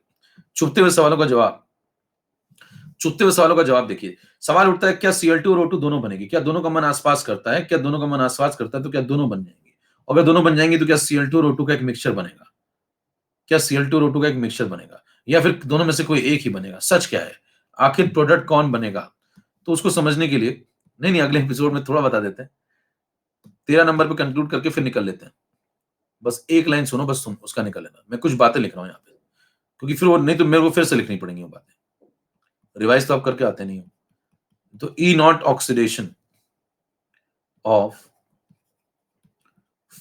चुभते हुए सवालों का जवाब देखिए। सवाल उठता है क्या Cl2 और O2 दोनों बनेगी, क्या दोनों का मन आसपास करता है, क्या दोनों का मन आसपास करता है तो क्या दोनों बन जाएंगे, अगर दोनों बन जाएंगे तो क्या Cl2 और O2 का एक मिक्सचर बनेगा, क्या Cl2 और O2 का एक मिक्सचर बनेगा, या फिर दोनों में से कोई एक ही बनेगा, सच क्या है, आखिर प्रोडक्ट कौन बनेगा। तो उसको समझने के लिए नहीं अगले एपिसोड में थोड़ा बता देते हैं, 13 नंबर पे कंक्लूड करके फिर निकल लेते हैं। बस एक लाइन सुनो, बस सुन उसका निकल लेना, मैं कुछ बातें लिख रहा हूं यहाँ पे, क्योंकि फिर वो नहीं तो मेरे को फिर से लिखनी पड़ेंगी वो बातें, रिवाइज तो आप करके आते नहीं हो। तो E naught oxidation of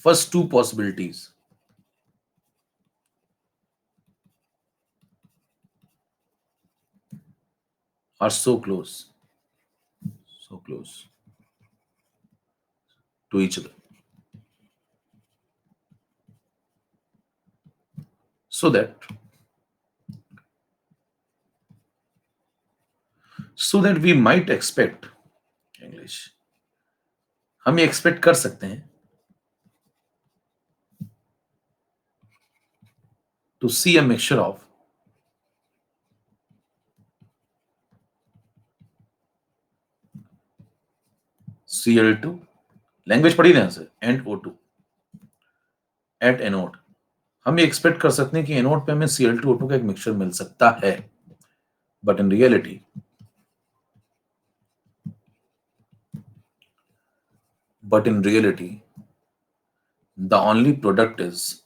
first two possibilities are so close to each other, so that we might expect English, हम ये एक्सपेक्ट कर सकते हैं to see a mixture of Cl2, language पढ़ी ना से, एंड O2 एट एनोड। हम ये एक्सपेक्ट कर सकते हैं कि एनोड पे हमें Cl2 O2 का एक मिक्सचर मिल सकता है, but in reality the only product is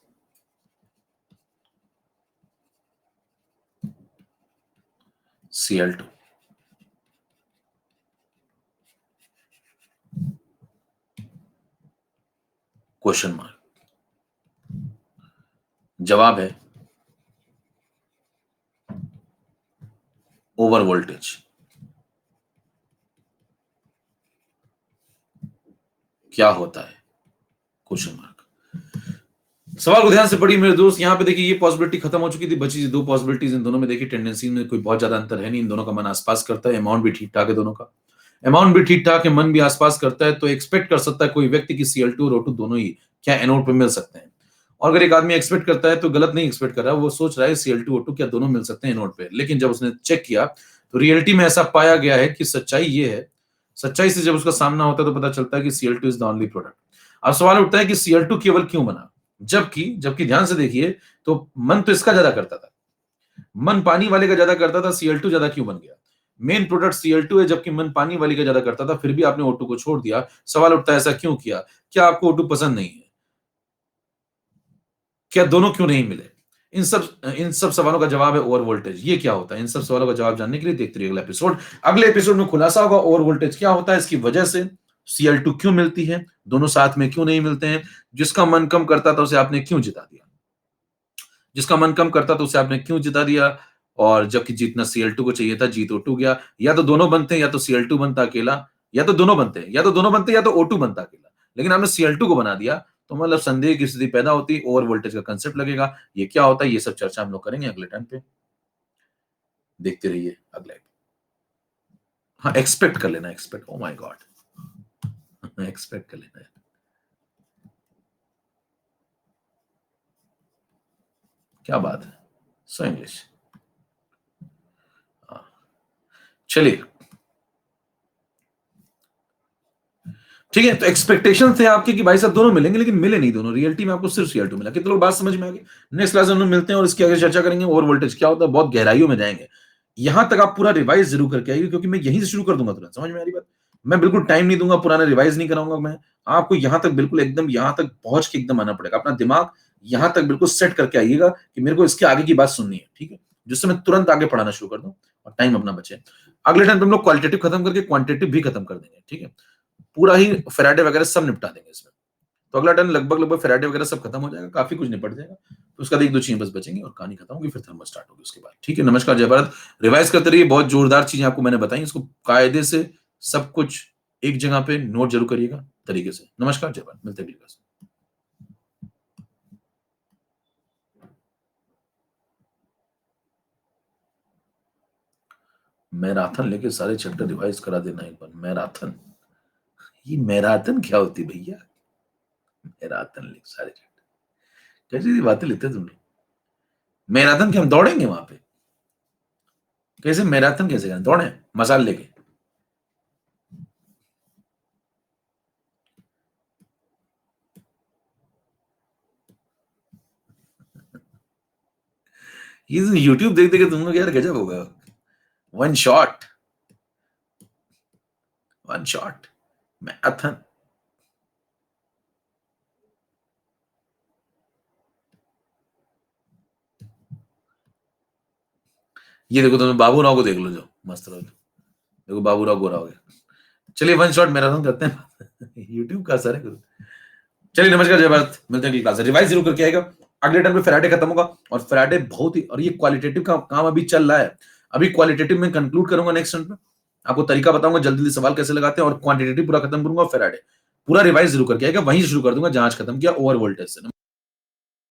Cl2। Question mark. जवाब है ओवर वोल्टेज। क्या होता है, क्वेश्चन मार्क। सवाल को ध्यान से पढ़िए मेरे दोस्त। यहाँ पे देखिए ये पॉसिबिलिटी खत्म हो चुकी थी, बची दो पॉसिबिलिटीज। इन दोनों में देखिए टेंडेंसी में कोई बहुत ज्यादा अंतर है नहीं, इन दोनों का मन आसपास करता है, अमाउंट भी ठीक ठाक है, दोनों का अमाउंट भी ठीक ठाक है, मन भी आसपास करता है। तो एक्सपेक्ट कर सकता है कोई व्यक्ति की Cl2 और O2 दोनों ही क्या एनोड पे मिल सकते हैं। और अगर एक आदमी एक्सपेक्ट करता है तो गलत नहीं एक्सपेक्ट कर रहा है, वो सोच रहा है Cl2 O2 क्या दोनों मिल सकते हैं एनोड पे। लेकिन जब उसने चेक किया तो रियलिटी में ऐसा पाया गया है कि सच्चाई ये है, सच्चाई से जब उसका सामना होता है तो पता चलता है कि Cl2 is the only product. अब सवाल उठता है कि Cl2 केवल क्यों बना, जबकि जबकि ध्यान से देखिए तो मन तो इसका ज्यादा करता था, मन पानी वाले का ज्यादा करता था, Cl2 ज्यादा क्यों बन गया। मेन प्रोडक्ट Cl2 है, जबकि मन पानी वाली का ज्यादा करता था, फिर भी आपने O2 को छोड़ दिया। सवाल उठता है ऐसा क्यों किया, क्या आपको O2 पसंद नहीं है, क्या दोनों क्यों नहीं मिले। इन सब सवालों का जवाब है ओवर वोल्टेज। ये क्या होता है, इन सब सवालों का जवाब जानने के लिए देखते रहिए अगला एपिसोड। अगले एपिसोड में खुलासा होगा ओवर वोल्टेज क्या होता है, इसकी वजह से Cl2 क्यों मिलती है, दोनों साथ में क्यों नहीं मिलते हैं, जिसका मन कम करता था उसे आपने क्यों जिता दिया, जिसका मन कम करता तो उसे आपने क्यों जिता दिया। और जबकि जीतना Cl2 को चाहिए था, जीत O2 गया। या तो दोनों बनते हैं, या तो Cl2 बनता अकेला, या तो दोनों बनते हैं, या तो दोनों बनते, या तो O2 बनता अकेला। लेकिन आपने Cl2 को बना दिया, तो मतलब संदेह की स्थिति पैदा होती, ओवर वोल्टेज का कंसेप्ट लगेगा। ये क्या होता है, ये सब चर्चा हम लोग करेंगे अगले टाइम पे। देखते रहिए अगले। हाँ, एक्सपेक्ट कर लेना, expect, oh my God, expect कर लेना है। क्या बात है, सो इंग्लिश। चलिए ठीक है, तो एक्सपेक्टेशन थे आपके कि भाई साहब दोनों मिलेंगे, लेकिन मिले नहीं दोनों। रियलिटी में आपको सिर्फ Cl2 मिला। कितने लोग बात समझ में आ गई। नेक्स्ट क्लास में हम मिलते हैं और इसकी आगे चर्चा करेंगे ओवर वोल्टेज क्या होता है, बहुत गहराइयों में जाएंगे। यहां तक आप पूरा रिवाइज जरूर करके आइए, क्योंकि मैं यहीं से शुरू कर दूंगा तुरंत। समझ में आ रही बात। मैं बिल्कुल टाइम नहीं दूंगा, पुराना रिवाइज नहीं कराऊंगा मैं आपको। यहां तक बिल्कुल एकदम यहां तक पहुंच के एकदम आना पड़ेगा। अपना दिमाग यहां तक बिल्कुल सेट करके आइएगा कि मेरे को इसके आगे की बात सुननी है, ठीक है, जिससे मैं तुरंत आगे पढ़ाना शुरू कर दूं और टाइम अपना बचे। अगले टाइम हम लोग क्वालिटेटिव खत्म करके क्वांटिटेटिव भी खत्म कर देंगे, ठीक है। पूरा ही फैराडे वगैरह सब निपटा देंगे इसमें। तो अगला टर्न लगभग फैराडे वगैरह सब खत्म हो जाएगा, काफी कुछ निपट जाएगा। तो उसका एक दो चीजें बस बचेंगी और कहानी खत्म होगी, फिर थर्मल स्टार्ट होगी उसके बाद। ठीक है, नमस्कार, जय भारत। रिवाइज करते रहिए, बहुत जोरदार चीजें आपको मैंने बताई, इसको कायदे से सब कुछ एक जगह पे नोट जरूर करिएगा तरीके से। नमस्कार, जय भारत, मिलते हैं। मैराथन लेके सारे चैप्टर रिवाइज करा देना एक बार। मैराथन, ये मैराथन क्या होती भैया, मैराथन लेके सारे चैप्टर कैसी बातें लेते तुम लोग? मैराथन के हम दौड़ेंगे वहां पे? कैसे मैराथन कैसे करें? दौड़े मसाल लेके? ये यूट्यूब देख देख के तुम लोग यार गजब होगा। One shot, one shot marathon. ये देखो तुम्हें बाबू राव को देख लो, जो मस्त रहो। देखो बाबू राव गोरा हो गया। चलिए वन शॉट मैराथन करते हैं। यूट्यूब का असर है गुरु। चलिए नमस्कार, जय भारत, मिलते हैं अगली क्लास। रिवाइज जरूर करके आएगा। अगले टाइम पे फ्राइडे खत्म होगा, और फ्राइडे बहुत ही, और ये क्वालिटेटिव का काम अभी चल रहा है। अभी क्वालिटेटिव में कंक्लूड करूंगा नेक्स्ट टाइम पे। आपको तरीका बताऊंगा जल्दी जल्दी सवाल कैसे लगाते हैं, और क्वांटिटेटिव पूरा खत्म करूंगा। फ्राइडे पूरा रिवाइज जरूर करके आएगा। वहीं से शुरू कर दूंगा जहां आज खत्म किया, ओवर वोल्टेज से।